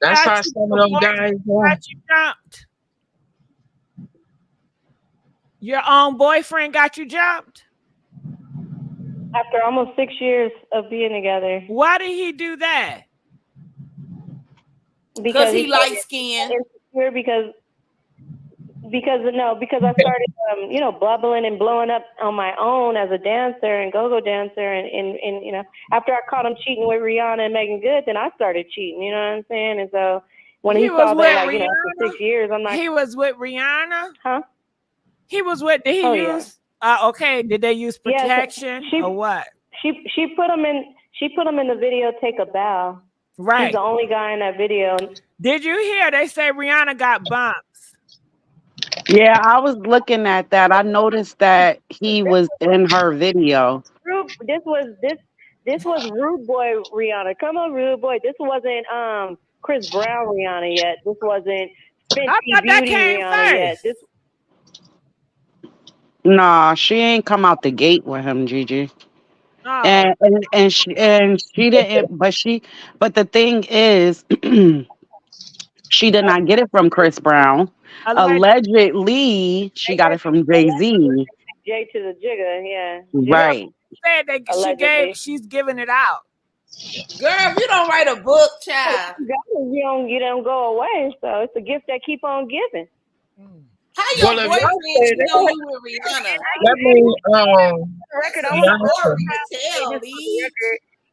That's how some of them guys got you jumped. Your own boyfriend got you jumped? After almost 6 years of being together. Why did he do that? Because he light skinned. Because I started, bubbling and blowing up on my own as a dancer and go-go dancer. And after I caught him cheating with Rihanna and Megan Good, then I started cheating, you know what I'm saying? And so when he saw that, for 6 years, I'm like. He was with Rihanna? Huh? He was with, did he use, okay, did they use protection or what? She put him in the video, Take a Bow. Right. He's the only guy in that video. Did you hear they say Rihanna got bumps? Yeah, I was looking at that. I noticed that he was in her video. This was Rude Boy Rihanna. Come on, Rude Boy. This wasn't Chris Brown Rihanna yet. This wasn't Fenty Beauty Rihanna yet. Nah, she ain't come out the gate with him, Gigi. Oh. And she didn't, but the thing is, she did not get it from Chris Brown. Allegedly, she got it from Jay-Z. Jay to the Jigger, yeah. Right. Said that she's giving it out. Girl, if you don't write a book, child, you don't go away. So it's a gift that keep on giving. How your boyfriend know you with Rihanna? That means,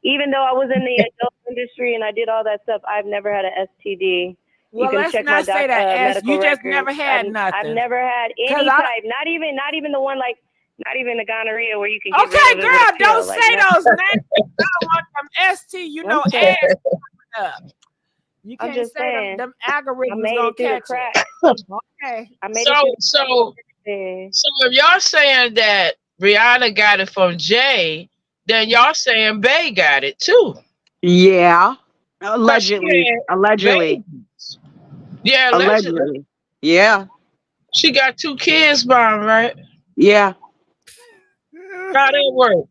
even though I was in the adult industry and I did all that stuff, I've never had an STD. Well, let's not say that. You just never had nothing. I've never had any type. Not even the one not even the gonorrhea where you can. Get okay, girl, don't say those names. I don't want them ST. Ass up. You can't say them algorithms gonna catch it. Okay, I made it. So if y'all saying that Rihanna got it from Jay, then y'all saying Bey got it too. Yeah, allegedly. Yeah, allegedly. Yeah. She got 2 kids by him, right? Yeah. How that work?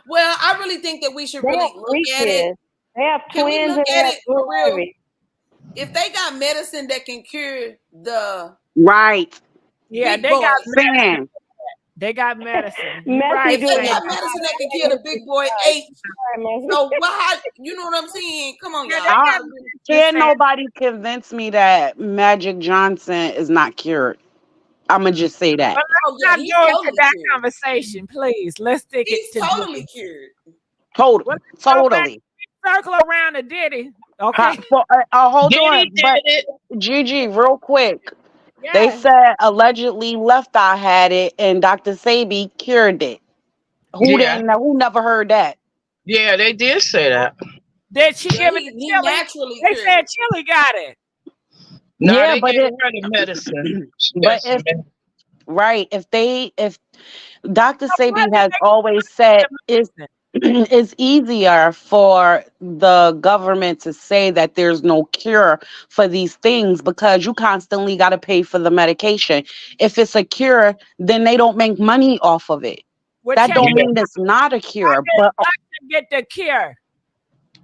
Well, I really think that we should really look at it. They have twins. Look at it for real. If they got medicine that can cure the yeah, they got medicine. They got medicine. If they got medicine that can kill the big boy H, so you know what I'm saying? Come on, y'all. Can't nobody convince me that Magic Johnson is not cured. I'm gonna just say that. But let's not go into that conversation, please. Let's stick it to totally cured. Totally. Circle around to Diddy. Okay. Hold on. But Gigi, real quick. Yes. They said allegedly Left Eye had it and Dr. Sabi cured it. Who never heard that? Yeah, they did say that. Did she give it to Chili? They said Chili got it. No, they gave her the medicine. If Dr. Sabi has always said it's easier for the government to say that there's no cure for these things because you constantly got to pay for the medication. If it's a cure, then they don't make money off of it. That don't mean it's not a cure. But get the cure.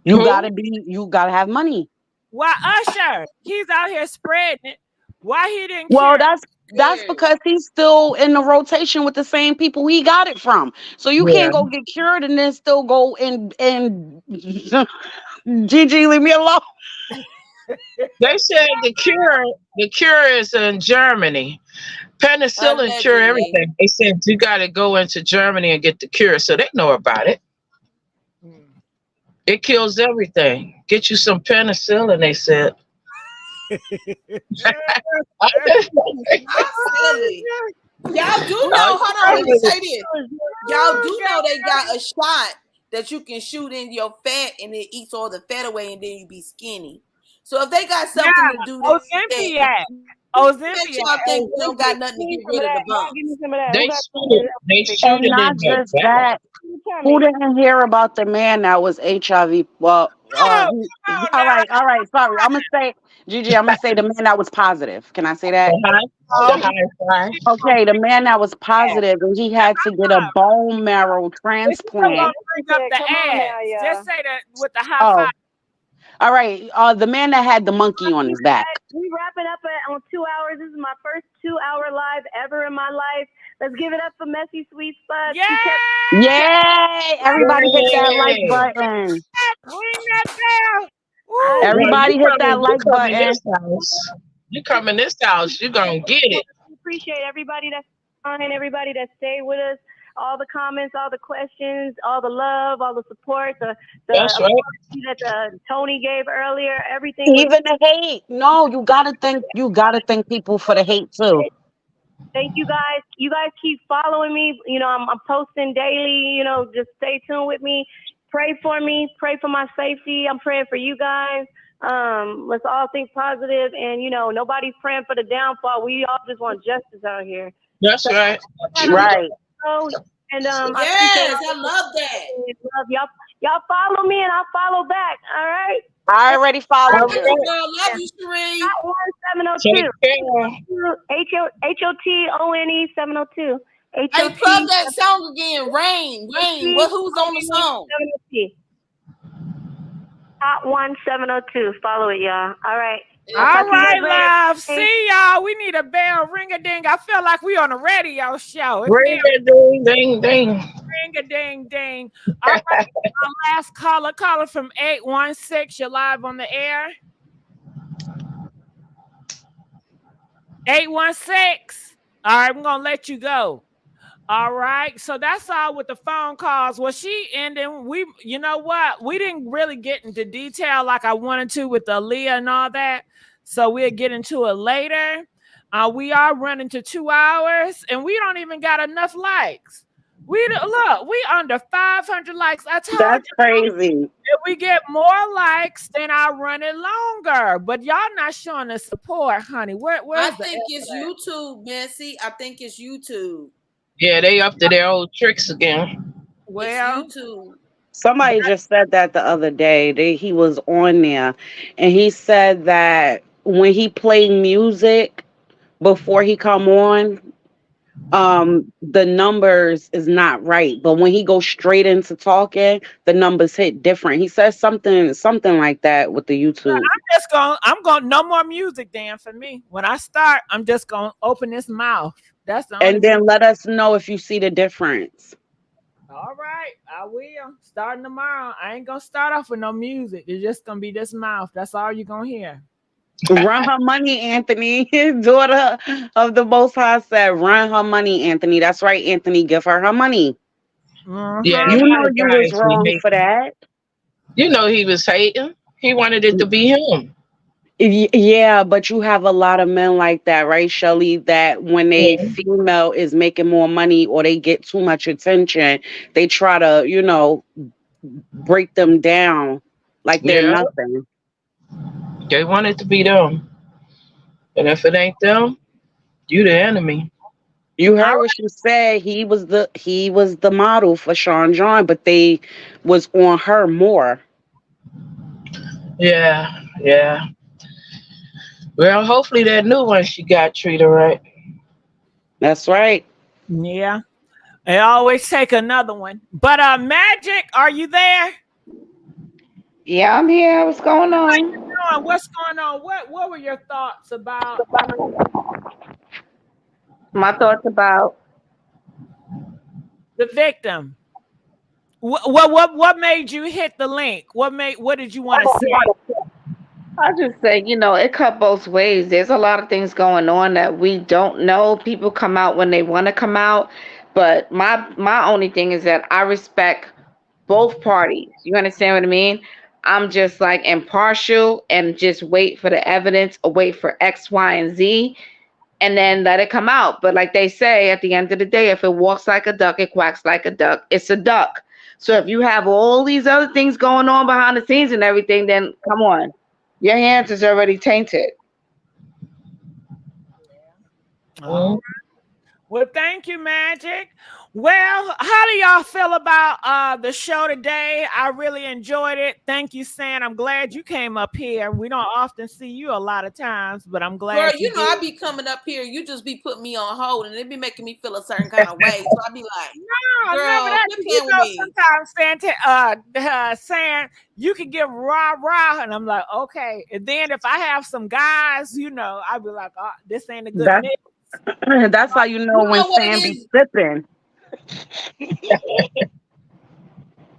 You gotta have money. Why Usher? He's out here spreading it. Why he didn't? Well, that's because he's still in the rotation with the same people he got it from. So you can't go get cured and then still go and Gigi, leave me alone. They said the cure is in Germany. Penicillin cure everything. They said you got to go into Germany and get the cure, so they know about it. It kills everything. Get you some penicillin, they said. Y'all silly. Y'all do know, hold on, let me say this. Y'all do know they got a shot that you can shoot in your fat and it eats all the fat away and then you be skinny. So if they got something to do that, make y'all think we don't got nothing to get rid of the bumps. Give me some of that. They shoot And it not in your just back. that. Who didn't hear about the man that was HIV? Well, all right. Sorry, I'm gonna say, Gigi. I'm gonna say the man that was positive. Can I say that? The high five. Okay, the man that was positive, and he had to get a bone marrow transplant. Bring up the ass. Just say that with the high Oh, five. all right. The man that had the monkey on his back. We wrapping up on 2 hours. This is my first 2-hour live ever in my life. Let's give it up for MessySweetSpot. Yay! Everybody hit that like button. Ring that bell. Everybody hit that like button. You come in this house, you gonna get it. We appreciate everybody that's on and everybody that stayed with us. All the comments, all the questions, all the love, all the support, That's right. that Tony gave earlier, everything. Even the hate. No, you gotta thank people for the hate too. Thank you guys. You guys keep following me. You know, I'm posting daily. You know, just stay tuned with me. Pray for me. Pray for my safety. I'm praying for you guys. Let's all think positive. And, you know, nobody's praying for the downfall. We all just want justice out here. That's right. Right. And yes, I love that. Y'all follow me and I'll follow back. All right. I already followed you. Love you, Sheree. 702. HOTONE 702. Hey, plug that song again. Rain. Who's on the song? Hot 1702. Follow it, y'all. All right. All right, love. See y'all. We need a bell. Ring a ding. I feel like we on a radio show. Ring a ding, ding, ding. Ring a ding, ding. All right. Our last caller from 816. You're live on the air. 816. All right, I'm gonna let you go. All right, so that's all with the phone calls. Well, she ended. You know what? We didn't really get into detail like I wanted to with the Aaliyah and all that. So we'll get into it later. We are running to 2 hours, and we don't even got enough likes. We under 500 likes. I told That's you, crazy. if we get more likes, then I'll run it longer. But y'all not showing the support, honey. I think it's YouTube, Messy. I think it's YouTube. Yeah, they up to their old tricks again. Well, it's YouTube. Somebody just said that the other day. He was on there, and he said that when he played music before he come on, the numbers is not right. But when he goes straight into talking, the numbers hit different. He says something like that with the YouTube. I'm going no more music, Dan, for me. When I start, I'm just gonna open this mouth. That's the only and then let us know if you see the difference. All right, I will. Starting tomorrow. I ain't gonna start off with no music. It's just gonna be this mouth. That's all you're gonna hear. Run her money, Anthony. His daughter of the Most High said, run her money, Anthony. That's right, Anthony. Give her money. Mm-hmm. Yeah, you know you was wrong for that. You know he was hating. He wanted it to be him. Yeah, but you have a lot of men like that, right, Shelly? That when a female is making more money or they get too much attention, they try to, break them down like they're nothing. They want it to be them. And if it ain't them, you the enemy. You heard what she said. He was the model for Sean John, but they was on her more. Yeah. Well, hopefully that new one she got treated right. That's right. Yeah. They always take another one. But Magic, are you there? Yeah, I'm here. What's going on? How you doing? What's going on? What were your thoughts about? My thoughts about the victim. What made you hit the link? What did you want to say? I just say, it cut both ways. There's a lot of things going on that we don't know. People come out when they want to come out. But my only thing is that I respect both parties. You understand what I mean? I'm just like impartial and just wait for the evidence or wait for X, Y, and Z and then let it come out. But like they say, at the end of the day, if it walks like a duck, it quacks like a duck. It's a duck. So if you have all these other things going on behind the scenes and everything, then come on. Your hands is already tainted. All right. Well, thank you, Magic. Well, how do y'all feel about the show today? I really enjoyed it. Thank you, San. I'm glad you came up here. We don't often see you a lot of times, but I'm glad. Girl, you know, I be coming up here. You just be putting me on hold, and it be making me feel a certain kind of way. So I be like, no, girl, never that. quit You playing know, with me. sometimes San, you can give rah, and I'm like, okay. And then if I have some guys, you know, I'd be like, oh, this ain't a good mix. That's how you know when Sam be sipping.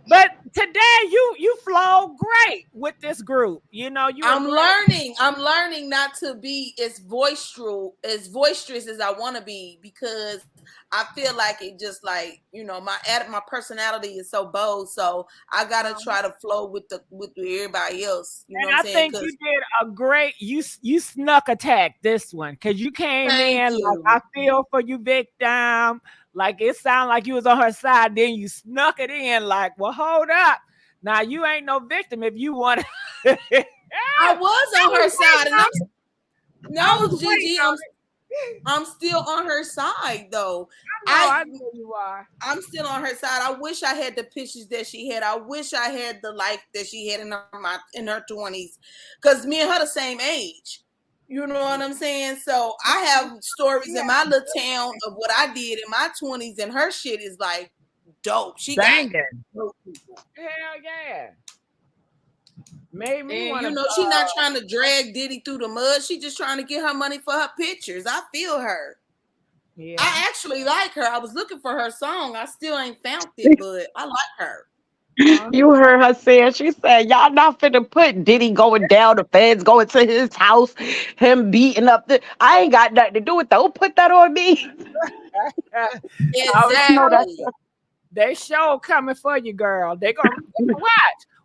But today you flow great with this group. You know, I'm learning not to be as boisterous as I want to be, because I feel like it just like, you know, my personality is so bold, so I gotta try to flow with everybody else. You know what I'm saying? I think you did a great. You snuck attack this one because you came in like, I feel for you, victim. Like it sounded like you was on her side. Then you snuck it in like, well, hold up. Now you ain't no victim if you want. I was on her side, and Gigi, I'm still on her side though. I know you are. I'm still on her side. I wish I had the pictures that she had. I wish I had the life that she had in her 20s, because me and her the same age. You know what I'm saying? So I have stories in my little town of what I did in my 20s, and her shit is like dope. She banging. Hell yeah. Made me and you know, she's not trying to drag Diddy through the mud. She just trying to get her money for her pictures. I feel her. Yeah. I actually like her. I was looking for her song. I still ain't found it, but I like her. You heard her saying, she said, y'all not finna put Diddy going down, the feds going to his house, him beating up I ain't got nothing to do with that. Don't put that on me. Exactly. They show coming for you, girl. They gonna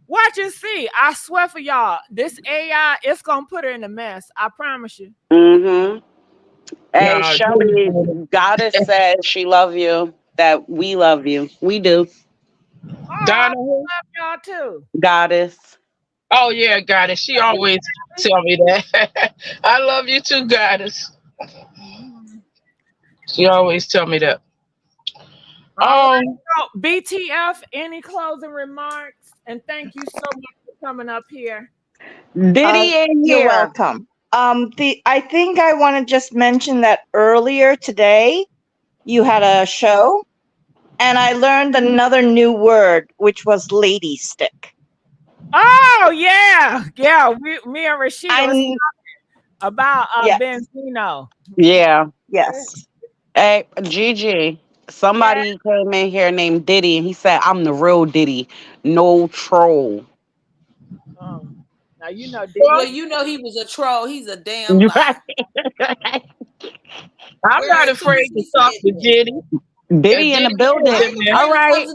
watch and see. I swear for y'all, this AI, it's gonna put her in a mess. I promise you. Mm-hmm. Hey, Shelly, Goddess says she love you, that we love you. We do. Donna, love y'all too. Goddess. Oh yeah, Goddess. She always tell me that. I love you too, Goddess. She always tell me that. BTF, any closing remarks? And thank you so much for coming up here. Diddy in here. You're welcome. I think I want to just mention that earlier today you had a show, and I learned another new word, which was lady stick. Oh yeah. Me and Rashida was talking about Benzino. Yeah. Yes. Hey, Gigi, somebody came in here named Diddy, and he said, I'm the real Diddy, no troll. Now you know Diddy. Well, you know he was a troll. He's a damn lie. I'm not afraid to talk to Diddy. Diddy in the building. All right.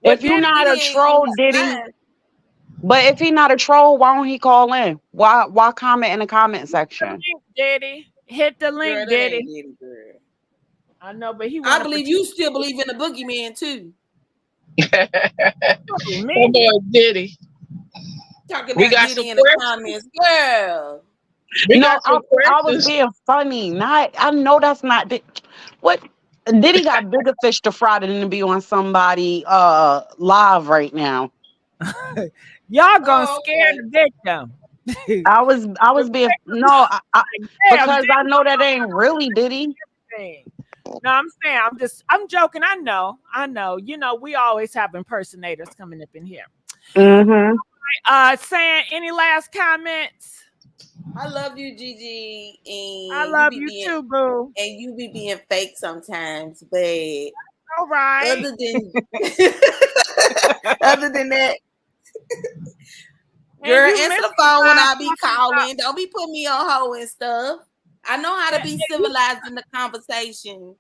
If you're not a troll, Diddy. But if he's not a troll, why don't he call in? Why comment in the comment section? Diddy. Hit the link, Diddy. I know, but I believe you still believe in the boogeyman too. Diddy. Talking about Diddy in the comments. Girl. No, I was being funny. I know that's not what Diddy got bigger fish to fry than to be on somebody live right now. Y'all gonna scare the victim. I was being because I know that ain't really Diddy. No, I'm saying I'm joking. I know. You know, we always have impersonators coming up in here. Mm-hmm. Saying any last comments? I love you, Gigi. And I love you too, boo. And you be being fake sometimes, but all right. Other than that, girl, answer the phone when I be calling. Don't be putting me on hold and stuff. I know how to be civilized in the conversation.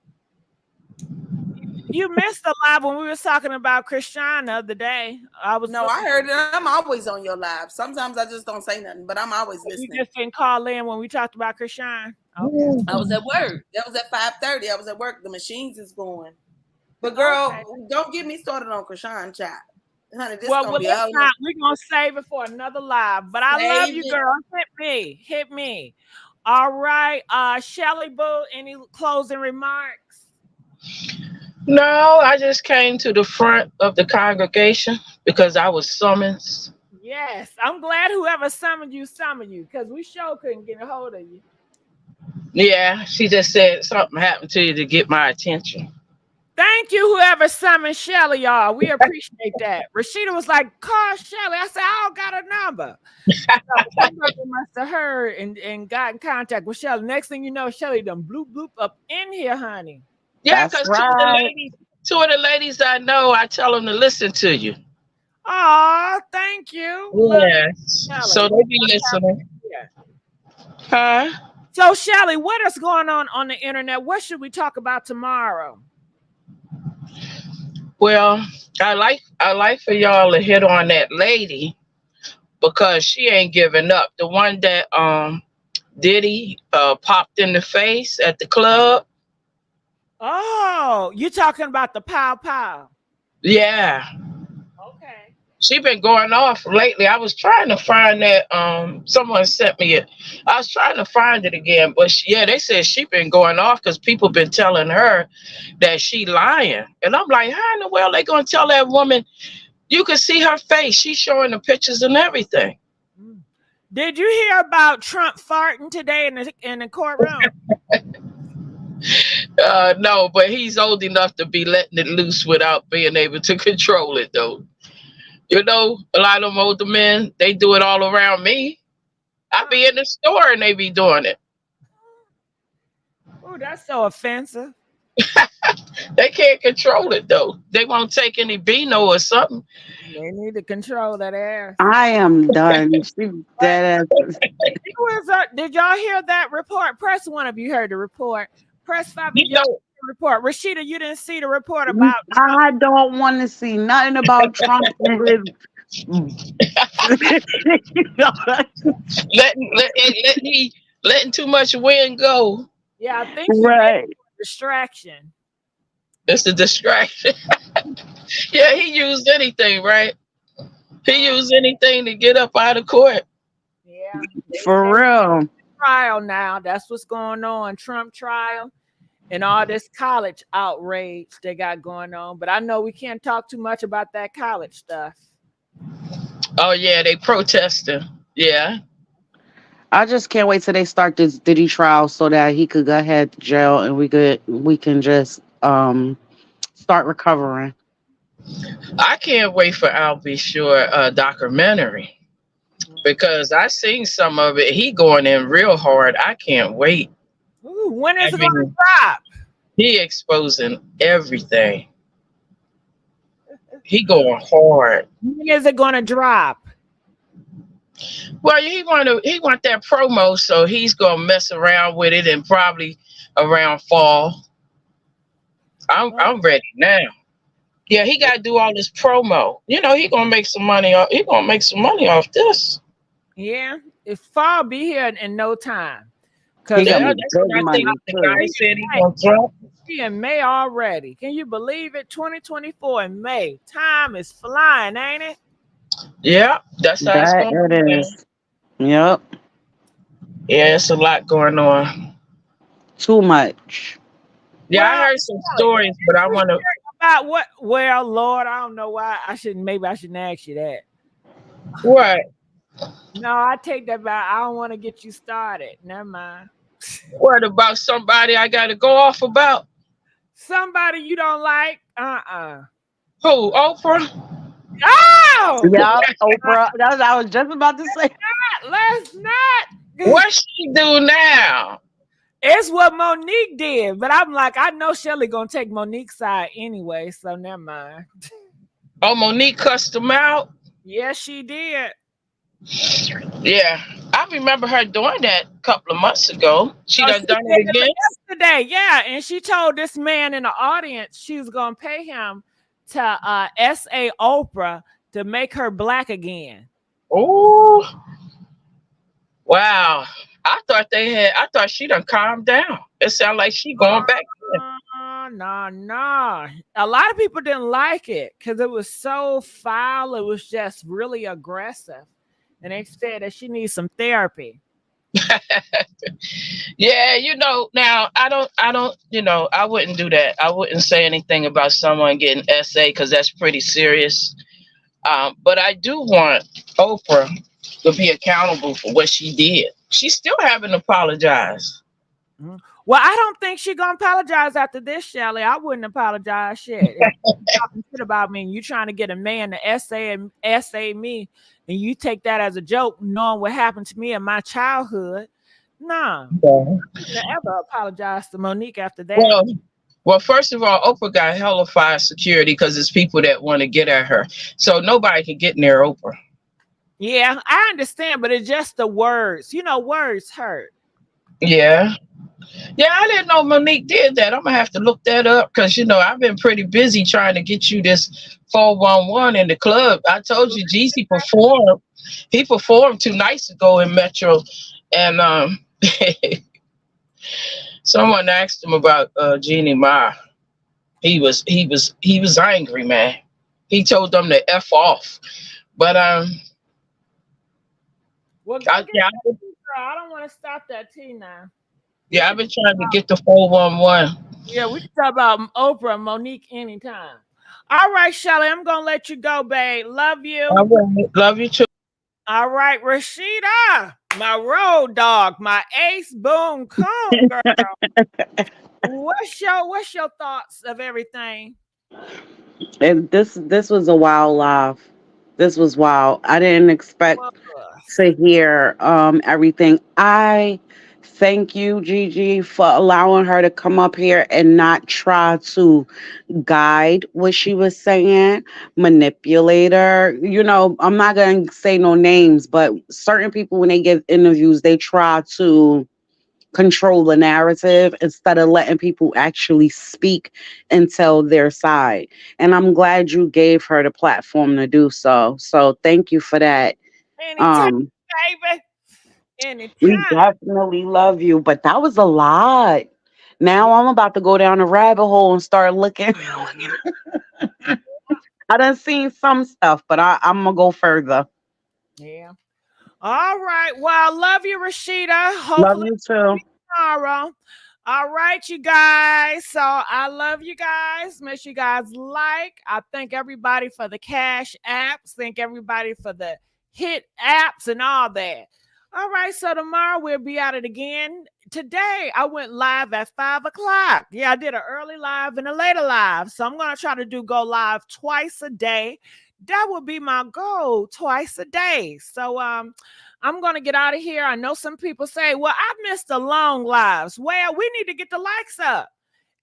You missed the live when we were talking about Christian the other day. I heard it. I'm always on your live. Sometimes I just don't say nothing, but I'm always listening. You just didn't call in when we talked about Christian. Okay. I was at work. That was at 5:30. I was at work. The machines is going. But girl, don't get me started on Christian, child. Honey, this gonna be all. We're gonna save it for another live. But I love you, girl. Hit me. All right, Shelly Boo. Any closing remarks? No, I just came to the front of the congregation because I was summoned. Yes, I'm glad whoever summoned you, because we sure couldn't get a hold of you. Yeah, she just said something happened to you to get my attention. Thank you, whoever summoned Shelly, y'all. We appreciate that. Rashida was like, call Shelly. I said, I don't got a number. So must have heard and got in contact with Shelly. Next thing you know, Shelly done bloop up in here, honey. Yeah, because two of the ladies I know, I tell them to listen to you. Oh, thank you. Yes. So they be listening. Huh? So, Shelly, what is going on the internet? What should we talk about tomorrow? Well, I like for y'all to hit on that lady because she ain't giving up. The one that Diddy popped in the face at the club. Oh, you talking about the pow? Yeah. Okay. She been going off lately. I was trying to find that. Someone sent me it. I was trying to find it again, but they said she been going off because people been telling her that she lying, and I'm like, how in the world they gonna tell that woman? You can see her face. She's showing the pictures and everything. Did you hear about Trump farting today in the courtroom? No, but he's old enough to be letting it loose without being able to control it, though. You know, a lot of them older men, they do it all around me. I be in the store and they be doing it. Oh, that's so offensive. They can't control it, though. They won't take any Beano or something. They need to control that ass. I am done. Dead ass. Did y'all hear that report? Press 1 if you heard the report. Press 5 if you heard the report. Rashida, you didn't see the report about Trump. I don't want to see nothing about Trump and his letting too much wind go. Yeah, I think right. Distraction. It's a distraction. Yeah, he used anything, right? He used anything to get up out of court. Yeah. For real. Trial now. That's what's going on. Trump trial and all this college outrage they got going on. But I know we can't talk too much about that college stuff. Oh, yeah, they protesting. Yeah. I just can't wait till they start this Diddy trial so that he could go ahead to jail and we can just start recovering. I can't wait for I'll Be Sure documentary because I seen some of it. He going in real hard. I can't wait. Ooh, when is it going to drop? He exposing everything. He going hard. When is it going to drop? Well, he want that promo, so he's gonna mess around with it and probably around fall. I'm ready now. Yeah, he got to do all this promo. You know, he gonna make some money. He gonna make some money off this. Yeah, if fall be here in no time. Because he in May already. Can you believe it? 2024 in May. Time is flying, ain't it? Yeah, that's how it's going to be. Yep. Yeah, it's a lot going on. Too much. Yeah, I heard some stories, but I want to. About what? Well, Lord, I don't know why. Maybe I shouldn't ask you that. What? No, I take that back. I don't want to get you started. Never mind. What about somebody I got to go off about? Somebody you don't like? Who? Oprah? Oh! Yeah, Oprah. That's what I was just about to say. Let's not. What she do now? It's what Monique did, but I'm like, I know Shelly gonna take Monique's side anyway, so never mind. Oh, Monique cussed him out? Yes, she did. Yeah, I I remember her doing that a couple of months ago. She Oh, done she done did it again. yesterday, yeah. And she told this man in the audience she was gonna pay him to SA Oprah to make her black again. Oh, wow. I thought she done calmed down. It sounded like she going back in. No. A lot of people didn't like it because it was so foul. It was just really aggressive. And they said that she needs some therapy. Yeah, now I don't, I wouldn't do that. I wouldn't say anything about someone getting SA because that's pretty serious. But I do want Oprah to be accountable for what she did. She still haven't apologized. Well, I don't think she's gonna apologize after this, Shelly. I wouldn't apologize shit. If you're talking shit about me and you trying to get a man to essay me, and you take that as a joke, knowing what happened to me in my childhood. Nah, never apologize to Monique after that. Well, first of all, Oprah got hella fire security because it's people that want to get at her. So nobody can get near Oprah. Yeah, I understand, but it's just the words. Words hurt. Yeah. Yeah, I didn't know Monique did that. I'm gonna have to look that up because I've been pretty busy trying to get you this 411 in the club. I told you Jeezy performed. He performed 2 nights ago in Metro, and someone asked him about Jeannie Mai. He was angry, man. He told them to F off. But well, I don't want to stop that tea now. Yeah, I've been trying to get the 411. Yeah, we can talk about Oprah and Monique anytime. All right, Shelly, I'm gonna let you go, babe. Love you. Love you too. All right, Rashida, my road dog, my ace boom coon girl. What's your thoughts of everything? And this was a wild laugh. This was wild. I didn't expect to hear everything. I thank you, Gigi, for allowing her to come up here and not try to guide what she was saying, manipulate her. I'm not going to say no names, but certain people, when they give interviews, they try to control the narrative instead of letting people actually speak and tell their side. And I'm glad you gave her the platform to do so. So thank you for that. Anytime, baby. Anytime. We definitely love you, but that was a lot. Now I'm about to go down a rabbit hole and start looking. I done seen some stuff, but I'm gonna go further. Yeah. All right. Well, I love you, Rashida. Love Hopefully you too. Tomorrow. All right, you guys. So I love you guys. Make sure you guys like. I thank everybody for the cash apps. Thank everybody for the hit apps and all that. All right, so tomorrow we'll be at it again. Today I went live at 5:00. Yeah, I did an early live and a later live. So I'm gonna try to go live twice a day. That would be my goal, twice a day. So I'm gonna get out of here. I know some people say, well, I missed the long lives. Well, we need to get the likes up.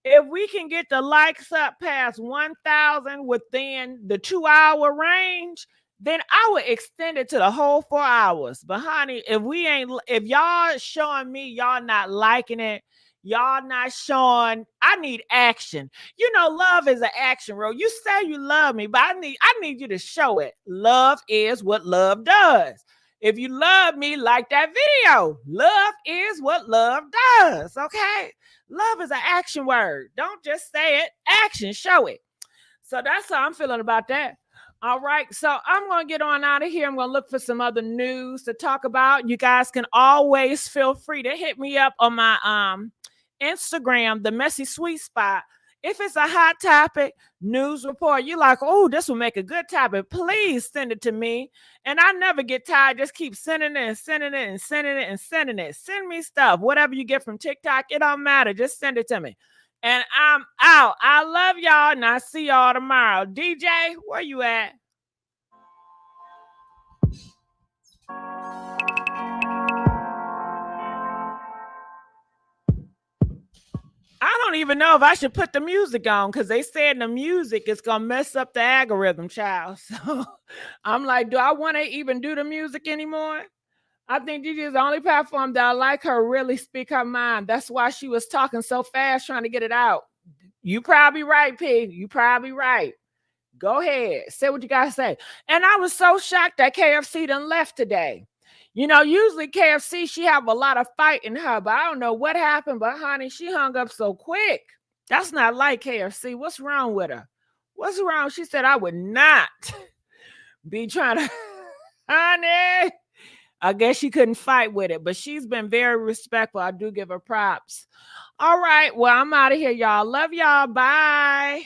If we can get the likes up past 1,000 within the 2-hour range, then I would extend it to the whole 4 hours. But honey, if y'all showing me y'all not liking it, y'all not showing, I need action. Love is an action role. You say you love me, but I need you to show it. Love is what love does. If you love me, like that video. Love is what love does. Okay? Love is an action word. Don't just say it. Action, show it. So that's how I'm feeling about that. All right, so I'm going to get on out of here. I'm going to look for some other news to talk about. You guys can always feel free to hit me up on my Instagram, TheMessySweetSpot. If it's a hot topic, news report, you like, oh, this will make a good topic, please send it to me. And I never get tired. Just keep sending it and sending it and sending it and sending it. Send me stuff. Whatever you get from TikTok, it don't matter. Just send it to me. And I'm out. I love y'all, and I'll see y'all tomorrow. DJ, where you at? I don't even know if I should put the music on because they said the music is going to mess up the algorithm, child. So I'm like, do I want to even do the music anymore? I think Gigi is the only platform that I like her really speak her mind. That's why she was talking so fast trying to get it out. You probably right, P. You probably right. Go ahead. Say what you got to say. And I was so shocked that KFC done left today. You know, usually KFC, she have a lot of fight in her, but I don't know what happened. But honey, she hung up so quick. That's not like KFC. What's wrong with her? What's wrong? She said, I would not be trying to, honey. I guess she couldn't fight with it, but she's been very respectful. I do give her props. All right. Well, I'm out of here, y'all. Love y'all. Bye.